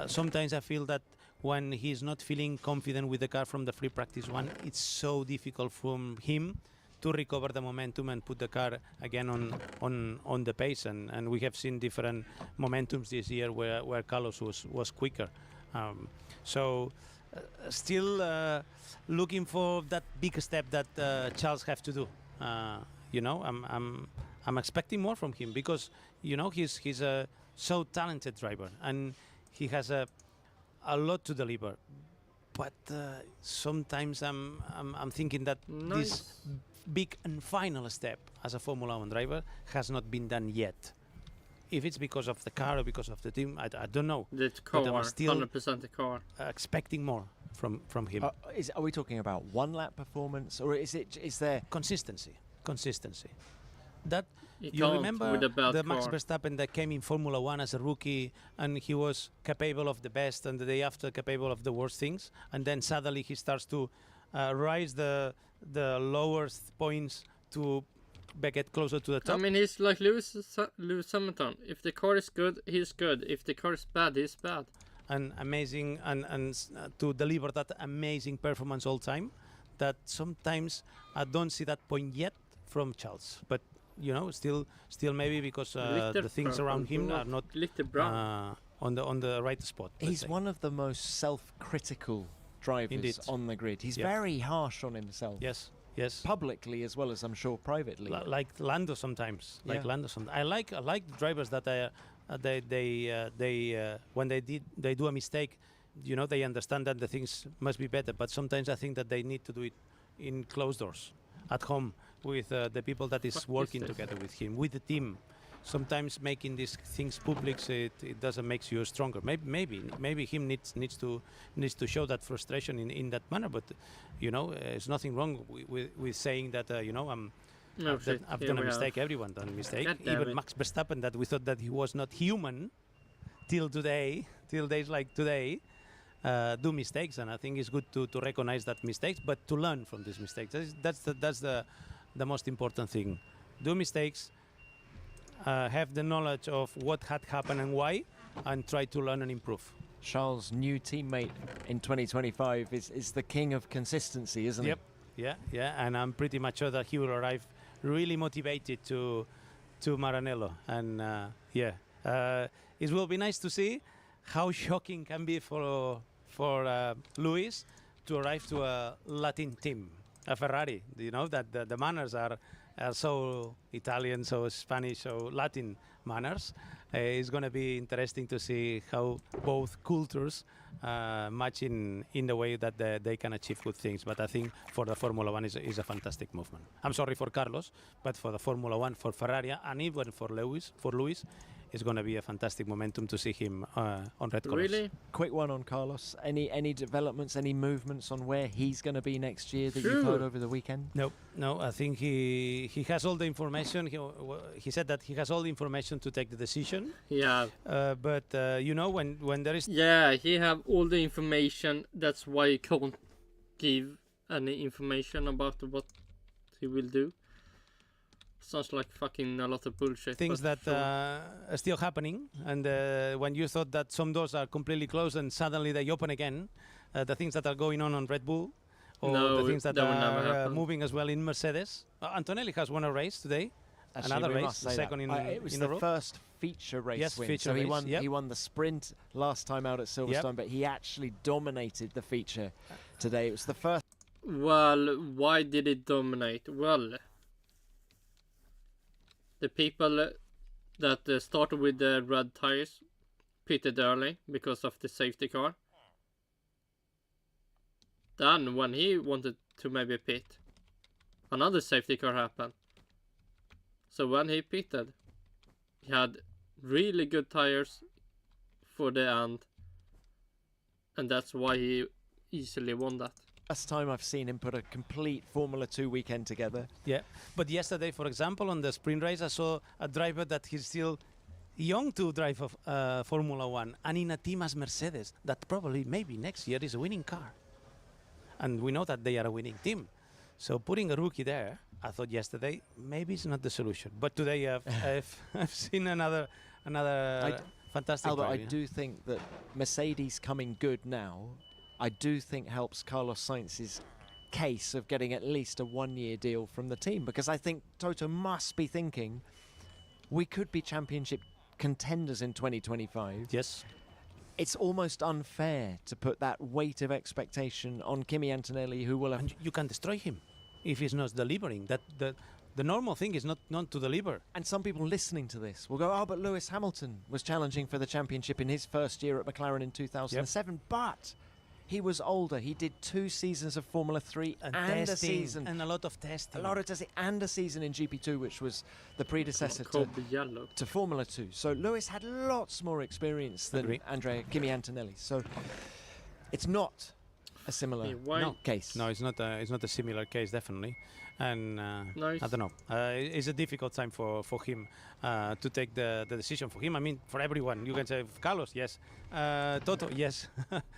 Sometimes I feel that when he's not feeling confident with the car from the free practice 1, it's so difficult for him to recover the momentum and put the car again on the pace. And we have seen different momentums this year where Carlos was quicker. Still looking for that big step that Charles have to do. I'm expecting more from him because he's a so talented driver and he has a lot to deliver. But sometimes I'm thinking that this big and final step as a Formula 1 driver has not been done yet. If it's because of the car or because of the team, I don't know. The car, but I'm still 100% the car. Expecting more from him. Are we talking about one lap performance, or is there consistency? That you remember the Max Verstappen that came in Formula 1 as a rookie, and he was capable of the best, and the day after capable of the worst things, and then suddenly he starts to rise the lowest points to get closer to the top. I mean, he's like Lewis Hamilton. If the car is good, he's good. If the car is bad, he's bad. And amazing, and to deliver that amazing performance all time, that sometimes I don't see that point yet from Charles. But still maybe because the things around him are not on the right spot. He's one of the most self-critical drivers on the grid. He's very harsh on himself. Yes. Publicly as well as I'm sure privately. Like Lando sometimes. I like drivers that when they do a mistake, they understand that the things must be better. But sometimes I think that they need to do it in closed doors, at home, with the people that is working together with him, with the team. Sometimes making these things public, it doesn't make you stronger. Maybe him needs to show that frustration in that manner. But there's nothing wrong with saying that I've done a mistake. Everyone done a mistake. Even Max Verstappen, that we thought that he was not human till days like today, do mistakes. And I think it's good to recognize that mistakes, but to learn from these mistakes. That's the most important thing. Do mistakes. Have the knowledge of what had happened and why, and try to learn and improve. Charles' new teammate in 2025 is the king of consistency, isn't he? Yeah, and I'm pretty much sure that he will arrive really motivated to Maranello, and it will be nice to see how shocking can be for Lewis to arrive to a Latin team, a Ferrari. That the manners are so Italian, so Spanish, so Latin manners. It's going to be interesting to see how both cultures match in the way that they can achieve good things. But I think for the Formula 1 is a fantastic movement. I'm sorry for Carlos, but for the Formula 1, for Ferrari, and even for Lewis, it's going to be a fantastic momentum to see him on red colours. Really? Quick one on Carlos. Any developments, any movements on where he's going to be next year that you've heard over the weekend? No. I think he has all the information. He said that he has all the information to take the decision. Yeah. But when there is... Yeah, he have all the information. That's why he can't give any information about what he will do. Sounds like fucking a lot of bullshit. Things but that are still happening, and when you thought that some doors are completely closed and suddenly they open again, the things that are going on Red Bull, or the things that are moving as well in Mercedes. Antonelli has won a race today. Actually, Another we race, must say second that. in It was in the a row. first feature race Yes, win. feature So he race, won. yep. He won the sprint last time out at Silverstone, but he actually dominated the feature today. It was the first. Well, why did it dominate? Well, the people that started with the red tires pitted early because of the safety car. Then, when he wanted to maybe pit, another safety car happened. So when he pitted, he had really good tires for the end, and that's why he easily won that. First time I've seen him put a complete Formula 2 weekend together. Yeah, but yesterday, for example, on the sprint race, I saw a driver that he's still young to drive Formula 1, and in a team as Mercedes, that probably maybe next year is a winning car. And we know that they are a winning team. So putting a rookie there, I thought yesterday, maybe it's not the solution. But today I've seen another fantastic Albert, drive, I do think that Mercedes coming good now, I do think helps Carlos Sainz's case of getting at least a one-year deal from the team, because I think Toto must be thinking we could be championship contenders in 2025. Yes. It's almost unfair to put that weight of expectation on Kimi Antonelli, who will have... And you can destroy him if he's not delivering. That the normal thing is not to deliver. And some people listening to this will go, oh, but Lewis Hamilton was challenging for the championship in his first year at McLaren in 2007, but he was older. He did 2 seasons of Formula 3 and a season. And a lot of testing. A lot of testing and a season in GP2, which was the predecessor to Formula 2. So Lewis had lots more experience than Kimi Antonelli. So it's not a similar case. No, it's not a similar case, definitely. And I don't know. It's a difficult time for him to take the decision for him. I mean, for everyone. You can say Carlos, yes. Toto, yes.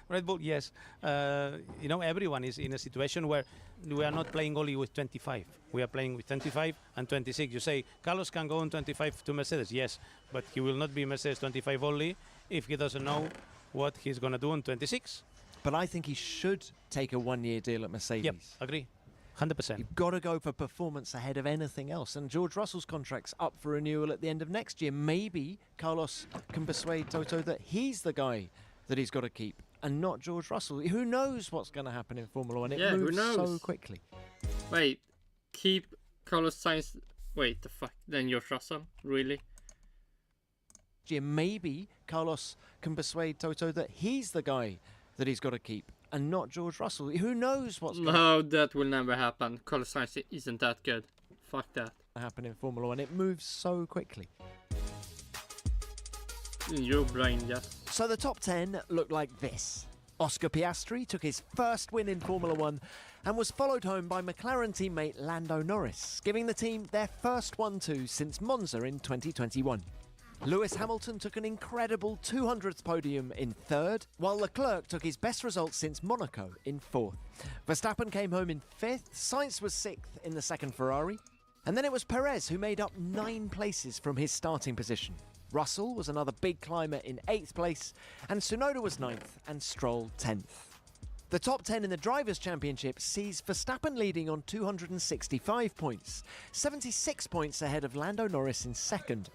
Red Bull, yes. Everyone is in a situation where we are not playing only with 25. We are playing with 25 and 26. You say Carlos can go on 25 to Mercedes, yes. But he will not be Mercedes 25 only if he doesn't know what he's going to do on 26. But I think he should take a one-year deal at Mercedes. Yep, agree. 100%. You've got to go for performance ahead of anything else. And George Russell's contract's up for renewal at the end of next year. Maybe Carlos can persuade Toto that he's the guy that he's got to keep and not George Russell. Who knows what's going to happen in Formula 1? It moves so quickly. Wait, keep Carlos Sainz... Wait, the fuck? Then George Russell? Really? Maybe Carlos can persuade Toto that he's the guy that he's got to keep and not George Russell. Who knows what's going No, that will never happen. Carlos Sainz isn't that good. Fuck that. Happen in Formula 1. It moves so quickly. In your brain, yes. So the top 10 looked like this. Oscar Piastri took his first win in Formula 1 and was followed home by McLaren teammate Lando Norris, giving the team their first 1-2 since Monza in 2021. Lewis Hamilton took an incredible 200th podium in third, while Leclerc took his best result since Monaco in fourth. Verstappen came home in fifth, Sainz was sixth in the second Ferrari, and then it was Perez who made up 9 places from his starting position. Russell was another big climber in 8th place, and Tsunoda was 9th and Stroll 10th. The top 10 in the Drivers' Championship sees Verstappen leading on 265 points, 76 points ahead of Lando Norris in second.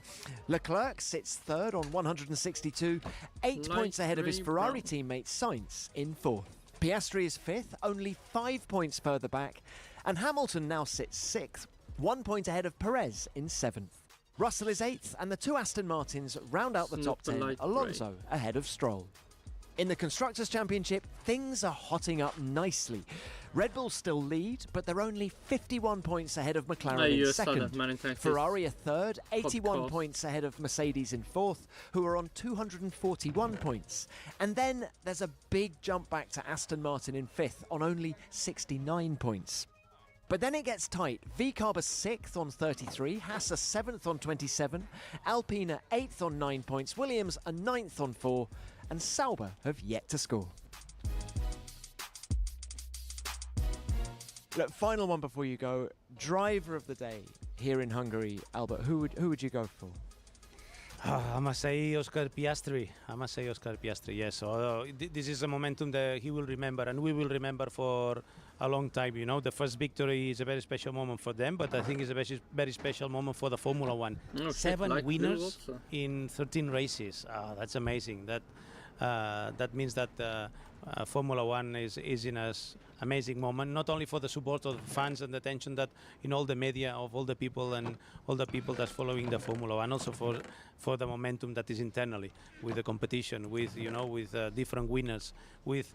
Leclerc sits third on 162, 8 points ahead of his Ferrari teammate Sainz in fourth. Piastri is fifth, only 5 points further back, and Hamilton now sits sixth, 1 point ahead of Perez in seventh. Russell is eighth, and the 2 Aston Martins round out the top 10, Alonso ahead of Stroll. In the Constructors' Championship, things are hotting up nicely. Red Bull still lead, but they're only 51 points ahead of McLaren in second. Ferrari are third, 81 points ahead of Mercedes in fourth, who are on 241 points. And then there's a big jump back to Aston Martin in fifth on only 69 points. But then it gets tight. VCarb are 6th on 33, Haas are 7th on 27, Alpine are 8th on 9 points, Williams are 9th on 4, and Sauber have yet to score. Look, final one before you go. Driver of the day. here in Hungary, Albert, who would you go for? I must say Oscar Piastri. Yes. So this is a momentum that he will remember, and we will remember for a long time. You know, the first victory is a very special moment for them, but I think it's a very special moment for the Formula One. 7 winners in 13 races. That's amazing. That means that Formula One is in an amazing moment, not only for the support of the fans and the attention that in all the media of all the people and all the people that's following the Formula One, also for the momentum that is internally with the competition, with different winners, with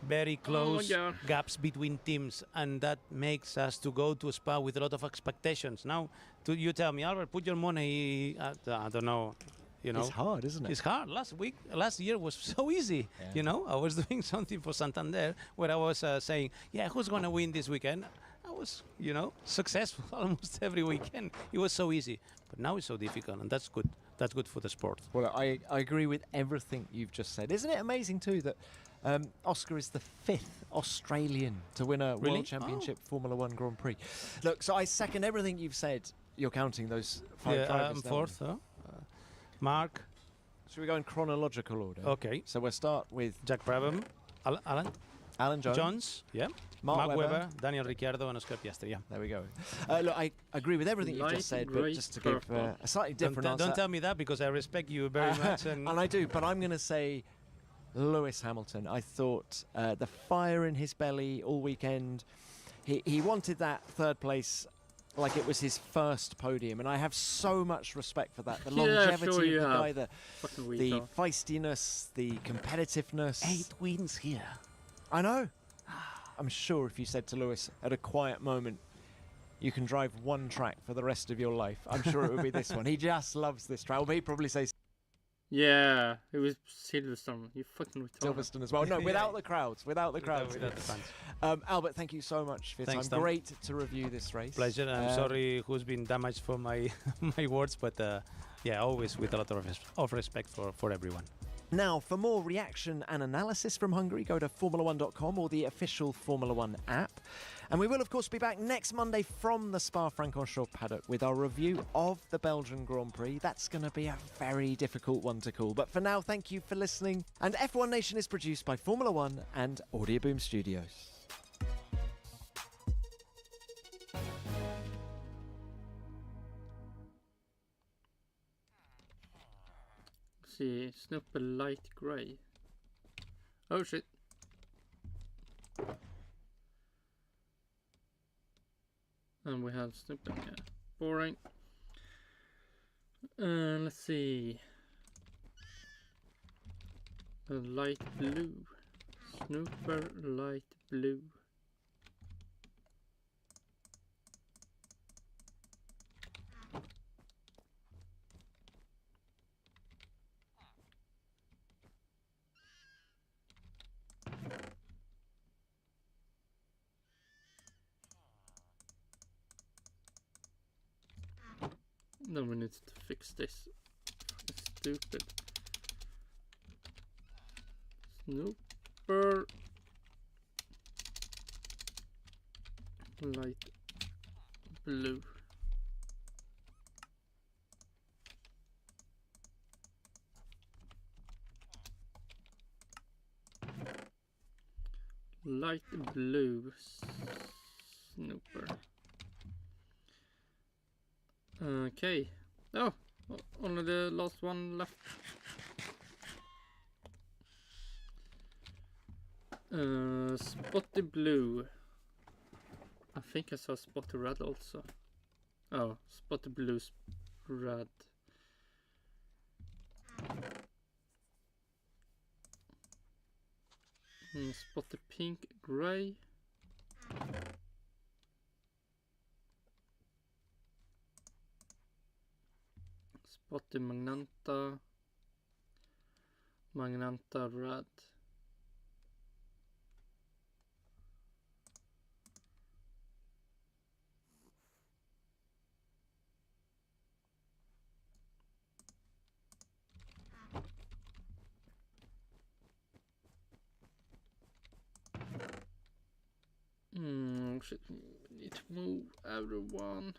very close gaps between teams, and that makes us to go to Spa with a lot of expectations. Now, you tell me, Albert, put your money at, I don't know. You know, it's hard, isn't it? It's hard. Last year was so easy. Yeah. You know, I was doing something for Santander where I was saying, who's going to win this weekend? I was, successful almost every weekend. It was so easy. But now it's so difficult, and that's good. That's good for the sport. Well, I agree with everything you've just said. Isn't it amazing, too, that Oscar is the 5th Australian to win a World Championship Formula One Grand Prix? Look, so I second everything you've said. You're counting those 5 drivers. I'm 4th, huh? Mark. Should we go in chronological order? Okay. So we'll start with Jack Brabham, Alan Jones, Mark Webber, Daniel Ricciardo, and Oscar Piastri. Yeah. There we go. Look, I agree with everything you've just said, but just to give a slightly different answer. Don't tell me that, because I respect you very much. And I do, but I'm going to say Lewis Hamilton. I thought the fire in his belly all weekend. He wanted that 3rd place like it was his first podium, and I have so much respect for that. The longevity of the guy, the feistiness, the competitiveness. 8 wins here. I know. I'm sure if you said to Lewis at a quiet moment, you can drive one track for the rest of your life, I'm sure it would be this one. He just loves this track. Well, he'd probably say... Yeah, it was Silverstone. You fucking retarded. Silverstone as well. No, without the crowds. Without the fans. Albert, thank you so much for your time. Great to review this race. Pleasure. I'm sorry who's been damaged for my my words, but always with a lot of respect for everyone. Now, for more reaction and analysis from Hungary, go to Formula1.com or the official Formula One app. And we will, of course, be back next Monday from the Spa-Francorchamps paddock with our review of the Belgian Grand Prix. That's going to be a very difficult one to call. But for now, thank you for listening. And F1 Nation is produced by Formula One and Audioboom Studios. See, Snooper light grey. Oh shit. And we have Snooper, yeah. Boring. Let's see. A light blue. Snooper light blue. Then we need to fix this. Stupid. Snooper light blue. Light blue Snooper. Okay. Oh, only the last one left. Spotty blue. I think I saw spotty red also. Oh, spotty blue red. Spotty pink gray. Spotty magenta. Magenta red. Shit, we need to move everyone.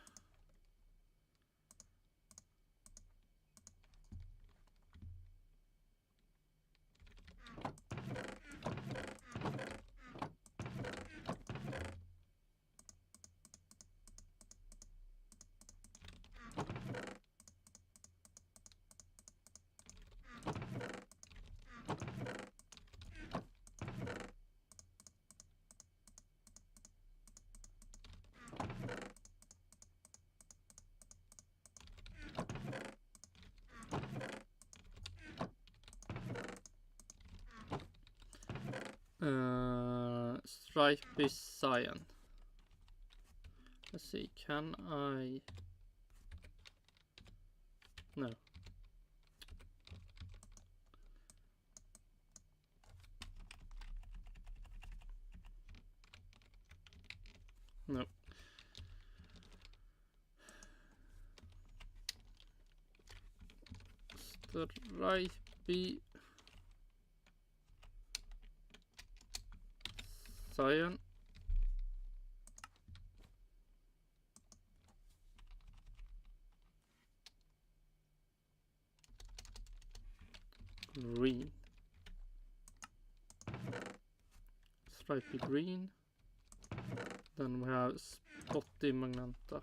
Stripey Cyan. Let's see, can I... No. No. Stripey Cyan. Green. Stripey green. Then we have spotty magenta.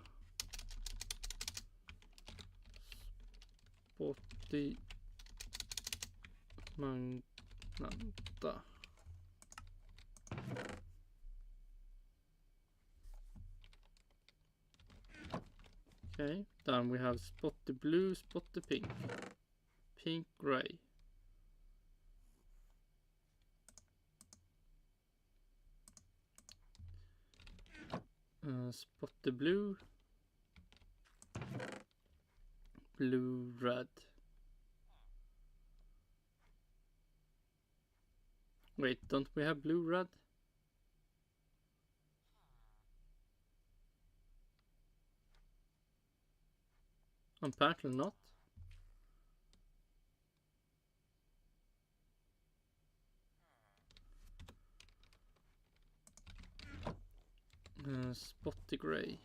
Spotty magenta. Okay, then we have spotty blue, spotty pink, pink gray. Spotty blue, blue red. Wait, don't we have blue red? Apparently not. Spotty gray.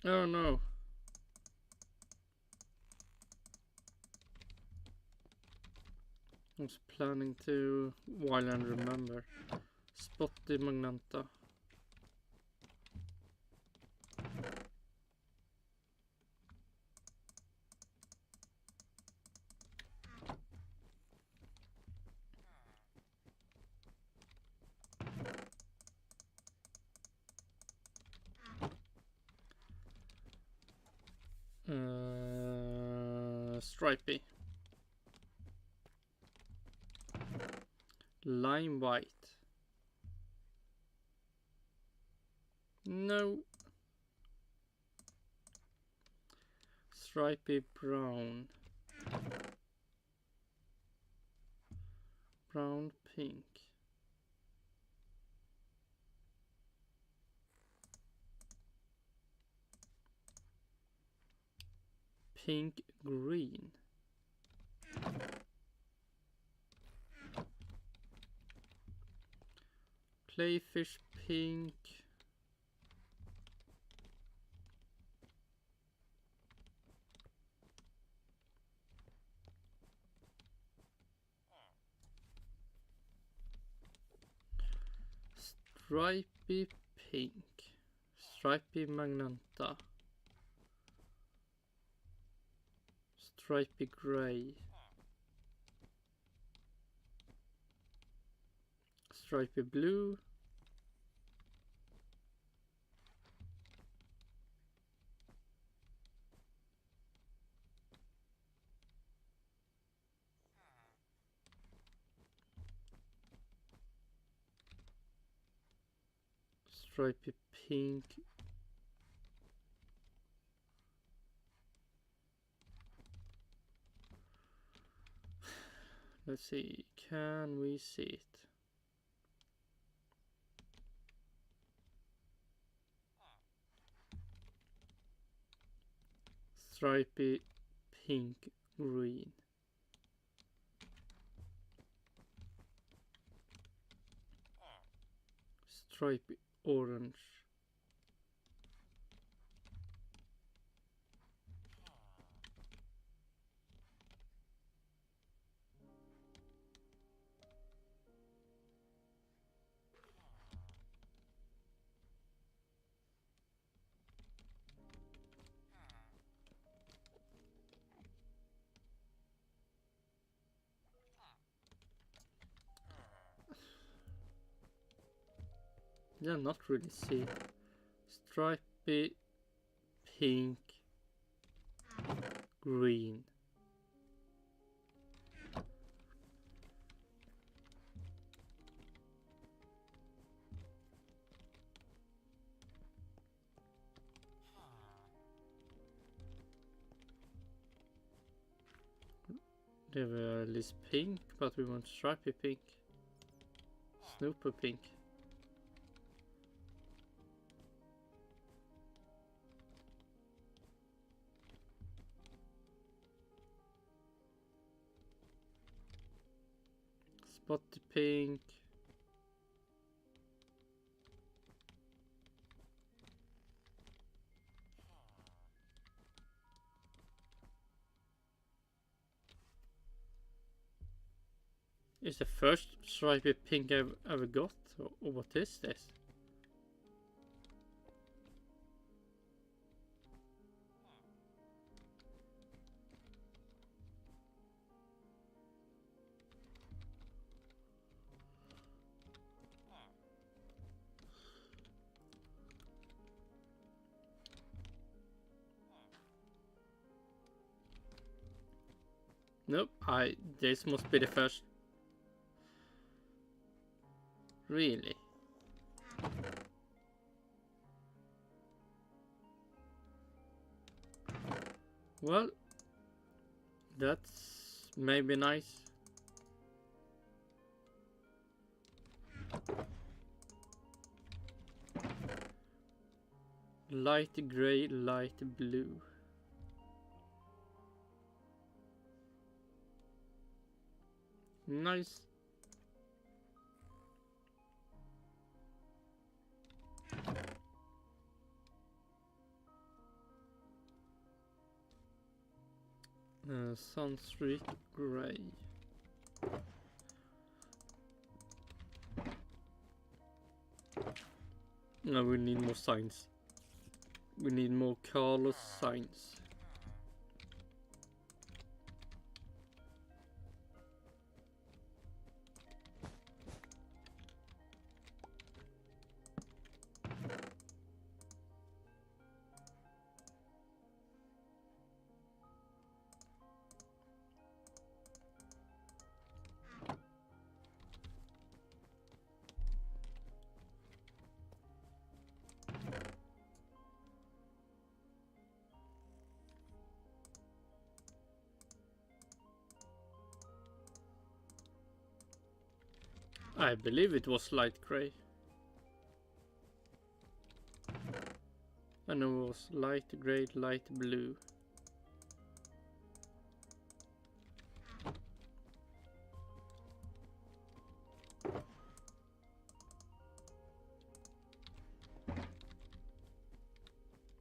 Oh no. I was planning to, while I remember, spotty magenta. Stripey. Lime white. No. Stripey brown. Brown pink. Pink green. Playfish pink. Stripey pink. Stripey magenta. Stripey gray. Stripey blue. Stripey pink. Let's see, can we see it? Stripey pink green. Stripey orange. Yeah, not really see. Stripy, pink, green. They were at least pink, but we want stripy pink. Snooper pink. Spotty pink. Is the first stripy pink I've ever got, or what is this? Nope, this must be the first. Really? Well, that's maybe nice. Light gray, light blue. Nice. Sunstreak gray. No, we need more signs. We need more color signs. I believe it was light grey. And it was light grey, light blue.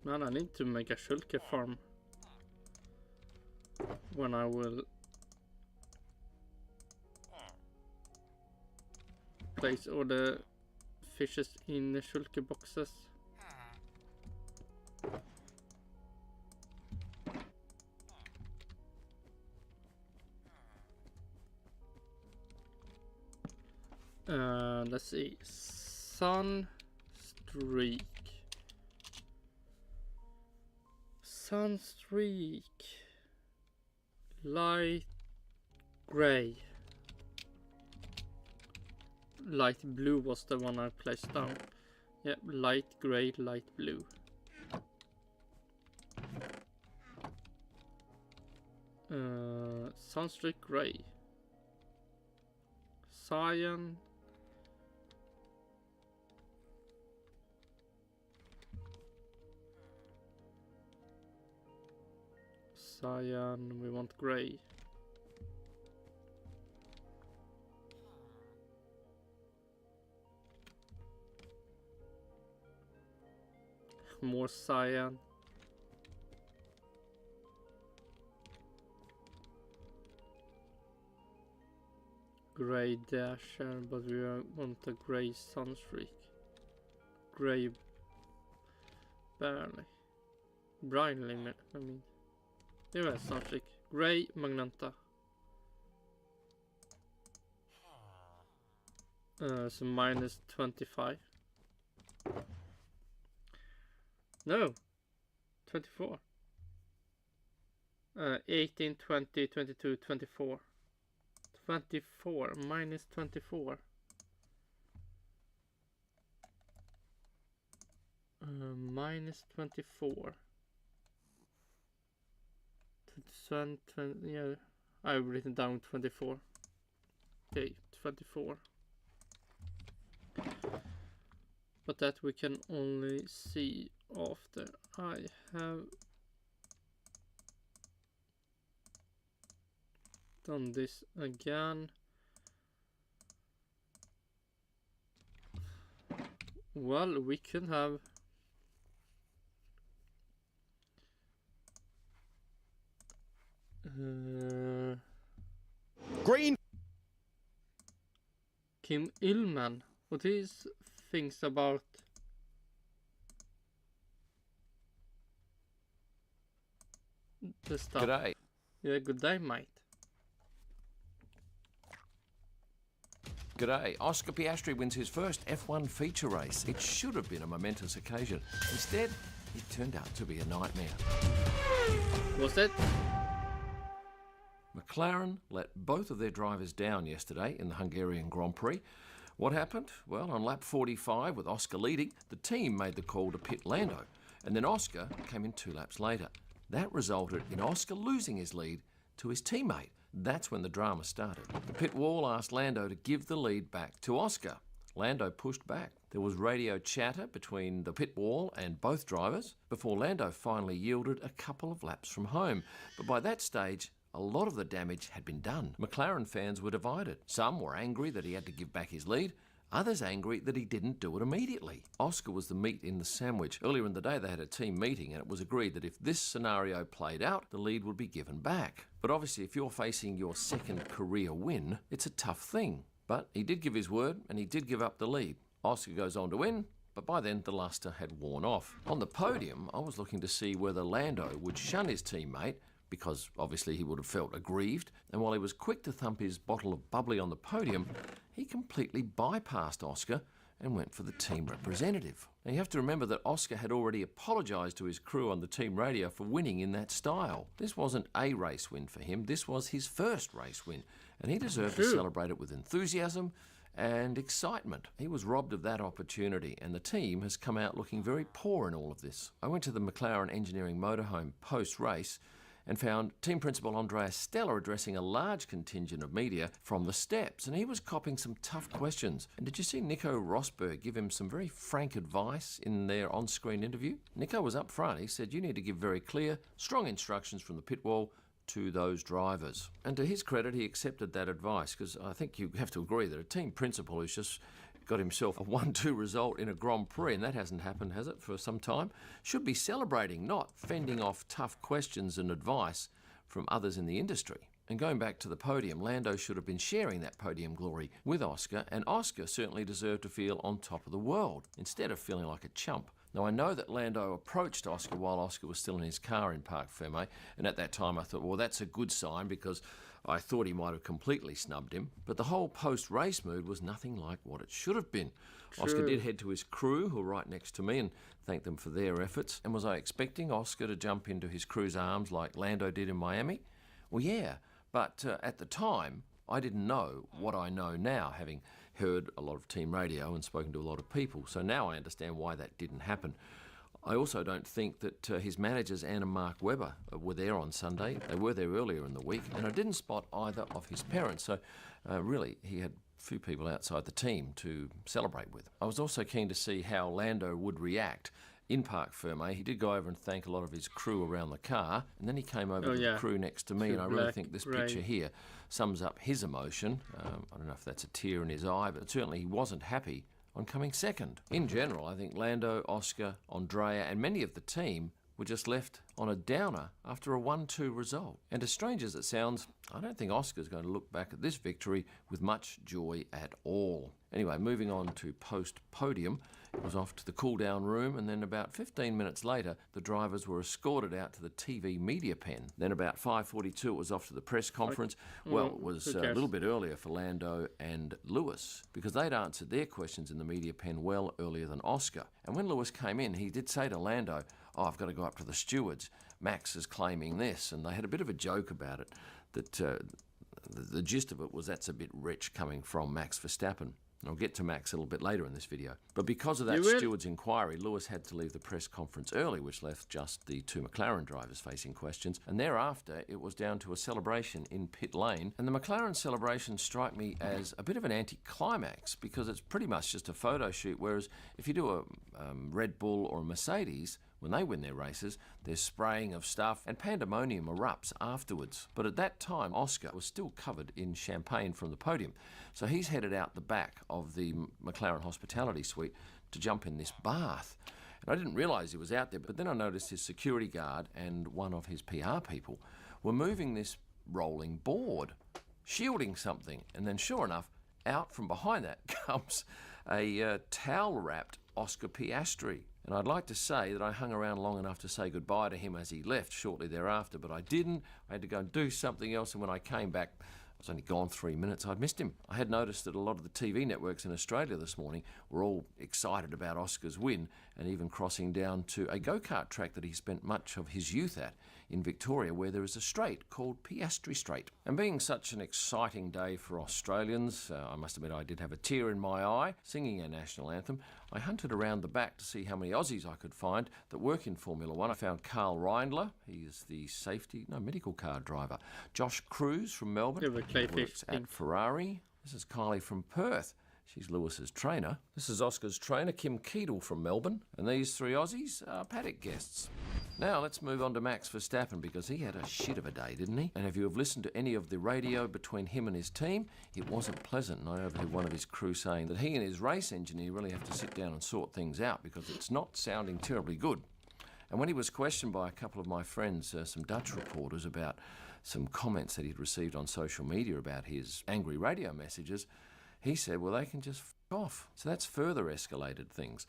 Man, I need to make a Schulke farm when I will place all the fishes in the Schulke boxes. Let's see. Sunstreak. Sunstreak. Light gray. Light blue was the one I placed down. Yep, light gray, light blue. Sunstreak gray. Cyan. Cyan, we want gray. More cyan. Gray dasher, but we want a gray sunstreak. Gray barely. Brightly, I mean. There is sunstreak. Gray magenta. So minus 25. No. 24. 18, 20, 22, 24. 24 minus 24. Minus 24. 20, yeah, I've written down 24. Okay, 24. But that we can only see after I have done this again. Well, we can have green. Kym Illman. What is things about the stuff? G'day. Yeah, good day, mate. G'day. Oscar Piastri wins his first F1 feature race. It should have been a momentous occasion. Instead, it turned out to be a nightmare. Was it? McLaren let both of their drivers down yesterday in the Hungarian Grand Prix. What happened? Well, on lap 45, with Oscar leading, the team made the call to pit Lando, and then Oscar came in 2 laps later. That resulted in Oscar losing his lead to his teammate. That's when the drama started. The pit wall asked Lando to give the lead back to Oscar. Lando pushed back. There was radio chatter between the pit wall and both drivers before Lando finally yielded a couple of laps from home. But by that stage, a lot of the damage had been done. McLaren fans were divided. Some were angry that he had to give back his lead, others angry that he didn't do it immediately. Oscar was the meat in the sandwich. Earlier in the day they had a team meeting and it was agreed that if this scenario played out, the lead would be given back. But obviously if you're facing your second career win, it's a tough thing. But he did give his word and he did give up the lead. Oscar goes on to win, but by then the luster had worn off. On the podium, I was looking to see whether Lando would shun his teammate, because obviously he would have felt aggrieved, and while he was quick to thump his bottle of bubbly on the podium, he completely bypassed Oscar and went for the team representative. Now you have to remember that Oscar had already apologised to his crew on the team radio for winning in that style. This wasn't a race win for him, this was his first race win, and he deserved to celebrate it with enthusiasm and excitement. He was robbed of that opportunity, and the team has come out looking very poor in all of this. I went to the McLaren Engineering motorhome post-race and found team principal Andrea Stella addressing a large contingent of media from the steps, and he was copping some tough questions. And did you see Nico Rosberg give him some very frank advice in their on-screen interview? Nico was up front. He said, you need to give very clear, strong instructions from the pit wall to those drivers. And to his credit, he accepted that advice, because I think you have to agree that a team principal who's just got himself a 1-2 result in a Grand Prix, and that hasn't happened, has it, for some time, should be celebrating, not fending off tough questions and advice from others in the industry. And going back to the podium, Lando should have been sharing that podium glory with Oscar, and Oscar certainly deserved to feel on top of the world, instead of feeling like a chump. Now, I know that Lando approached Oscar while Oscar was still in his car in Parc Fermé, and at that time I thought, well, that's a good sign, because I thought he might have completely snubbed him. But the whole post-race mood was nothing like what it should have been. True. Oscar did head to his crew, who were right next to me, and thank them for their efforts. And was I expecting Oscar to jump into his crew's arms like Lando did in Miami? Well, yeah, but at the time, I didn't know what I know now, having heard a lot of team radio and spoken to a lot of people. So now I understand why that didn't happen. I also don't think that his managers, Anne and Mark Webber, were there on Sunday. They were there earlier in the week, and I didn't spot either of his parents. So really, he had a few people outside the team to celebrate with. I was also keen to see how Lando would react in Parc Fermé. He did go over and thank a lot of his crew around the car, and then he came over to the crew next to me, and I really think this picture here sums up his emotion. I don't know if that's a tear in his eye, but certainly he wasn't happy on coming second. In general, I think Lando, Oscar, Andrea and many of the team were just left on a downer after a 1-2 result. And as strange as it sounds, I don't think Oscar's going to look back at this victory with much joy at all. Anyway, moving on to post-podium, It was off to the cool-down room, and then about 15 minutes later, the drivers were escorted out to the TV media pen. Then about 5:42, it was off to the press conference. Well, it was a little bit earlier for Lando and Lewis, because they'd answered their questions in the media pen well earlier than Oscar. And when Lewis came in, he did say to Lando, "Oh, I've got to go up to the stewards. Max is claiming this," and they had a bit of a joke about it, that the gist of it was that's a bit rich coming from Max Verstappen. And I'll get to Max a little bit later in this video. But because of that steward's inquiry, Lewis had to leave the press conference early, which left just the two McLaren drivers facing questions. And thereafter, it was down to a celebration in pit lane. And the McLaren celebration struck me as a bit of an anticlimax, because it's pretty much just a photo shoot, whereas if you do a Red Bull or a Mercedes, when they win their races, there's spraying of stuff and pandemonium erupts afterwards. But at that time, Oscar was still covered in champagne from the podium. So he's headed out the back of the McLaren hospitality suite to jump in this bath. And I didn't realise he was out there, but then I noticed his security guard and one of his PR people were moving this rolling board, shielding something. And then sure enough, out from behind that comes a towel-wrapped Oscar Piastri. And I'd like to say that I hung around long enough to say goodbye to him as he left shortly thereafter, but I didn't. I had to go and do something else, and when I came back, I was only gone 3 minutes. I'd missed him. I had noticed that a lot of the TV networks in Australia this morning were all excited about Oscar's win, and even crossing down to a go-kart track that he spent much of his youth at in Victoria, where there is a straight called Piastri Straight. And being such an exciting day for Australians, I must admit I did have a tear in my eye singing our national anthem. I hunted around the back to see how many Aussies I could find that work in Formula One. I found Carl Reindler, he is the medical car driver. Josh Cruz from Melbourne, works at Ferrari. This is Kylie from Perth. She's Lewis's trainer. This is Oscar's trainer, Kim Keedle from Melbourne. And these three Aussies are paddock guests. Now let's move on to Max Verstappen, because he had a shit of a day, didn't he? And if you have listened to any of the radio between him and his team, it wasn't pleasant. And I overheard one of his crew saying that he and his race engineer really have to sit down and sort things out, because it's not sounding terribly good. And when he was questioned by a couple of my friends, some Dutch reporters, about some comments that he'd received on social media about his angry radio messages, he said, well, they can just f*** off. So that's further escalated things.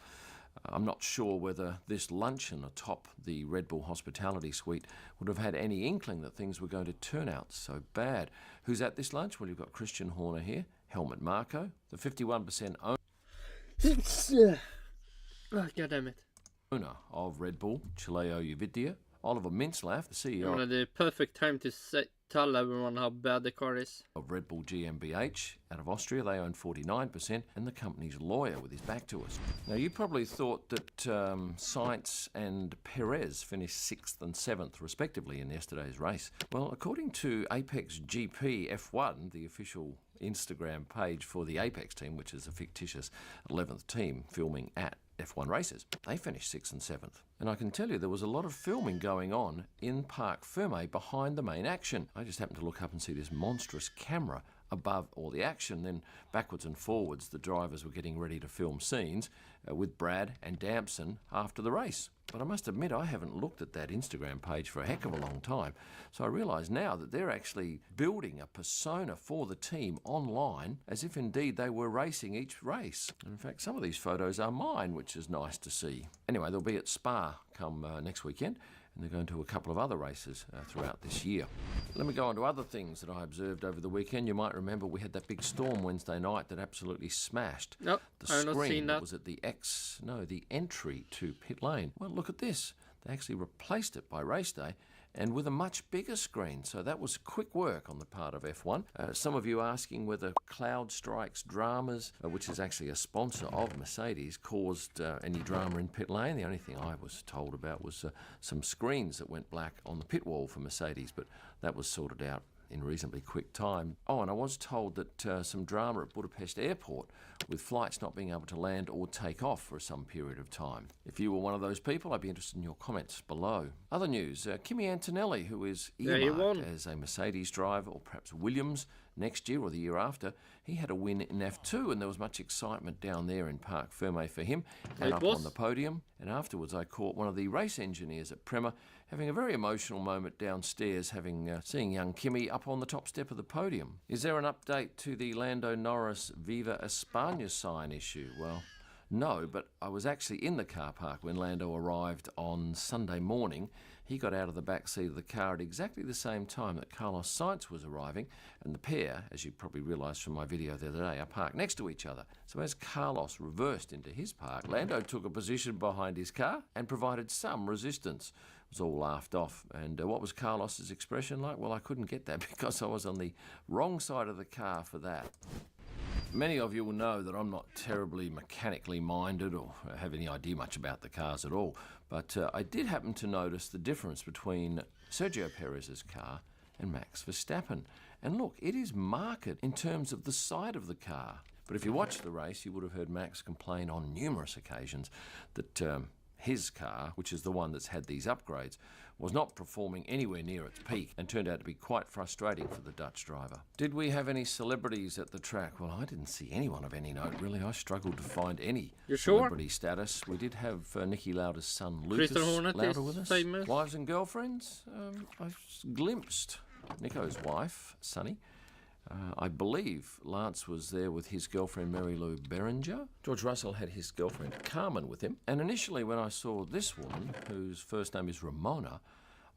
I'm not sure whether this luncheon atop the Red Bull hospitality suite would have had any inkling that things were going to turn out so bad. Who's at this lunch? Well, you've got Christian Horner here, Helmut Marko, the 51% God damn it. owner of Red Bull, Chileo Uvidia, Oliver Mintzlaff, the CEO. One of the perfect time to tell everyone how bad the car is. Of Red Bull GmbH out of Austria, they own 49%, and the company's lawyer with his back to us. Now, you probably thought that Sainz and Perez finished 6th and 7th, respectively, in yesterday's race. Well, according to Apex GP F1, the official Instagram page for the Apex team, which is a fictitious 11th team filming at F1 races, they finished 6th and 7th. And I can tell you there was a lot of filming going on in Parc Fermé behind the main action. I just happened to look up and see this monstrous camera above all the action. Then backwards and forwards, the drivers were getting ready to film scenes with Brad and Damson after the race. But I must admit, I haven't looked at that Instagram page for a heck of a long time. So I realise now that they're actually building a persona for the team online, as if indeed they were racing each race. And in fact, some of these photos are mine, which is nice to see. Anyway, they'll be at Spa come next weekend, and they're going to a couple of other races throughout this year. Let me go on to other things that I observed over the weekend. You might remember we had that big storm Wednesday night that absolutely smashed the screen that was at the entry to pit lane. Well, look at this. They actually replaced it by race day, and with a much bigger screen. So that was quick work on the part of F1. Some of you asking whether Cloud Strikes Dramas, which is actually a sponsor of Mercedes, caused any drama in pit lane. The only thing I was told about was some screens that went black on the pit wall for Mercedes, but that was sorted out in reasonably quick time. Oh, and I was told that some drama at Budapest Airport with flights not being able to land or take off for some period of time. If you were one of those people, I'd be interested in your comments below. Other news, Kimi Antonelli, who is earmarked as a Mercedes driver or perhaps Williams next year or the year after, he had a win in F2, and there was much excitement down there in Parc Fermé for him and up on the podium. And afterwards I caught one of the race engineers at Prema having a very emotional moment downstairs, seeing young Kimi up on the top step of the podium. Is there an update to the Lando Norris Viva España sign issue? Well, No, but I was actually in the car park when Lando arrived on Sunday morning. He got out of the back seat of the car at exactly the same time that Carlos Sainz was arriving, and the pair, as you probably realised from my video the other day, are parked next to each other. So as Carlos reversed into his park, Lando took a position behind his car and provided some resistance. It was all laughed off. And what was Carlos's expression like? Well, I couldn't get that because I was on the wrong side of the car for that. Many of you will know that I'm not terribly mechanically minded or have any idea much about the cars at all, but I did happen to notice the difference between Sergio Perez's car and Max Verstappen. And look, it is marked in terms of the side of the car. But if you watched the race, you would have heard Max complain on numerous occasions that his car, which is the one that's had these upgrades, was not performing anywhere near its peak and turned out to be quite frustrating for the Dutch driver. Did we have any celebrities at the track? Well, I didn't see anyone of any note, really. I struggled to find any celebrity status. We did have Nicky Lauda's son, Lucas Lauda, with us. Famous. Wives and girlfriends? I glimpsed Nico's wife, Sunny. I believe Lance was there with his girlfriend Mary Lou Beringer. George Russell had his girlfriend Carmen with him. And initially when I saw this woman, whose first name is Ramona,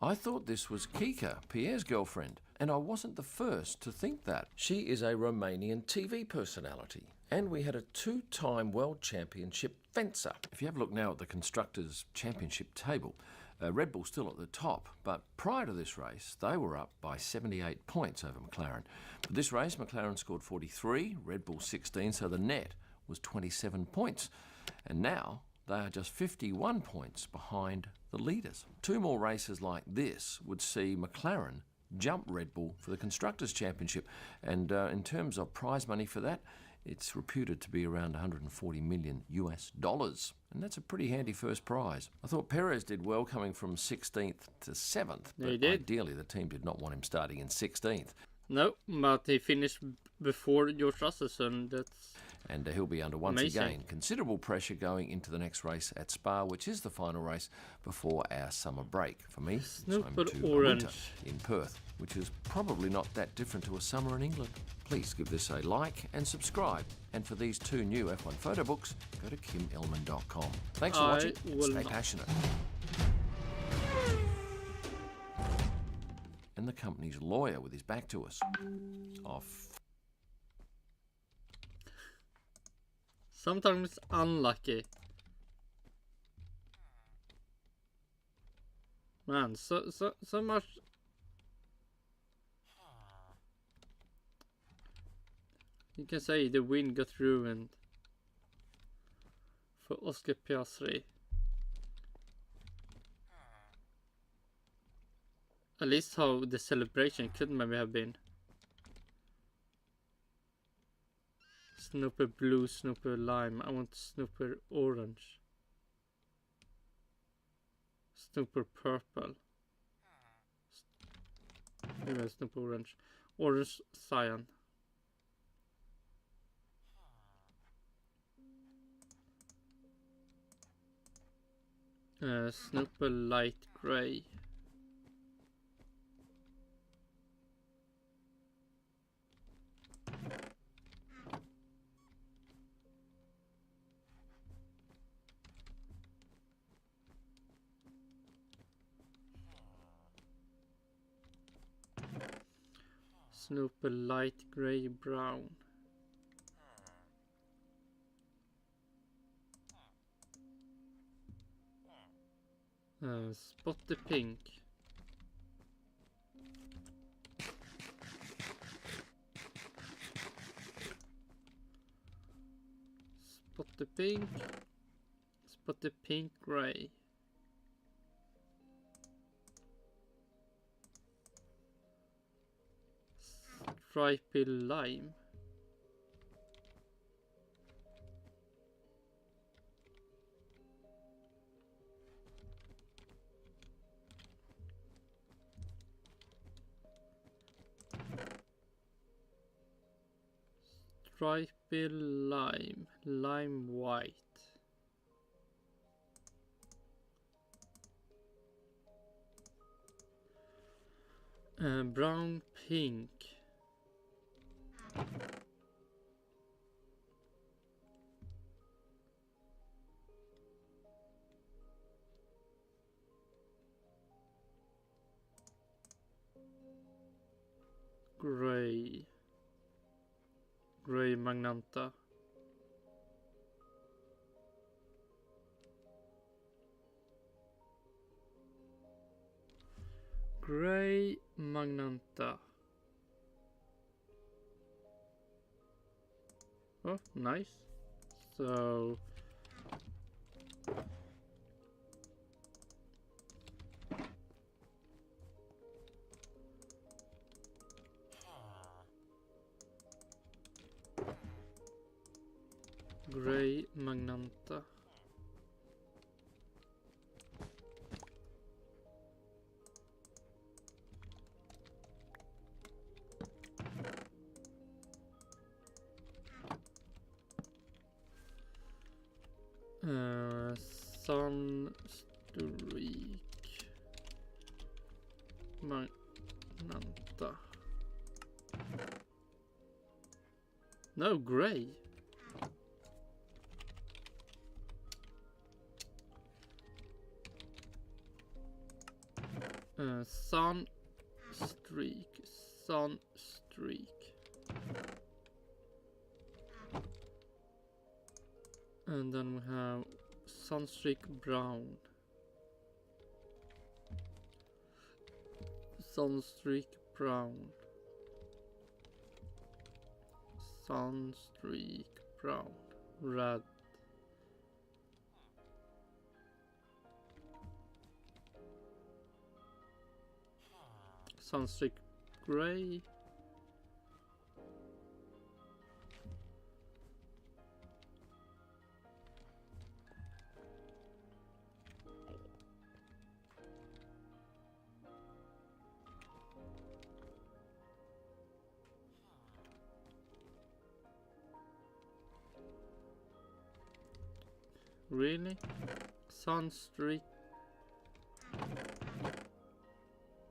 I thought this was Kika, Pierre's girlfriend. And I wasn't the first to think that. She is a Romanian TV personality. And we had a 2-time World Championship fencer. If you have a look now at the Constructors' Championship table, Red Bull still at the top, but prior to this race, they were up by 78 points over McLaren. But this race, McLaren scored 43, Red Bull 16, so the net was 27 points. And now they are just 51 points behind the leaders. 2 more races like this would see McLaren jump Red Bull for the Constructors' Championship. And in terms of prize money for that, it's reputed to be around $140 million US. And that's a pretty handy first prize. I thought Perez did well coming from 16th to 7th, but ideally the team did not want him starting in 16th. No, but he finished before George Russell, so that's... And he'll be under, once again, considerable pressure going into the next race at Spa, which is the final race before our summer break. For me, it's time to winter in Perth, which is probably not that different to a summer in England. Please give this a like and subscribe. And for these 2 new F1 photo books, go to KymIllman.com. Thanks for watching. Stay passionate. And the company's lawyer with his back to us. Off. Sometimes unlucky. Man, so much. You can say the win got ruined for Oscar Piastri. At least how the celebration could maybe have been. Snooper blue, snooper lime. I want snooper orange. Snooper purple. Maybe snooper orange. Orange cyan. Snooper light grey. Snooper light grey brown. Spot the pink. Spot the pink. Spot the pink grey. Stripy lime. Stripy lime. Lime white. Brown pink. Grey Magnanta. Grey Magnanta. Oh, nice. So Grey Magnanta. Sunstreak Magnanta. No, grey. Sunstreak. And then we have Sunstreak Brown. Sunstreak Brown. Sunstreak Brown. Red. Sunstreak Grey. Really? Sunstreak.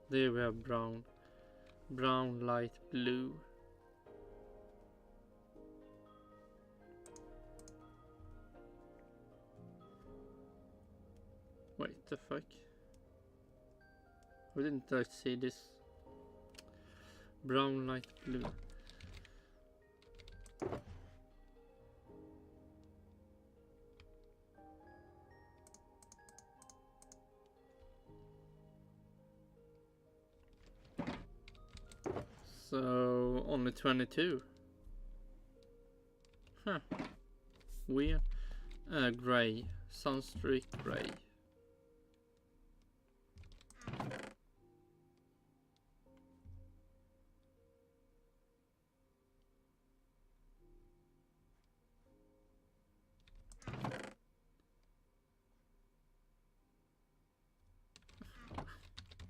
There we have brown. Brown, light blue. Wait, the fuck? Why didn't I see this? Brown, light blue. So only 22. Huh. Weird. Grey. Sunstreak Grey.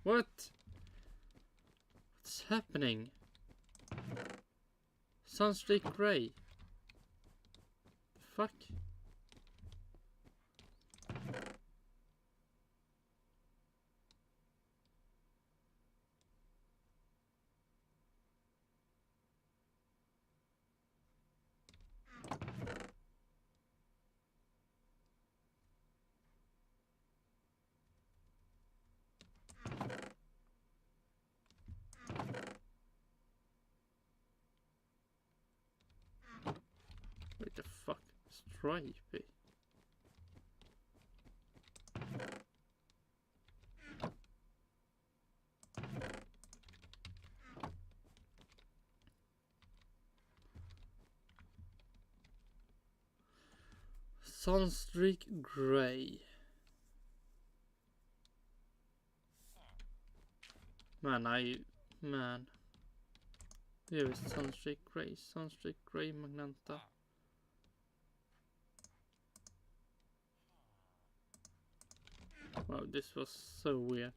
What? What's happening? Sunstreak Grey. Fuck. What the fuck? Stripey. Sunstreak Grey. Man. There is Sunstreak Grey Magnanta. Wow, this was so weird.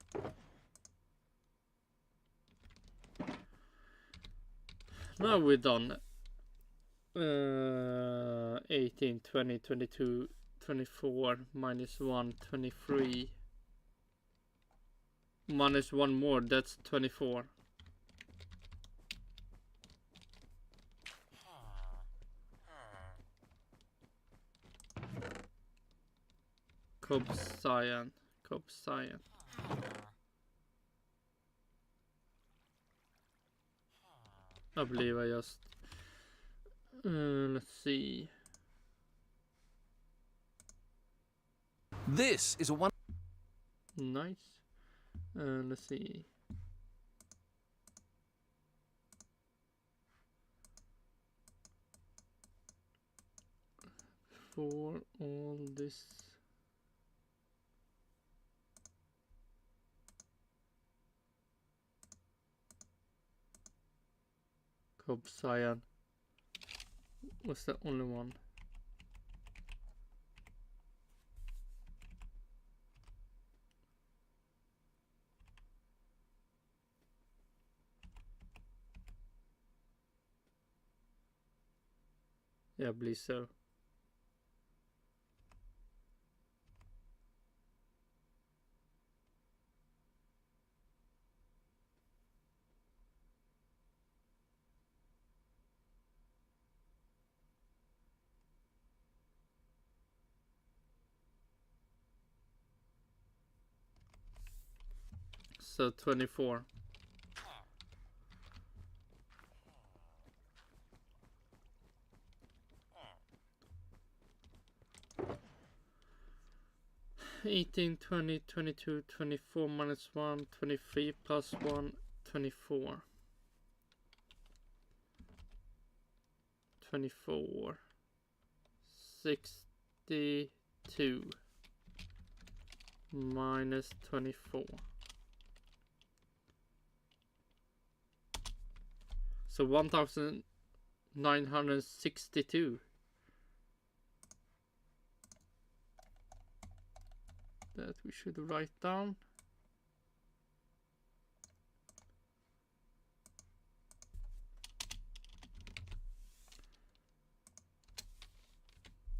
Now we're done. 18, 20, 22, 24, minus 1, 23. Minus 1 more, that's 24. Cobb Cyan. I believe I just... let's see. This is a one... Nice. Let's see. For all this... Cobb Cyan was the only one. Yeah, I believe so. So 24. $18, $20, $22, $24 minus $1, $23 plus $1, $24. $24. $62 minus $24. So 1,962. That we should write down.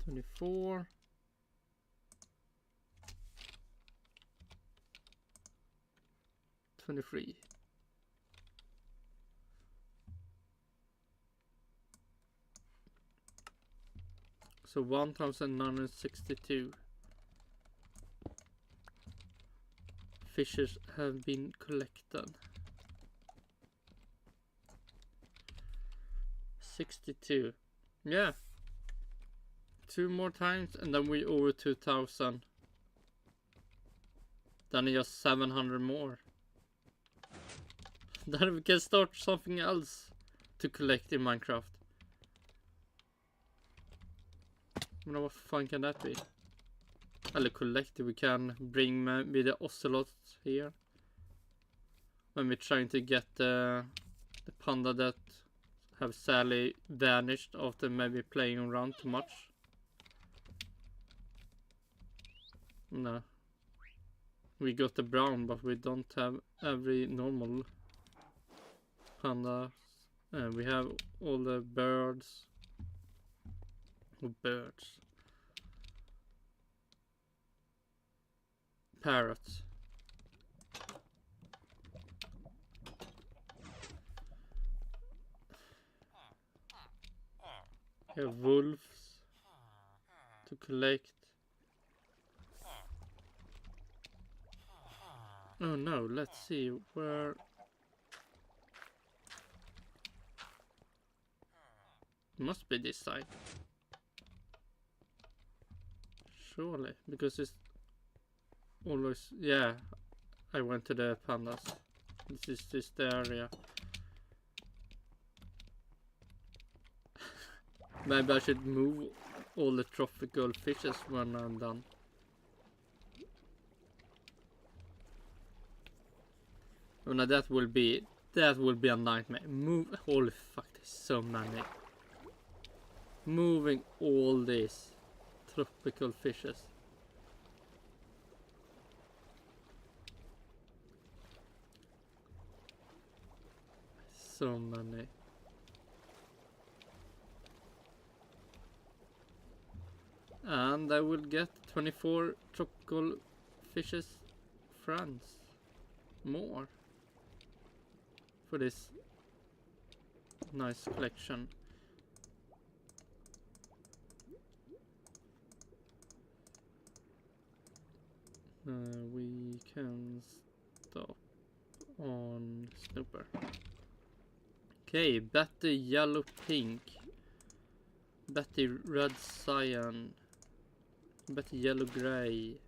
$24. $23. So 1,962 fishes have been collected. 62. Yeah. 2 more times and then we over 2,000. Then just 700 more. Then we can start something else to collect in Minecraft. What fun can that be? Eller collect, we can bring maybe the ocelots here. When we're trying to get the panda that have sadly vanished after maybe playing around too much. No. We got the brown, but we don't have every normal panda. We have all the birds. Birds. Parrots. We have wolves to collect. Oh no, let's see where. Must be this side. Surely, because it's always, yeah, I went to the pandas. This is just the area. Maybe I should move all the tropical fishes when I'm done. Oh no, that will be a nightmare. Move, holy fuck, there's so many. Moving all these tropical fishes. So many. And I will get 24 tropical fishes friends more for this nice collection. We can stop on Snooper. Okay, Betty yellow pink. Betty red cyan. Betty yellow grey.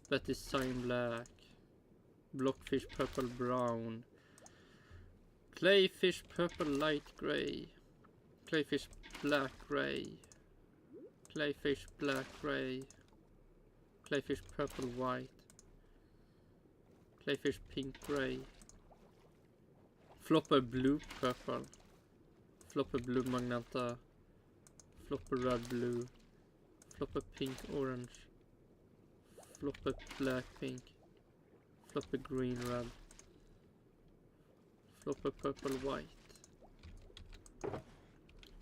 Betty cyan black. Blockfish purple brown. Clayfish purple light grey. Clayfish black grey. Clayfish black grey. Clayfish purple white. Clayfish pink grey. Flopper blue purple. Flopper blue magenta. Flopper red blue. Flopper pink orange. Flopper black pink. Flopper green red. Flopper purple white.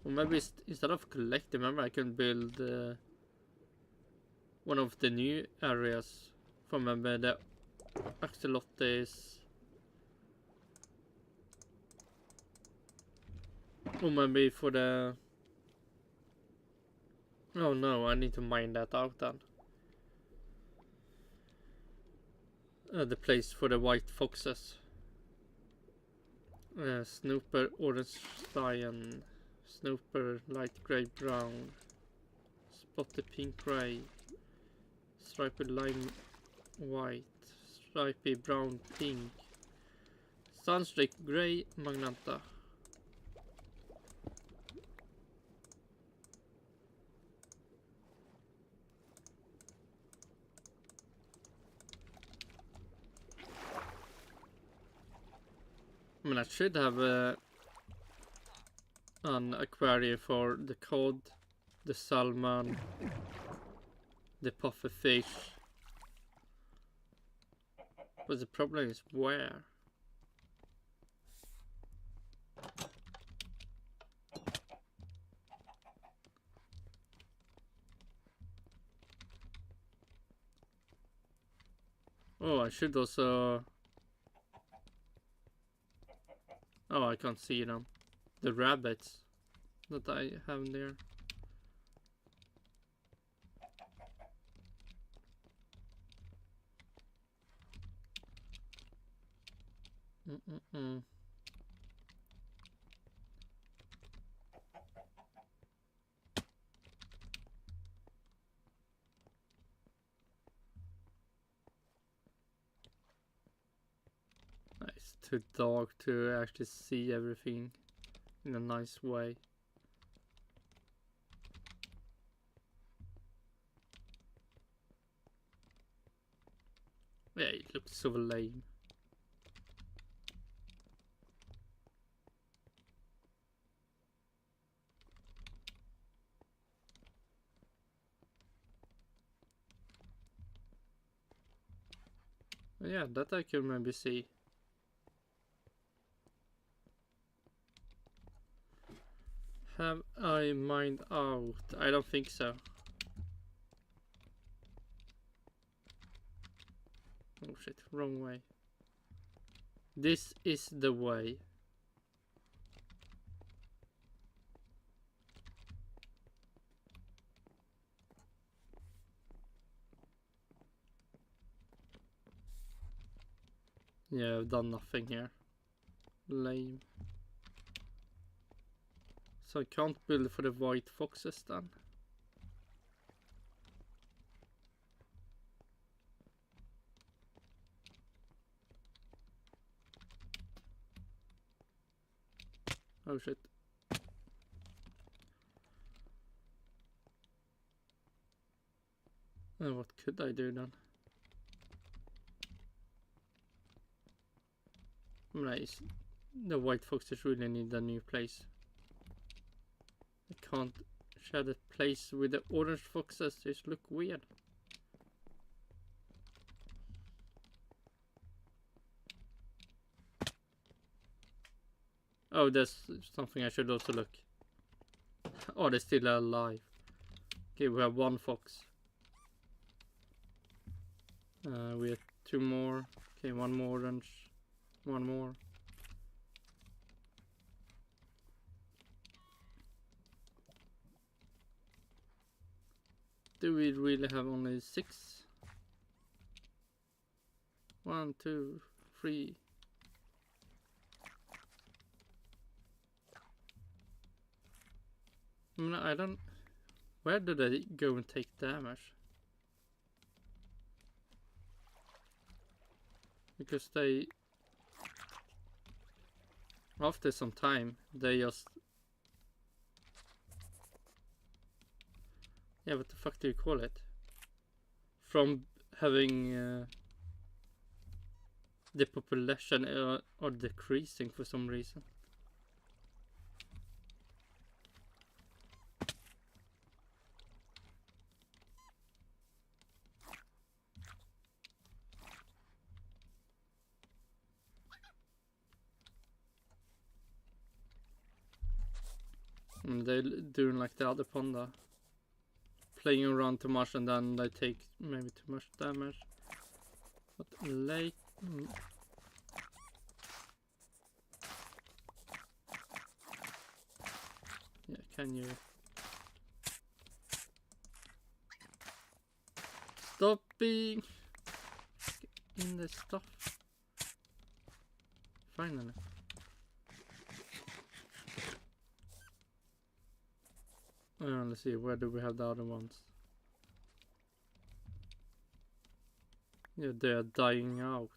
Or maybe instead of collecting, remember I can build one of the new areas. For remember the axolotls. Or maybe for the... Oh no, I need to mine that out then. The place for the white foxes. Snooper orange cyan. Snooper light grey brown. Spotted pink grey. Striped lime white. Stripy brown pink. Sunstreak grey magenta. I mean, I should have an aquarium for the cod, the salmon, the puffer fish. But the problem is where? Oh, I should also... Oh, I can't see them. The rabbits that I have there. It's too dark to actually see everything in a nice way. Yeah, it looks so lame. Yeah, that I can maybe see. Have I mined out? I don't think so. Oh shit, wrong way. This is the way. Yeah, I've done nothing here. Lame. So I can't build for the white foxes then. Oh shit. What could I do then? Nice. The white foxes really need a new place. I can't share the place with the orange foxes, just look weird. Oh, there's something I should also look. Oh, they're still alive. Okay, we have one fox. We have two more. Okay, one more orange. One more. Do we really have only 6? 1, 2, 3. I mean, I don't... Where do they go and take damage? Because they... After some time, they just... Yeah, what the fuck do you call it? From having... the population are decreasing for some reason. And they're doing like the other panda, playing around too much, and then they take maybe too much damage. But late. Yeah, can you stop being in the stuff? Finally. Let's see, where do we have the other ones? Yeah, they are dying out.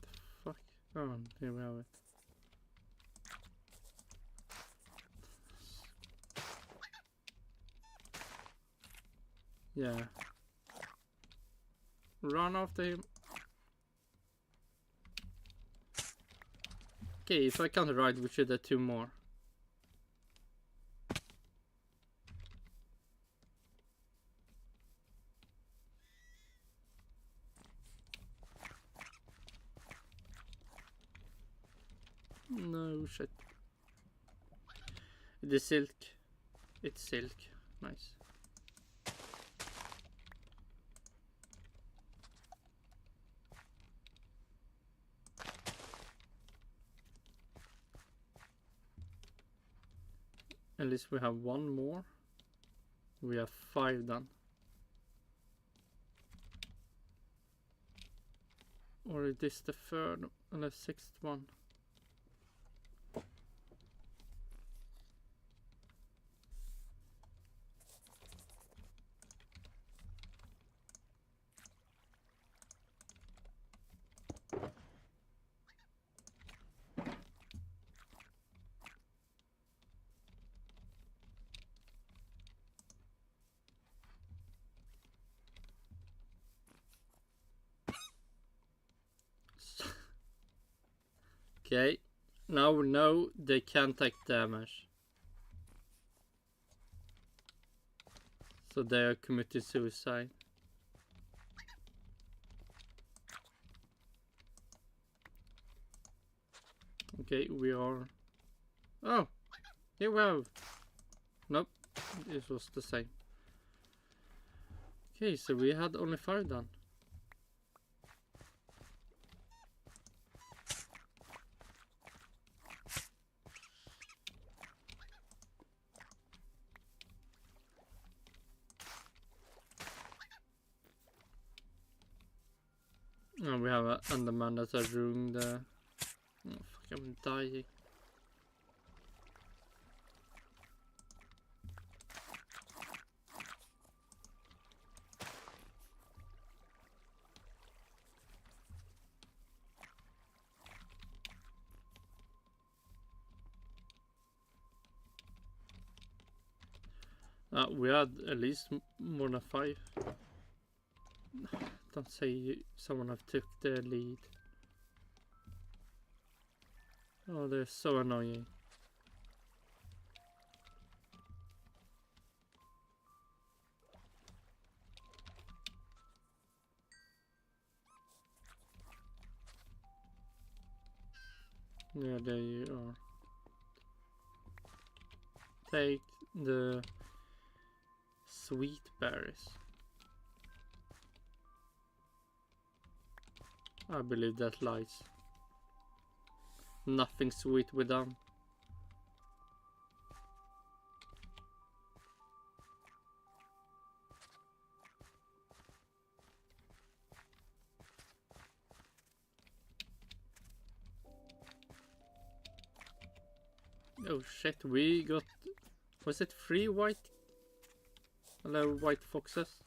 The fuck? Oh, here we have it. Yeah. Run after him. Okay, if I count it right, we should have 2 more. No shit. It is silk. It's silk. Nice. At least we have 1 more. We have 5 done. Or is this the 3rd and the 6th one? Okay, now we know they can't take damage. So they are committed suicide. Okay, we are... Oh! Here we have... Nope, this was the same. Okay, so we had only 5 done. And we have an Underman that has ruined the... Oh fuck, I'm dying. We had at least more than 5. Don't say someone have took the lead. Oh, they're so annoying. Yeah, there you are. Take the sweet berries. I believe that lies. Nothing sweet with them. Oh shit, we got... Was it 3 white? Hello, white foxes?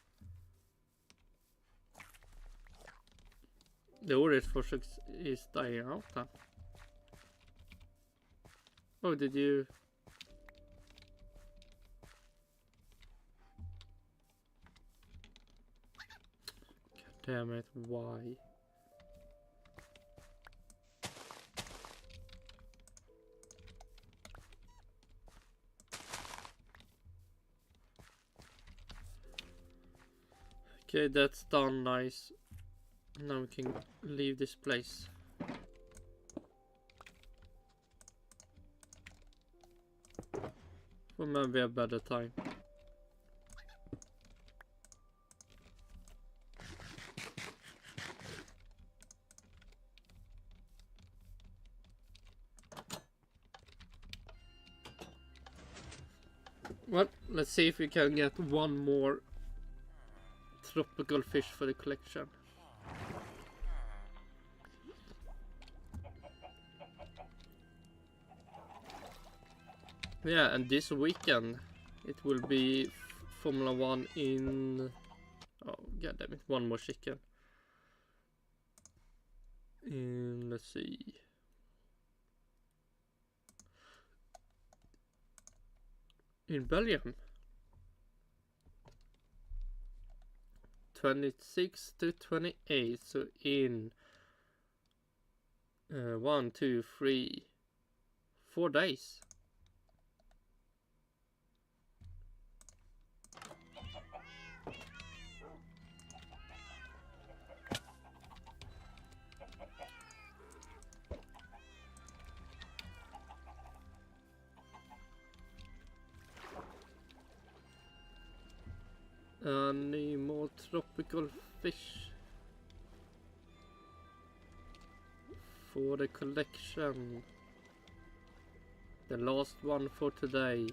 The orange fox is dying out now. Oh, did you... God damn it, why? Okay, that's done, nice. Now we can leave this place. For maybe a better time. Well, let's see if we can get one more tropical fish for the collection. Yeah, and this weekend it will be Formula 1 in... Oh, god damn it, one more chicken. Let's see. In Belgium. 26 to 28, so in 1, 2, 3, 4 days. Any more tropical fish for the collection? The last one for today.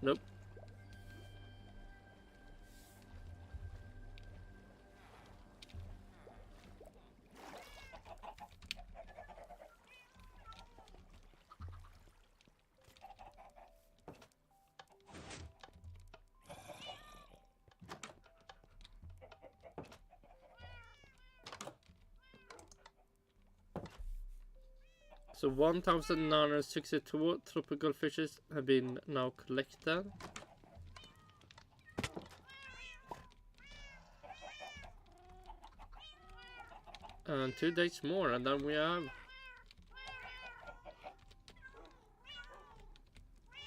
Nope. So 1,962 tropical fishes have been now collected. And 2 days more, and then we have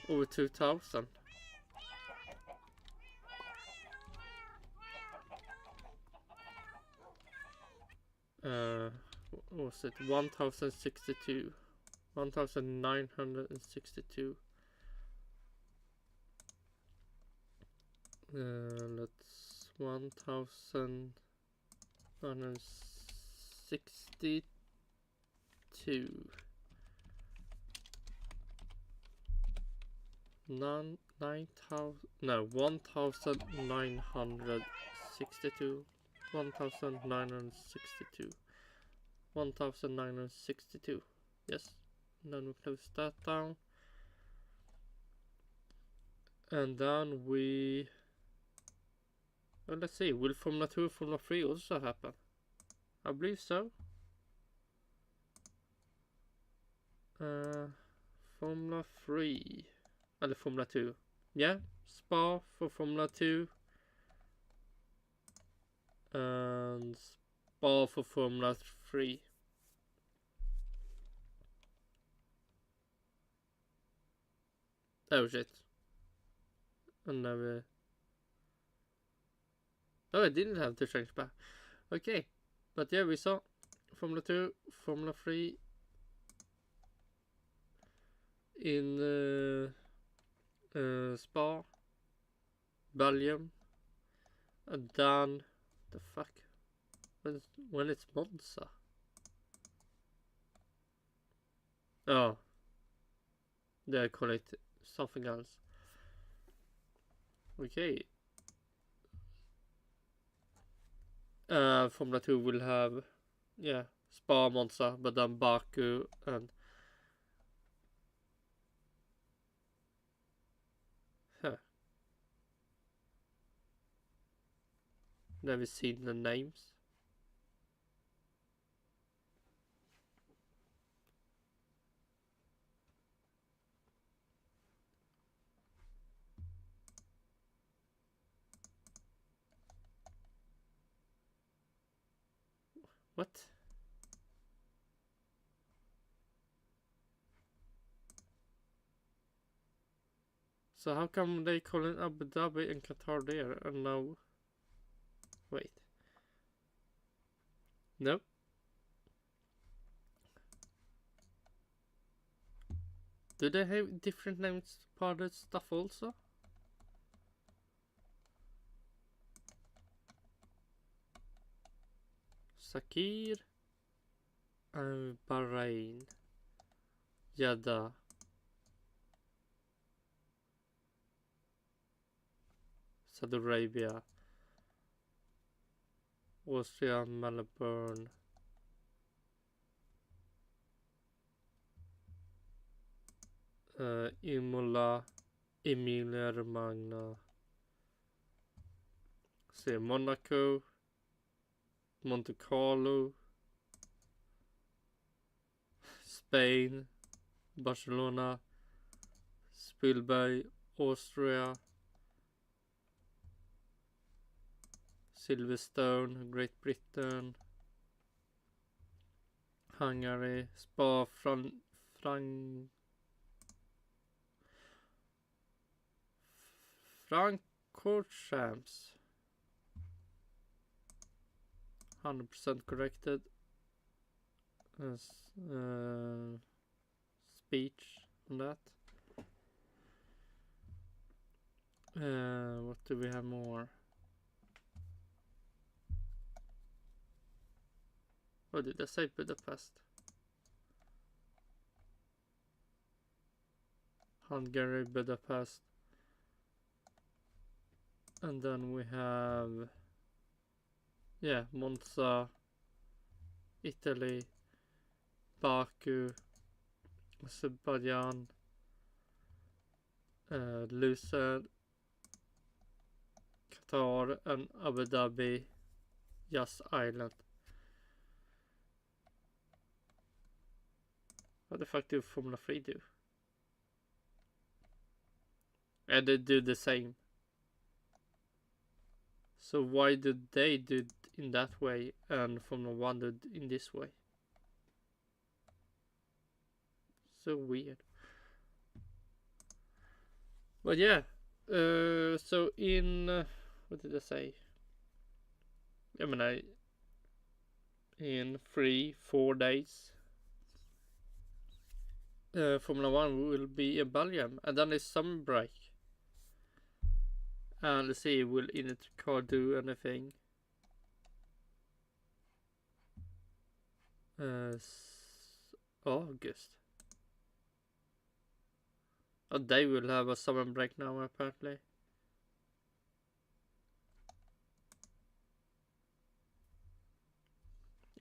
over 2,000. What was it? 1,062. 1,962. Let's 1,962. 9,000. No, 1,962. 1,962. 1,962. Yes. And then we close that down. And then we... Well, let's see. Will Formula 2 and Formula 3 also happen? I believe so. Formula 3. And Formula 2. Yeah. Spa for Formula 2. And Spa for Formula 3. Oh shit. Another. Oh, I didn't have to change back. Okay. But yeah, we saw Formula 2, Formula 3 in Spa, Belgium, and then the fuck when it's Monza. Oh, they call it something else. Okay. Formula 2 will have, yeah, Spa, Monza, but then Baku and never seen the names. What? So how come they call it Abu Dhabi and Qatar there and now... Wait. Nope. Do they have different names for that stuff also? Sakir and Bahrain, Jeddah, Saudi Arabia, Austria, Melbourne, Imola, Emilia Romagna, say Monaco, Monte Carlo, Spain, Barcelona, Spielberg, Austria, Silverstone, Great Britain, Hungary, Spa, Francorchamps. 100% corrected. Speech on that. What do we have more? What did I say? Budapest. Hungary, Budapest. And then we have, yeah, Monza, Italy, Baku, Azerbaijan, Lucerne, Qatar, and Abu Dhabi, Yas Island. What the fuck do Formula 3 do? And they do the same. So why did they do it in that way and Formula 1 did in this way? So weird. But yeah, so in what did I say? I mean, in 3-4 days, Formula 1 will be in Belgium, and then it's summer break. And let's see, will IndyCar do anything? August. Oh, they will have a summer break now, apparently.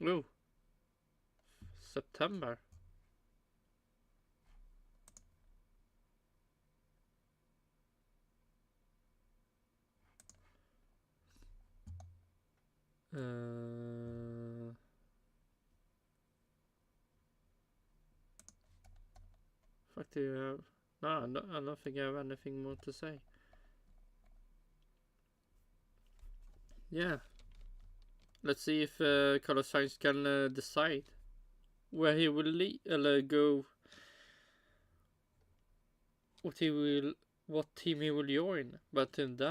Oh, September. Fuck, do you have? No, I don't think I have anything more to say. Yeah. Let's see if Carlos Sainz can decide where he will go, what team he will join. But in that,